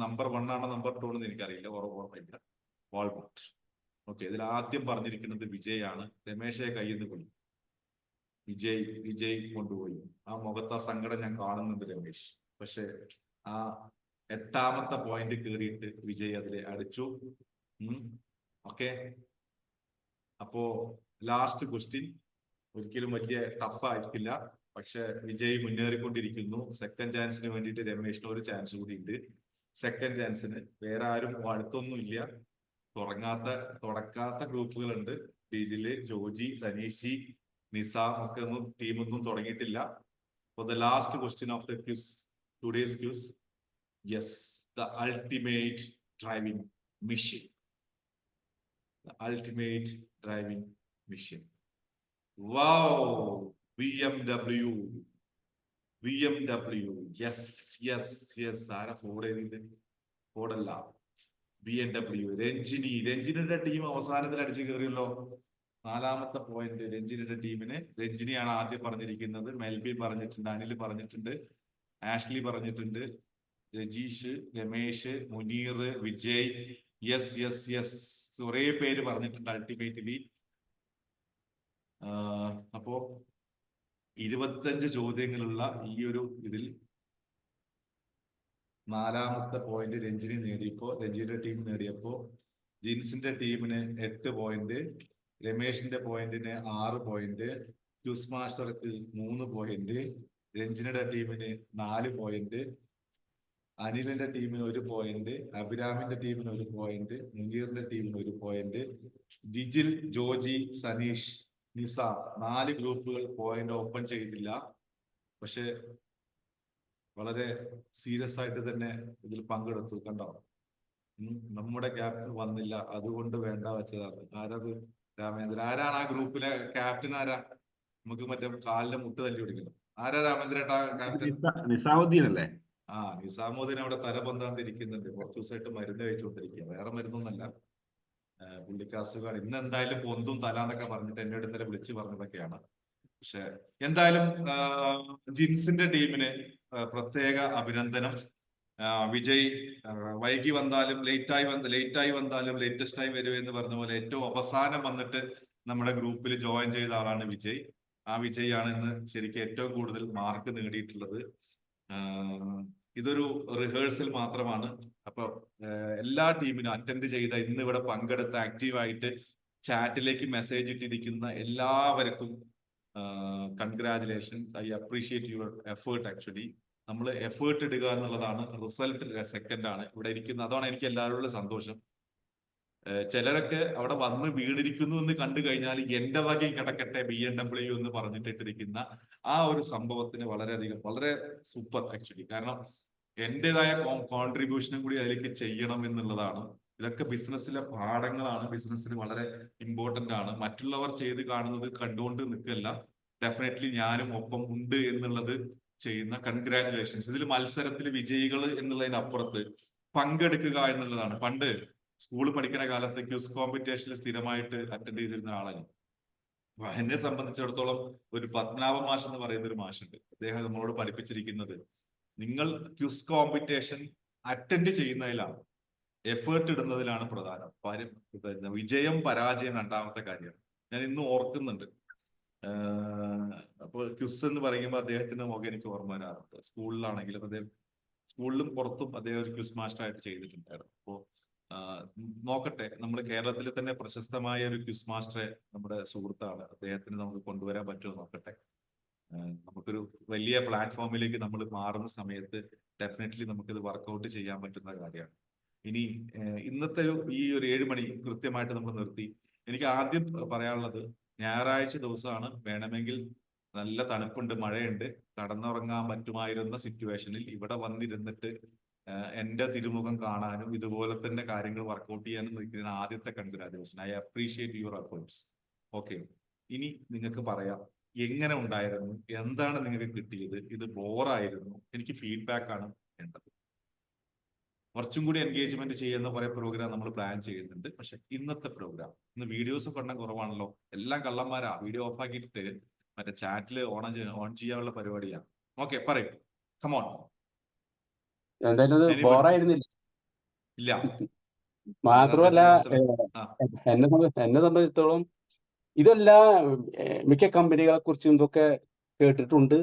നമ്പർ 1 ആണോ നമ്പർ 2 എന്ന് എനിക്കറിയില്ല, ഓർമ്മയില്ല. വാൾമാർട്ട്. ഓക്കെ, ഇതിൽ ആദ്യം പറഞ്ഞിരിക്കുന്നത് വിജയ് ആണ്. രമേശയെ കയ്യിൽ നിന്ന് പോയി, വിജയ് കൊണ്ടുപോയി. ആ മുഖത്ത് ആ സങ്കടം ഞാൻ കാണുന്നുണ്ട് രമേശ്. പക്ഷെ ആ 8-ാമത്തെ പോയിന്റ് കയറിയിട്ട് വിജയ് അതിലെ അടിച്ചു. ഓക്കെ, അപ്പോ ലാസ്റ്റ് ക്വസ്റ്റ്യൻ ഒരിക്കലും വലിയ ടഫ് ആയിരിക്കില്ല. പക്ഷെ വിജയ് മുന്നേറിക്കൊണ്ടിരിക്കുന്നു. സെക്കൻഡ് ചാൻസിന് വേണ്ടിയിട്ട് രമേശിന് ഒരു ചാൻസ് കൂടി ഉണ്ട്. സെക്കൻഡ് ചാൻസിന് വേറെ ആരും അടുത്തൊന്നും ഇല്ല. തുടക്കാത്ത ഗ്രൂപ്പുകളുണ്ട്. ഡിജില്, ജോജി, സനീഷി, നിസാം ഒക്കെ ടീമൊന്നും തുടങ്ങിയിട്ടില്ല. For the last question of the quiz, today's quiz, yes, the ultimate driving machine. The ultimate driving machine. Wow, BMW. Yes. ആരാ ഫോർഡ് എഴുതിയത്? ഫോർഡല്ല, BMW. രഞ്ജിനിയുടെ ടീം അവസാനത്തിൽ അടിച്ചു കയറിയല്ലോ. 4-ാമത്തെ പോയിന്റ് രഞ്ജിനിയുടെ ടീമിന്. രഞ്ജിനിയാണ് ആദ്യം പറഞ്ഞിരിക്കുന്നത്. മെൽബി പറഞ്ഞിട്ടുണ്ട്, അനിൽ പറഞ്ഞിട്ടുണ്ട്, ആഷ്ലി പറഞ്ഞിട്ടുണ്ട്, രജീഷ്, രമേശ്, മുനീർ, വിജയ്. യെസ്, കുറെ പേര് പറഞ്ഞിട്ടുണ്ട് അൾട്ടിമേറ്റ്ലി. അപ്പോ 25 ചോദ്യങ്ങളുള്ള ഈ ഒരു ഇതിൽ 4-ാമത്തെ പോയിന്റ് രഞ്ജിനി നേടിയപ്പോ, രഞ്ജിനിയുടെ ടീം നേടിയപ്പോ, ജിൻസിന്റെ ടീമിന് 8 പോയിന്റ്, രമേശിന്റെ പോയിന്റിന് 6 പോയിന്റ്, ക്യൂസ് മാസ്റ്റർക്ക് 3 പോയിന്റ്, രഞ്ജിനിയുടെ ടീമിന് 4 പോയിന്റ്, അനിലിന്റെ ടീമിന് 1 പോയിന്റ്, അഭിരാമിന്റെ ടീമിന് 1 പോയിന്റ്, മുനീറിന്റെ ടീമിന് 1 പോയിന്റ്, ഡിജിൽ, ജോജി, സനീഷ്, നിസാം 4 ഗ്രൂപ്പുകൾ പോയിന്റ് ഓപ്പൺ ചെയ്തില്ല. പക്ഷെ വളരെ സീരിയസ് ആയിട്ട് തന്നെ ഇതിൽ പങ്കെടുത്തു. കണ്ടോ, നമ്മുടെ ക്യാപ്റ്റൻ വന്നില്ല, അതുകൊണ്ട് വേണ്ട വെച്ചതാണ്. ആരത്? രാമേന്ദ്രൻ. ആരാണ് ആ ഗ്രൂപ്പിലെ ക്യാപ്റ്റൻ? ആരാ? നമുക്ക് മറ്റേ കാലിലെ മുട്ട് തല്ലി പിടിക്കണം. ആരാ രാമേന്ദ്രേട്ടാ ക്യാപ്റ്റൻ? നിസാമുദ്ദീൻ അല്ലേ? നിസാമുദ്ദീൻ അവിടെ തലപന്താന്നിരിക്കുന്നുണ്ട്. കുറച്ചു ദിവസമായിട്ട് മരുന്ന് കഴിച്ചുകൊണ്ടിരിക്കുക. വേറെ മരുന്നൊന്നല്ല, പുള്ളിക്ക് അസുഖമാണ്. ഇന്ന് എന്തായാലും പൊന്തും തല എന്നൊക്കെ പറഞ്ഞിട്ട് എന്നെ ഇന്നലെ വിളിച്ചു പറഞ്ഞതൊക്കെയാണ്. പക്ഷെ എന്തായാലും ജിൻസിന്റെ ടീമിന് പ്രത്യേക അഭിനന്ദനം. വിജയ് വൈകി വന്നാലും ലേറ്റായി വന്നാലും ലേറ്റസ്റ്റ് ആയി വരും എന്ന് പറഞ്ഞ പോലെ ഏറ്റവും അവസാനം വന്നിട്ട് നമ്മുടെ ഗ്രൂപ്പിൽ ജോയിൻ ചെയ്ത ആളാണ് വിജയ്. ആ വിജയ് ആണ് ഇന്ന് ശരിക്കും ഏറ്റവും കൂടുതൽ മാർക്ക് നേടിയിട്ടുള്ളത്. ഇതൊരു റിഹേഴ്സൽ മാത്രമാണ്. അപ്പൊ എല്ലാ ടീമിനും അറ്റൻഡ് ചെയ്ത, ഇന്ന് ഇവിടെ പങ്കെടുത്ത, ആക്റ്റീവായിട്ട് ചാറ്റിലേക്ക് മെസ്സേജ് ഇട്ടിരിക്കുന്ന എല്ലാവർക്കും congratulations. I appreciate your effort. Actually നമ്മൾ എഫേർട്ട് ഇടുക എന്നുള്ളതാണ്, റിസൾട്ട് സെക്കൻഡ് ആണ് ഇവിടെ ഇരിക്കുന്നത്. അതാണ് എനിക്ക് എല്ലാവരോടുള്ള സന്തോഷം. ചിലരൊക്കെ അവിടെ വന്ന് വീണിരിക്കുന്നു എന്ന് കണ്ടു കഴിഞ്ഞാൽ എന്റെ വകയും കിടക്കട്ടെ BMW എന്ന് പറഞ്ഞിട്ടിട്ടിരിക്കുന്ന ആ ഒരു സംഭവത്തിന് വളരെയധികം വളരെ സൂപ്പർ ആക്ച്വലി. കാരണം എന്റേതായ കോൺട്രിബ്യൂഷനും കൂടി അതിലേക്ക് ചെയ്യണം എന്നുള്ളതാണ്. ഇതൊക്കെ ബിസിനസ്സിലെ പാഠങ്ങളാണ്, ബിസിനസ്സിന് വളരെ ഇമ്പോർട്ടന്റ് ആണ്. മറ്റുള്ളവർ ചെയ്ത് കാണുന്നത് കണ്ടുകൊണ്ട് നിൽക്കല്ല, ഡെഫിനറ്റ്ലി ഞാനും ഒപ്പം ഉണ്ട് എന്നുള്ളത് ചെയ്യുന്ന കൺഗ്രാറ്റുലേഷൻസ്. ഇതിൽ മത്സരത്തിൽ വിജയികൾ എന്നുള്ളതിനപ്പുറത്ത് പങ്കെടുക്കുക എന്നുള്ളതാണ്. പണ്ട് സ്കൂൾ പഠിക്കുന്ന കാലത്ത് ക്യൂസ് കോമ്പറ്റീഷനിൽ സ്ഥിരമായിട്ട് അറ്റൻഡ് ചെയ്തിരുന്ന ആളാണ്. എന്നെ സംബന്ധിച്ചിടത്തോളം ഒരു പത്മനാഭ മാഷ് എന്ന് പറയുന്ന ഒരു മാഷുണ്ട്. അദ്ദേഹം നമ്മളോട് പഠിപ്പിച്ചിരിക്കുന്നത് നിങ്ങൾ ക്യൂസ് കോമ്പറ്റീഷൻ അറ്റൻഡ് ചെയ്യുന്നതിലാണ്, എഫേർട്ട് ഇടുന്നതിലാണ് പ്രധാനം. വിജയം പരാജയം രണ്ടാമത്തെ കാര്യമാണ്. ഞാൻ ഇന്ന് ഓർക്കുന്നുണ്ട്. അപ്പൊ ക്യൂസ് എന്ന് പറയുമ്പോൾ അദ്ദേഹത്തിന്റെ മുഖം എനിക്ക് ഓർമ്മ വരാറുണ്ട്. സ്കൂളിലാണെങ്കിലും അദ്ദേഹം സ്കൂളിലും പുറത്തും അദ്ദേഹം ഒരു ക്യൂസ് മാസ്റ്റർ ആയിട്ട് ചെയ്തിട്ടുണ്ടായിരുന്നു. അപ്പോ നോക്കട്ടെ, നമ്മുടെ കേരളത്തിൽ തന്നെ പ്രശസ്തമായ ഒരു ക്യൂസ് മാസ്റ്ററെ നമ്മുടെ സുഹൃത്താണ്, അദ്ദേഹത്തിന് നമുക്ക് കൊണ്ടുവരാൻ പറ്റുമോ നോക്കട്ടെ. നമുക്കൊരു വലിയ പ്ലാറ്റ്ഫോമിലേക്ക് നമ്മൾ മാറുന്ന സമയത്ത് ഡെഫിനറ്റ്ലി നമുക്കിത് വർക്കൗട്ട് ചെയ്യാൻ പറ്റുന്ന കാര്യമാണ്. ഇനി ഇന്നത്തെ ഈ ഒരു 7 മണി കൃത്യമായിട്ട് നമ്മൾ നിർത്തി. എനിക്ക് ആദ്യം പറയാനുള്ളത്, ഞായറാഴ്ച ദിവസമാണ്, വേണമെങ്കിൽ നല്ല തണുപ്പുണ്ട്, മഴയുണ്ട്, കടന്നുറങ്ങാൻ പറ്റുമായിരുന്ന സിറ്റുവേഷനിൽ ഇവിടെ വന്നിരുന്നിട്ട് എന്റെ തിരുമുഖം കാണാനും ഇതുപോലെ തന്നെ കാര്യങ്ങൾ വർക്കൗട്ട് ചെയ്യാനും നിൽക്കുന്ന ആദ്യത്തെ congratulation. I appreciate your efforts. Okay, ഇനി നിങ്ങൾക്ക് പറയാം എങ്ങനെ ഉണ്ടായിരുന്നു, എന്താണ് നിങ്ങൾക്ക് കിട്ടിയത്, ഇത് ബോറായിരുന്നു, എനിക്ക് ഫീഡ്ബാക്ക് ആണ് വേണ്ടത്. കുറച്ചും കൂടി എൻഗേജ്മെന്റ് ചെയ്യുന്ന കുറെ പ്രോഗ്രാം നമ്മൾ പ്ലാൻ ചെയ്യുന്നുണ്ട്. പക്ഷെ ഇന്നത്തെ പ്രോഗ്രാം, ഇന്ന് വീഡിയോസ് ഒക്കെ കുറവാണല്ലോ, എല്ലാം കള്ളന്മാരാ. വീഡിയോ ഓഫ് ആക്കിയിട്ട് മറ്റേ ചാറ്റില് ഓൺ ചെയ്യാനുള്ള പരിപാടിയാണ്. ഓക്കെ, പറയും, കമോൺ. എന്തായാലും ബോറായിരുന്നില്ല. ഇല്ല, മാത്രമല്ല എന്നെ സംബന്ധിച്ചിടത്തോളം ഇതെല്ലാം മിക്ക കമ്പനികളെ കുറിച്ചും ഇതൊക്കെ കേട്ടിട്ടുണ്ട്,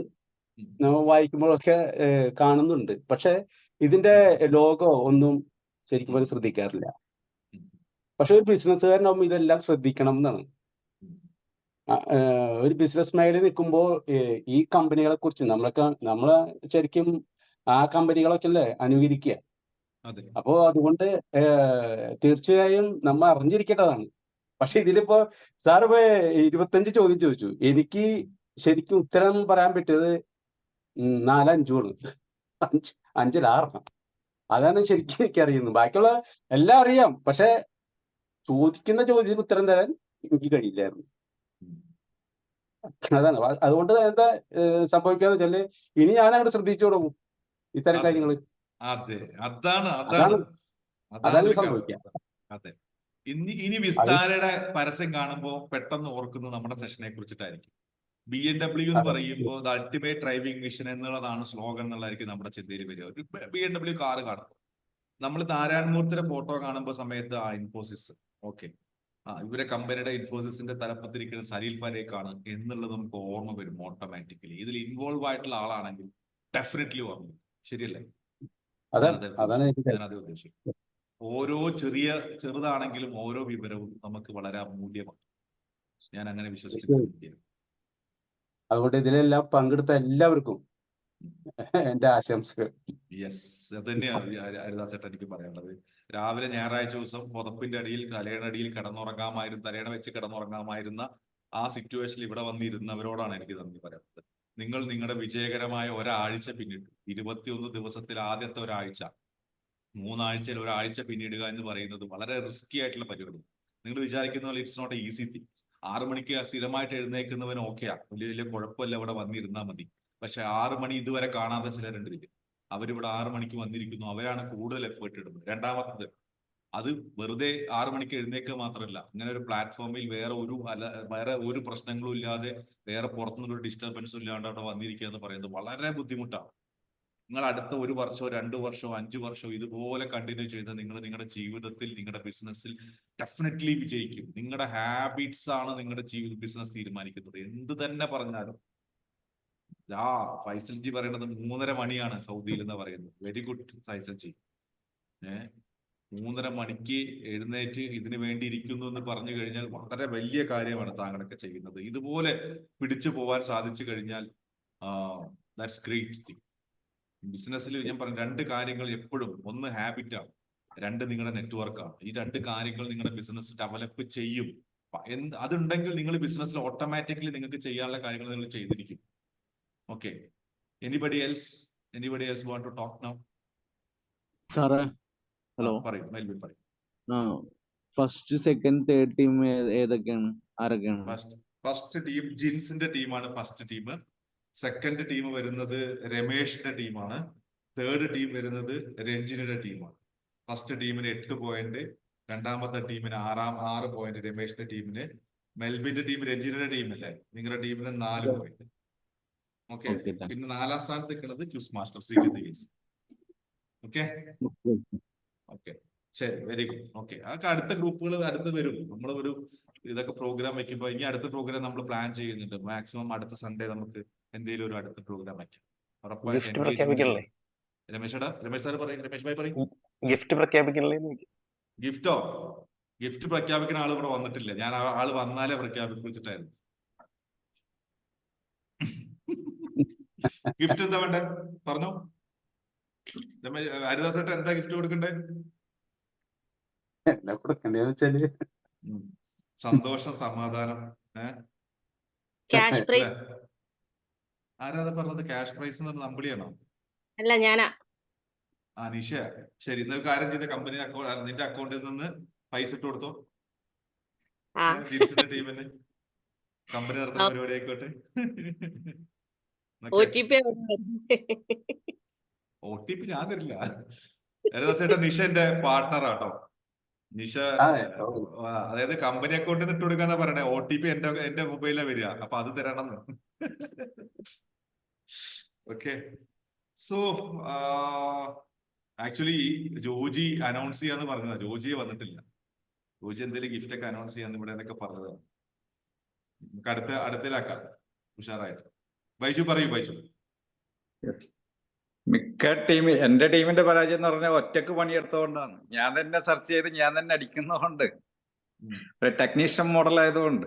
നമ്മൾ വായിക്കുമ്പോഴൊക്കെ കാണുന്നുണ്ട്. പക്ഷെ ഇതിന്റെ ലോഗോ ഒന്നും ശരിക്കും പോലെ ശ്രദ്ധിക്കാറില്ല. പക്ഷെ ഒരു ബിസിനസ്സുകാരനാകുമ്പോൾ ഇതെല്ലാം ശ്രദ്ധിക്കണം എന്നാണ്. ഒരു ബിസിനസ് മേഖലയിൽ നിൽക്കുമ്പോൾ ഈ കമ്പനികളെ കുറിച്ച് നമ്മളെ ശരിക്കും ആ കമ്പനികളൊക്കെ അല്ലേ അനുകരിക്കുക. അപ്പോ അതുകൊണ്ട് തീർച്ചയായും നമ്മൾ അറിഞ്ഞിരിക്കേണ്ടതാണ്. പക്ഷെ ഇതിലിപ്പോ സാർ 25 ചോദ്യം ചോദിച്ചു. എനിക്ക് ശരിക്കും ഉത്തരം പറയാൻ പറ്റിയത് 4-5 5 6. അതാണ് ശരിക്കും എനിക്ക് അറിയുന്നത്. ബാക്കിയുള്ള എല്ലാം അറിയാം, പക്ഷെ ചോദിക്കുന്ന ചോദ്യത്തിന് ഉത്തരം തരാൻ എനിക്ക് കഴിയില്ലായിരുന്നു. അതാണ്. അതുകൊണ്ട് എന്താ സംഭവിക്കാന്ന് വെച്ചാല് ഇനി ഞാൻ അങ്ങോട്ട് ശ്രദ്ധിച്ചു തുടങ്ങും ഇത്തരം കാര്യങ്ങൾ. അതാണ് സംഭവിക്കുക. അതെ, ഇനി വിസ്താരയുടെ പരസ്യം കാണുമ്പോൾ പെട്ടെന്ന് ഓർക്കുന്നത് നമ്മുടെ സെഷനെ കുറിച്ചിട്ടായിരിക്കും. BMW എന്ന് പറയുമ്പോൾ ദ അൾട്ടിമേറ്റ് ഡ്രൈവിംഗ് മിഷൻ എന്നുള്ളതാണ് സ്ലോഗൻ എന്നുള്ളതായിരിക്കും നമ്മുടെ ചിന്തയിൽ വരിക. ഒരു BMW കാർ കാണുമ്പോൾ നമ്മൾ നാരായണമൂർത്തിയുടെ ഫോട്ടോ കാണുമ്പോൾ സമയത്ത് ഇൻഫോസിസ്, ഓക്കെ, ഇവരെ കമ്പനിയുടെ ഇൻഫോസിസിന്റെ തലപ്പത്തിരിക്കുന്ന സലീൽ പരേഖാണ് എന്നുള്ളത് നമുക്ക് ഓർമ്മ വരും ഓട്ടോമാറ്റിക്കലി. ഇതിൽ ഇൻവോൾവ് ആയിട്ടുള്ള ആളാണെങ്കിൽ ഡെഫിനറ്റ്ലി ഓർമ്മ വരും. ശരിയല്ലേ? ഞാനത് ഉദ്ദേശിച്ചു. ഓരോ ചെറുതാണെങ്കിലും ഓരോ വിവരവും നമുക്ക് വളരെ അമൂല്യമാണ്. ഞാൻ അങ്ങനെ വിശ്വസിക്കുന്നു. അതുകൊണ്ട് ഇതിലെല്ലാം പങ്കെടുത്ത എല്ലാവർക്കും എന്റെ ആശംസകൾ. യെസ്, അത് തന്നെയാണ് ഹരിദാസേട്ടൻ എനിക്ക് പറയാനുള്ളത്. രാവിലെ ഞായറാഴ്ച ദിവസം പുതപ്പിന്റെ അടിയിൽ തലയണടിയിൽ തലയണ വെച്ച് കിടന്നുറങ്ങാമായിരുന്ന ആ സിറ്റുവേഷനിൽ ഇവിടെ വന്നിരുന്നവരോടാണ് എനിക്ക് നന്ദി പറയുന്നത്. നിങ്ങൾ നിങ്ങളുടെ വിജയകരമായ ഒരാഴ്ച പിന്നിട്ടു. 21 ദിവസത്തിൽ ആദ്യത്തെ ഒരാഴ്ച, 3 ആഴ്ചയിൽ ഒരാഴ്ച പിന്നിടുക എന്ന് പറയുന്നത് വളരെ റിസ്കി ആയിട്ടുള്ള പരിപാടി. നിങ്ങൾ വിചാരിക്കുന്ന പോലെ it's not a easy thing. 6 മണിക്ക് സ്ഥിരമായിട്ട് എഴുന്നേൽക്കുന്നവൻ ഓക്കെയാ, വലിയ കുഴപ്പമില്ല, ഇവിടെ വന്നിരുന്നാൽ മതി. പക്ഷെ 6 മണി ഇതുവരെ കാണാത്ത ചിലരുണ്ട് ഇതിൽ. അവരിവിടെ 6 മണിക്ക് വന്നിരിക്കുന്നു, അവരാണ് കൂടുതൽ എഫേർട്ട് ഇടുന്നത്. രണ്ടാമത്തത്, അത് വെറുതെ 6 മണിക്ക് എഴുന്നേൽക്കുക മാത്രമല്ല, ഇങ്ങനെ ഒരു പ്ലാറ്റ്ഫോമിൽ വേറെ ഒരു പ്രശ്നങ്ങളും ഇല്ലാതെ, വേറെ പുറത്തുനിന്നൊരു ഡിസ്റ്റർബൻസും ഇല്ലാണ്ട് അവിടെ വന്നിരിക്കുക എന്ന് പറയുന്നത് വളരെ ബുദ്ധിമുട്ടാണ്. നിങ്ങൾ അടുത്ത 1 വർഷമോ 2 വർഷമോ 5 വർഷമോ ഇതുപോലെ കണ്ടിന്യൂ ചെയ്ത് നിങ്ങൾ നിങ്ങളുടെ ജീവിതത്തിൽ, നിങ്ങളുടെ ബിസിനസ്സിൽ ഡെഫിനറ്റ്ലി വിജയിക്കും. നിങ്ങളുടെ ഹാബിറ്റ്സ് ആണ് നിങ്ങളുടെ ബിസിനസ് തീരുമാനിക്കുന്നത്. എന്ത് തന്നെ പറഞ്ഞാലും. ഫൈസൽ ജി പറയുന്നത് 3:30 മണിയാണ് സൗദിയിൽ എന്ന് പറയുന്നത്. Very good Faisal G. 3:30 മണിക്ക് എഴുന്നേറ്റ് ഇതിനു വേണ്ടി ഇരിക്കുന്നു എന്ന് പറഞ്ഞു കഴിഞ്ഞാൽ വളരെ വലിയ കാര്യമാണ് താങ്കളൊക്കെ ചെയ്യുന്നത്. ഇതുപോലെ പിടിച്ചു പോവാൻ സാധിച്ചു കഴിഞ്ഞാൽ ദാറ്റ്സ് ഗ്രേറ്റ് തിങ്. ബിസിനസ്സിൽ ഞാൻ പറഞ്ഞു 2 കാര്യങ്ങൾ എപ്പോഴും, ഒന്ന് ഹാബിറ്റാണ്, 2 നിങ്ങളുടെ നെറ്റ്വർക്കാണ്. ഈ 2 കാര്യങ്ങൾ നിങ്ങളുടെ ബിസിനസ് ഡെവലപ്പ് ചെയ്യും. അതുണ്ടെങ്കിൽ നിങ്ങൾ ബിസിനസ്സിൽ ഓട്ടോമാറ്റിക്കലി നിങ്ങൾക്ക് ചെയ്യാനുള്ള കാര്യങ്ങൾ നിങ്ങൾ ചെയ്തിരിക്കും. Okay, anybody else want to talk now? സാറേ ഹലോ, പറയും, മെൽവിൻ പറയും. ഫസ്റ്റ് സെക്കൻഡ് തേർഡ് ടീം ഏതൊക്കെയാണ്, ആരൊക്കെയാണ്? ഫസ്റ്റ് ടീം ജിൻസിന്റെ ടീമാണ് ഫസ്റ്റ് ടീം. സെക്കൻഡ് ടീം വരുന്നത് രമേഷിന്റെ ടീമാണ്. തേർഡ് ടീം വരുന്നത് രഞ്ജിനിയുടെ ടീമാണ്. ഫസ്റ്റ് ടീമിന് 8 പോയിന്റ്, രണ്ടാമത്തെ ടീമിന് 6 പോയിന്റ് രമേഷിന്റെ ടീമിന്, മെൽബിന്റെ ടീം രഞ്ജിനിയുടെ ടീം അല്ലേ, നിങ്ങളുടെ ടീമിന് 4 പോയിന്റ്. ഓക്കെ, പിന്നെ 4ാം സ്ഥാനത്ത് നിൽക്കുന്നത് ക്യൂസ് മാസ്റ്റർ ശ്രീജിത്ത് ഗീസ്. ഓക്കെ ഓക്കെ, ശരി, വെരി ഗുഡ്. ഓക്കെ, അതൊക്കെ അടുത്ത ഗ്രൂപ്പുകൾ അടുത്ത് വരും. നമ്മൾ ഒരു ഇതൊക്കെ പ്രോഗ്രാം വെക്കുമ്പോൾ ഇനി അടുത്ത പ്രോഗ്രാം നമ്മൾ പ്ലാൻ ചെയ്യുന്നുണ്ട്. മാക്സിമം അടുത്ത സൺഡേ നമുക്ക് എന്തെങ്കിലും ഒരു അടുത്ത പ്രോഗ്രാം വയ്ക്കാം. രമേശ് സാർ പറയും, രമേശ് ഭായി പറയും. ഗിഫ്റ്റ് പ്രഖ്യാപിക്കണല്ലേ? ഗിഫ്റ്റ് പ്രഖ്യാപിക്കുന്ന ആൾ ഇവിടെ വന്നിട്ടില്ല. ഞാൻ ആള് വന്നാലേ പ്രഖ്യാപിച്ചിട്ടായിരുന്നു. ഗിഫ്റ്റ് എന്താ വേണ്ടേ പറഞ്ഞോ. ഹരിദാസ് ഏട്ടൻ എന്താ ഗിഫ്റ്റ് കൊടുക്കണ്ടേ? എന്നാ കൊടുക്കണ്ടേന്ന് വെച്ചാല് സന്തോഷം, സമാധാനം. Cash prize. ആരാ പറഞ്ഞത്? ക്യാഷ് പ്രൈസ് എന്ന് പറഞ്ഞ അമ്പിളിയാണോ? അല്ല, ഞാനാ. നിഷ. ശരി, ഇന്നൊരു കാര്യം ചെയ്ത കമ്പനി നിന്റെ അക്കൗണ്ടിൽ നിന്ന് പൈസ ഇട്ട് കൊടുത്തോ ജിൻസിന്റെ ടീമിന്. കമ്പനി നടത്തുന്ന പരിപാടി ആയിക്കോട്ടെ. OTP ഞാൻ തരില്ല. ഏകദേശം നിഷ എന്റെ പാർട്ട്ണറാട്ടോ. നിഷ അതായത് കമ്പനി അക്കൗണ്ടിൽ നിന്ന് ഇട്ട് കൊടുക്കാന്നാ പറയണേ. OTP എന്റെ മൊബൈലിലാ വരിക. അപ്പൊ അത് തരണം. Okay, so actually Joji announce ചെയ്യാന്ന് പറഞ്ഞതാ. ജോജിയെ വന്നിട്ടില്ല. ജോജി എന്തെങ്കിലും ഗിഫ്റ്റ് ഒക്കെ അനൗൺസ് ചെയ്യാന്ന് ഇവിടെ എന്നൊക്കെ പറഞ്ഞതാണ്. നമുക്ക് അടുത്തിലാക്കാം ഉഷാറായിട്ട്. ബൈജു പറയൂ. ബൈജു, മിക്ക എന്റെ ടീമിന്റെ പരാജയം എന്ന് പറഞ്ഞാൽ ഒറ്റക്ക് പണിയെടുത്തോണ്ടാണ്. ഞാൻ തന്നെ സെർച്ച് ചെയ്ത് ഞാൻ തന്നെ അടിക്കുന്നതുകൊണ്ട്, ഒരു ടെക്നീഷ്യൻ മോഡൽ ആയതുകൊണ്ട്.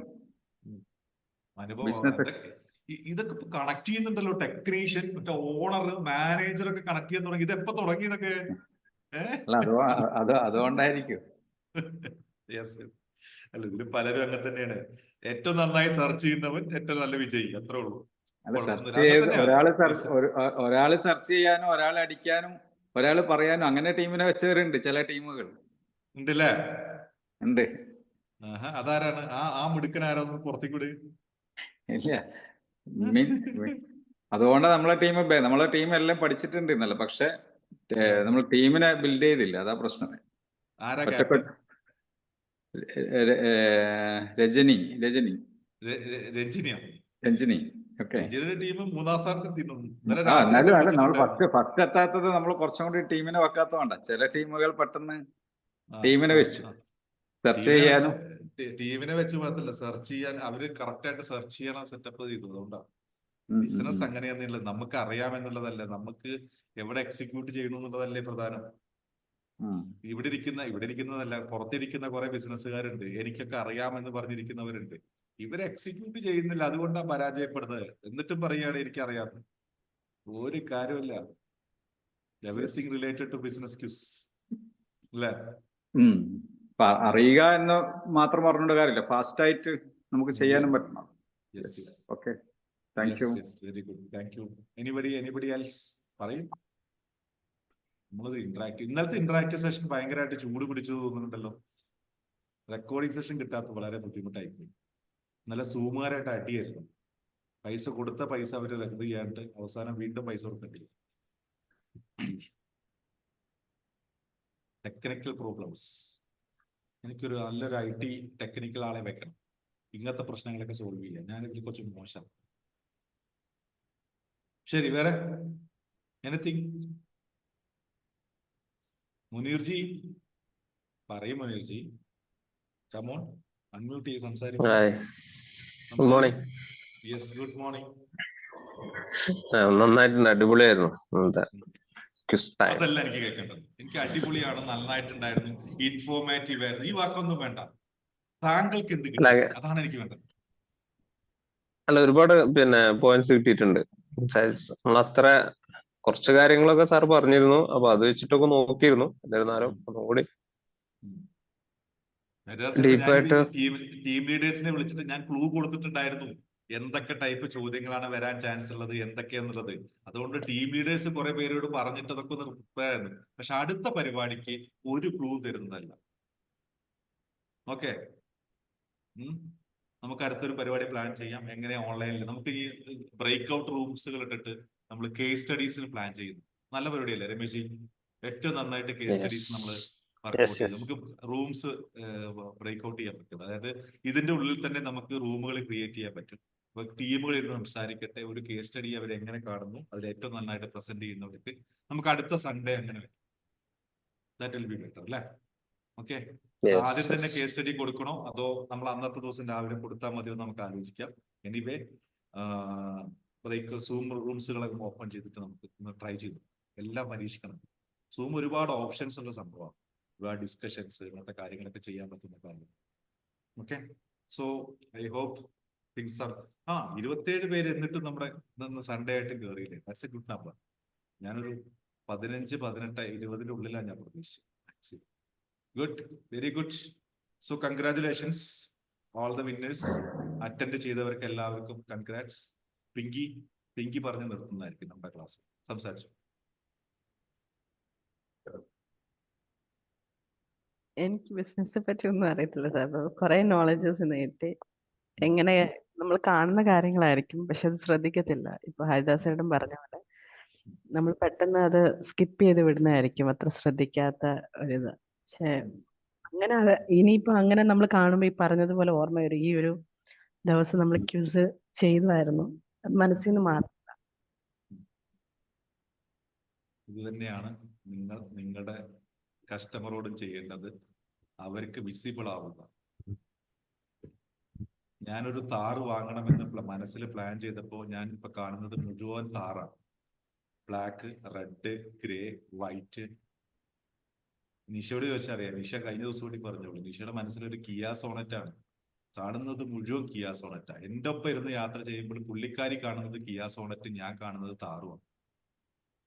ഇതൊക്കെ കണക്ട് ചെയ്യുന്നുണ്ടല്ലോ. ടെക്നീഷ്യൻ, മറ്റേ ഓണർ, മാനേജർ ഒക്കെ കണക്ട് ചെയ്യാൻ തുടങ്ങി. ഇതെപ്പോ തുടങ്ങി ഇതൊക്കെ? അതുകൊണ്ടായിരിക്കും. അല്ല, ഇതില് പലരും അങ്ങനെ തന്നെയാണ്. ഏറ്റവും നന്നായി സെർച്ച് ചെയ്യുന്നവൻ ഏറ്റവും നല്ല വിജയി, അത്രേ ഉള്ളൂ. ഒരാള് സെർച്ച് ചെയ്യാനും ഒരാൾ അടിക്കാനും ഒരാൾ പറയാനും അങ്ങനെ ടീമിനെ വെച്ചവരുണ്ട്. ചില ടീമുകൾ ഉണ്ടല്ലേ? ഉണ്ട്. അതാരാണ് ആ മിടുക്കനാരാന്ന് പുറത്തേക്ക് വിട്. ഇല്ല, അതുകൊണ്ടാണ് നമ്മളെ ടീം എല്ലാം പഠിച്ചിട്ടുണ്ട് ഇന്നലെ. പക്ഷെ നമ്മൾ ടീമിനെ ബിൽഡ് ചെയ്തില്ല, അതാ പ്രശ്നം. രജനി. ടീം 3ാം സ്ഥാനത്ത്. എന്നാലും നമ്മൾ ഫസ്റ്റ് എത്താത്തത് നമ്മൾ കുറച്ചും കൂടി ടീമിനെ വെക്കാത്തതുകൊണ്ടാ. ചില ടീമുകൾ പെട്ടെന്ന് ടീമിനെ വെച്ചു സെർച്ച് ചെയ്യാനും. ടീമിനെ വെച്ച് മാത്രല്ല, സെർച്ച് ചെയ്യാൻ അവര് കറക്റ്റ് ആയിട്ട് സെർച്ച് ചെയ്യണം, സെറ്റപ്പ് ചെയ്തു. അതുകൊണ്ടാണ് ബിസിനസ് അങ്ങനെയൊന്നുമില്ല. നമുക്ക് അറിയാമെന്നുള്ളതല്ല, നമുക്ക് എവിടെ എക്സിക്യൂട്ട് ചെയ്യണം എന്നുള്ളതല്ലേ പ്രധാനം. ഇവിടെ ഇരിക്കുന്നതല്ല, പുറത്തിരിക്കുന്ന കുറെ ബിസിനസ്സുകാരുണ്ട്. എനിക്കൊക്കെ അറിയാമെന്ന് പറഞ്ഞിരിക്കുന്നവരുണ്ട്. ഇവരെ എക്സിക്യൂട്ട് ചെയ്യുന്നില്ല, അതുകൊണ്ടാണ് പരാജയപ്പെടുന്നത്. എന്നിട്ടും പറയുകയാണ് എനിക്കറിയാം. ഒരു കാര്യമില്ല. Everything related to business quiz അല്ലേ? അറിയുക എന്ന് മാത്രം പറഞ്ഞിട്ട് കാര്യമില്ല, ഫാസ്റ്റ് ആയിട്ട് നമുക്ക് ചെയ്യാനും പറ്റണം. Okay, thank U. Very good, thank you. Anybody else പറയും. നമ്മളത് ഇന്നലത്തെ ഇന്ററാക്റ്റീവ് സെഷൻ ഭയങ്കരമായിട്ട് ചൂട് പിടിച്ചു തോന്നുന്നുണ്ടല്ലോ. റെക്കോർഡിംഗ് സെഷൻ കിട്ടാത്ത വളരെ ബുദ്ധിമുട്ടായിപ്പോയി. നല്ല സൂമുകാരായിട്ട് അടിയായിരുന്നു. പൈസ കൊടുത്ത പൈസ അവര് റദ്ദ് ചെയ്യാണ്ട് അവസാനം വീണ്ടും പൈസ കൊടുക്കേണ്ടി. Technical problems. എനിക്കൊരു നല്ലൊരു IT ടെക്നിക്കൽ ആളെ വെക്കണം, ഇങ്ങനത്തെ പ്രശ്നങ്ങളൊക്കെ സോൾവ് ചെയ്യാൻ. ഞാനിതിൽ കുറച്ച് മോശം. ശരി, വേറെ എനിത്തിങ്? മുനീർജി പറയും. മുനീർജി, കമോൺ, അൺമ്യൂട്ട് ചെയ്ത് സംസാരിക്കും. Good morning. Yes, good morning. നന്നായിട്ടുണ്ട്, അടിപൊളിയായിരുന്നു. Quiz time. അതല്ല എനിക്ക് കേൾക്കേണ്ടത്. എനിക്ക് അടിപൊളിയാണ്, നന്നായിട്ടുണ്ടായിരുന്നു, ഇൻഫോർമാറ്റീവ് ആയിരുന്നു, ഈ വാക്കൊന്നും വേണ്ട. താങ്കൾക്ക് എന്ത് കിട്ടി? അതാണ് എനിക്ക് വേണ്ടത്. അല്ല, ഒരുപാട് പോയിന്റ്സ് കിട്ടിയിട്ടുണ്ട്. നമ്മളത്ര കുറച്ച് കാര്യങ്ങളൊക്കെ സാർ പറഞ്ഞിരുന്നു. അപ്പൊ അത് വെച്ചിട്ടൊക്കെ നോക്കിയിരുന്നു. എന്നിരുന്നാലും ഒന്നുകൂടി ഡീപ്പായിട്ട് ടീം ലീഡേഴ്സിനെ വിളിച്ചിട്ട് ഞാൻ ക്ലൂ കൊടുത്തിട്ടുണ്ടായിരുന്നു എന്തൊക്കെ ടൈപ്പ് ചോദ്യങ്ങളാണ് വരാൻ ചാൻസ് ഉള്ളത്, എന്തൊക്കെയാന്നുള്ളത്. അതുകൊണ്ട് ടീം ലീഡേഴ്സ് കുറെ പേരോട് പറഞ്ഞിട്ട് അതൊക്കെ ഒന്ന് പ്രിപ്പയർ ആയിരുന്നു. പക്ഷെ അടുത്ത പരിപാടിക്ക് ഒരു ക്ലൂ തരുന്നതല്ല. ഓക്കെ, നമുക്ക് അടുത്തൊരു പരിപാടി പ്ലാൻ ചെയ്യാം. എങ്ങനെ ഓൺലൈനിൽ നമുക്ക് ഈ ബ്രേക്ക് ഔട്ട് റൂംസുകൾ ഇട്ടിട്ട് നമ്മൾ കേസ് സ്റ്റഡീസിന് പ്ലാൻ ചെയ്യുന്നു. നല്ല പരിപാടിയല്ലേ രമേശ്? ഏറ്റവും നന്നായിട്ട് കേസ് സ്റ്റഡീസ് നമ്മൾ വർക്ക്ഔട്ട് ചെയ്തു. നമുക്ക് റൂംസ് ബ്രേക്ക് ഔട്ട് ചെയ്യാൻ പറ്റും. അതായത് ഇതിന്റെ ഉള്ളിൽ തന്നെ നമുക്ക് റൂമുകൾ ക്രിയേറ്റ് ചെയ്യാൻ പറ്റും. അപ്പൊ ടീമുകൾ ഇരുന്ന് സംസാരിക്കട്ടെ, ഒരു കേസ് സ്റ്റഡി അവർ എങ്ങനെ കാണുന്നു അതിൽ ഏറ്റവും നന്നായിട്ട് പ്രസന്റ് ചെയ്യുന്നവർക്ക് നമുക്ക് അടുത്ത സൺഡേ അങ്ങനെ ദാറ്റ് വിൽ ബി ബെറ്റർ അല്ലേ? ഓക്കെ, ആദ്യം തന്നെ കേസ് സ്റ്റഡി കൊടുക്കണോ അതോ നമ്മൾ അന്നത്തെ ദിവസം രാവിലെ കൊടുത്താൽ മതിയോ നമുക്ക് ആലോചിക്കാം. എനിവേ ബ്രേക്ക് സൂം റൂംസുകളൊക്കെ ഓപ്പൺ ചെയ്തിട്ട് നമുക്ക് ട്രൈ ചെയ്തു എല്ലാം പരീക്ഷിക്കണം. സൂം ഒരുപാട് ഓപ്ഷൻസ് ഉള്ള സംഭവമാണ്, ഒരുപാട് ഡിസ്കഷൻസ് ഇങ്ങനത്തെ കാര്യങ്ങളൊക്കെ ചെയ്യാൻ പറ്റുന്ന കാര്യം. Okay, so I hope things are 27 പേര് എന്നിട്ടും നമ്മുടെ സൺഡേ ആയിട്ട് കയറിയില്ലേ? That's a good number. ഞാനൊരു 15, 18, 20 ഉള്ളിലാണ് ഞാൻ പ്രതീക്ഷിച്ചത്. Good, very good. So congratulations all the winners. Attend ചെയ്തവർക്ക് എല്ലാവർക്കും കൺഗ്രാറ്റ്സ്. പിങ്കി പറഞ്ഞു നിർത്തുന്നതായിരിക്കും നമ്മുടെ ക്ലാസ്. സംസാരിച്ചു. എനിക്ക് ബിസിനസിനെ പറ്റി ഒന്നും അറിയത്തില്ല സാർ. കുറെ നോളജസ് നേരിട്ട് എങ്ങനെ നമ്മൾ കാണുന്ന കാര്യങ്ങളായിരിക്കും, പക്ഷെ അത് ശ്രദ്ധിക്കത്തില്ല. ഇപ്പൊ ഹരിദാസേട്ടൻ പറഞ്ഞ പോലെ നമ്മൾ പെട്ടെന്ന് അത് സ്കിപ്പ് ചെയ്ത് വിടുന്നതായിരിക്കും, അത്ര ശ്രദ്ധിക്കാത്ത ഒരിത്. പക്ഷെ അങ്ങനെ ഇനിയിപ്പോ അങ്ങനെ നമ്മൾ കാണുമ്പോ ഈ പറഞ്ഞതുപോലെ ഓർമ്മ വരും, ഈ ഒരു ദിവസം നമ്മൾ ക്യൂസ് ചെയ്തായിരുന്നു, അത് മനസ്സിൽ നിന്ന് മാറില്ല. ഇത് തന്നെയാണ് നിങ്ങൾ നിങ്ങളുടെ കസ്റ്റമറോടും ചെയ്യേണ്ടത്, അവർക്ക് വിസിബിൾ ആവുക. ഞാനൊരു താറ് വാങ്ങണമെന്ന് മനസ്സിൽ പ്ലാൻ ചെയ്തപ്പോൾ ഞാൻ ഇപ്പൊ കാണുന്നത് മുഴുവൻ താറാണ്. Black, red, grey, white. നിഷയോട് ചോദിച്ചാൽ അറിയാം. നിഷ കഴിഞ്ഞ ദിവസം കൂടി പറഞ്ഞോളൂ. നിഷയുടെ മനസ്സിലൊരു കിയ സോണറ്റ് ആണ്. കാണുന്നത് മുഴുവൻ കിയ സോണറ്റാ. എൻ്റെ ഒപ്പം ഇരുന്ന് യാത്ര ചെയ്യുമ്പോൾ പുള്ളിക്കാരി കാണുന്നത് കിയ സോണറ്റ്, ഞാൻ കാണുന്നത് താറുമാണ്.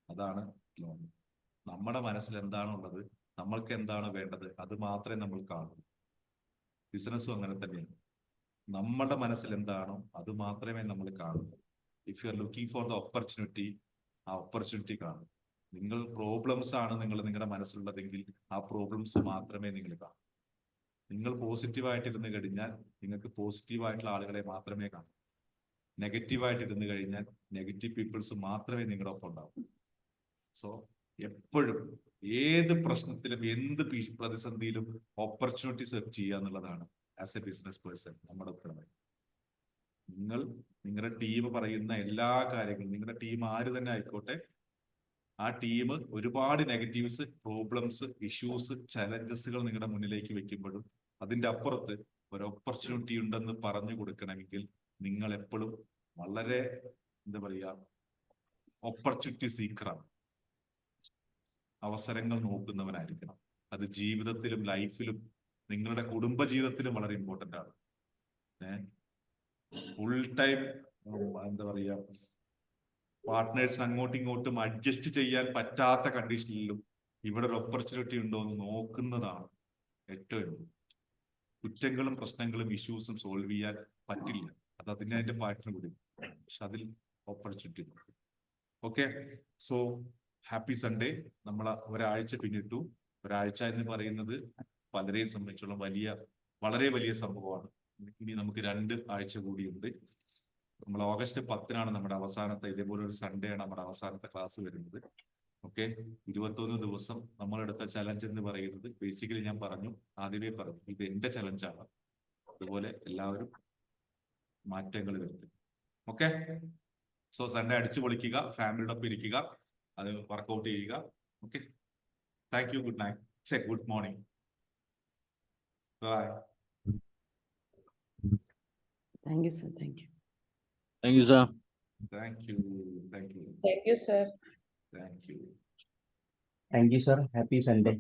അതാണ് ലോകം. നമ്മുടെ മനസ്സിൽ എന്താണുള്ളത്, നമ്മൾക്ക് എന്താണ് വേണ്ടത്, അത് മാത്രമേ നമ്മൾ കാണൂ. ബിസിനസ്സും അങ്ങനെ തന്നെയാണ്. നമ്മുടെ മനസ്സിൽ എന്താണോ അത് മാത്രമേ നമ്മൾ കാണൂ. If you are looking for the opportunity, ആ ഓപ്പർച്യൂണിറ്റി കാണും. നിങ്ങൾ പ്രോബ്ലംസ് ആണ് നിങ്ങളുടെ മനസ്സിലുള്ളതെങ്കിൽ ആ പ്രോബ്ലംസ് മാത്രമേ നിങ്ങൾ കാണൂ. നിങ്ങൾ പോസിറ്റീവായിട്ടിരുന്ന് കഴിഞ്ഞാൽ നിങ്ങൾക്ക് പോസിറ്റീവായിട്ടുള്ള ആളുകളെ മാത്രമേ കാണൂ. നെഗറ്റീവായിട്ടിരുന്ന് കഴിഞ്ഞാൽ നെഗറ്റീവ് പീപ്പിൾസ് മാത്രമേ നിങ്ങളുടെ ഒപ്പം ഉണ്ടാവും. സോ എപ്പോഴും ഏത് പ്രശ്നത്തിലും എന്ത് പ്രതിസന്ധിയിലും ഓപ്പർച്യൂണിറ്റി സെർച്ച് ചെയ്യുക എന്നുള്ളതാണ് ആസ് എ ബിസിനസ് പേഴ്സൺ നമ്മുടെ ഉത്തരവാദിത്തം. നിങ്ങൾ നിങ്ങളുടെ ടീം പറയുന്ന എല്ലാ കാര്യങ്ങളും, നിങ്ങളുടെ ടീം ആര് തന്നെ ആയിക്കോട്ടെ, ആ ടീം ഒരുപാട് നെഗറ്റീവ്സ്, പ്രോബ്ലംസ്, ഇഷ്യൂസ്, ചലഞ്ചസുകൾ നിങ്ങളുടെ മുന്നിലേക്ക് വെക്കുമ്പോഴും അതിന്റെ അപ്പുറത്ത് ഒരു ഓപ്പർച്യൂണിറ്റി ഉണ്ടെന്ന് പറഞ്ഞു കൊടുക്കണമെങ്കിൽ നിങ്ങൾ എപ്പോഴും വളരെ എന്താ പറയുക, ഓപ്പർച്യൂണിറ്റി സീക്കറാണ്. അവസരങ്ങൾ നോക്കുന്നവനായിരിക്കണം. അത് ജീവിതത്തിലും ലൈഫിലും നിങ്ങളുടെ കുടുംബ ജീവിതത്തിലും വളരെ ഇമ്പോർട്ടൻ്റ് ആണ്. ഫുൾ ടൈം എന്താ പറയുക, പാർട്ട്നേഴ്സ് അങ്ങോട്ടും ഇങ്ങോട്ടും അഡ്ജസ്റ്റ് ചെയ്യാൻ പറ്റാത്ത കണ്ടീഷനിലും ഇവിടെ ഒരു ഓപ്പർച്യൂണിറ്റി ഉണ്ടോ എന്ന് നോക്കുന്നതാണ് ഏറ്റവും. കുറ്റങ്ങളും പ്രശ്നങ്ങളും ഇഷ്യൂസും സോൾവ് ചെയ്യാൻ പറ്റില്ല, അത് അതിന്റെ പാർട്ടിന് കൂടി, പക്ഷെ അതിൽ ഓപ്പർച്യൂണിറ്റി നോക്കും. Okay, so happy Sunday. നമ്മൾ ഒരാഴ്ച പിന്നിട്ടു. ഒരാഴ്ച എന്ന് പറയുന്നത് പലരെയും സംബന്ധിച്ചുള്ള വളരെ വലിയ സംഭവമാണ്. ഇനി നമുക്ക് 2 ആഴ്ച കൂടിയുണ്ട്. നമ്മൾ ഓഗസ്റ്റ് 10-നാണ് നമ്മുടെ അവസാനത്തെ, ഇതേപോലെ ഒരു സൺഡേ ആണ് നമ്മുടെ അവസാനത്തെ ക്ലാസ് വരുന്നത്. ഓക്കെ, 21 ദിവസം നമ്മളെടുത്ത ചലഞ്ച് എന്ന് പറയുന്നത് ബേസിക്കലി ഞാൻ ആദ്യമേ പറഞ്ഞു, ഇത് എന്റെ ചലഞ്ചാണ്. അതുപോലെ എല്ലാവരും മാറ്റങ്ങൾ വരുത്തും. ഓക്കെ, സോ സൺഡേ അടിച്ചു പൊളിക്കുക, ഫാമിലിയുടെ ഒപ്പം ഇരിക്കുക, അത് വർക്ക്ഔട്ട് ചെയ്യുക. Okay, thank you. Good night, good morning, bye. Thank you sir. Thank you. Thank you sir. Thank you. Thank you. Thank you, sir. Thank you. Thank you sir. Happy Sunday.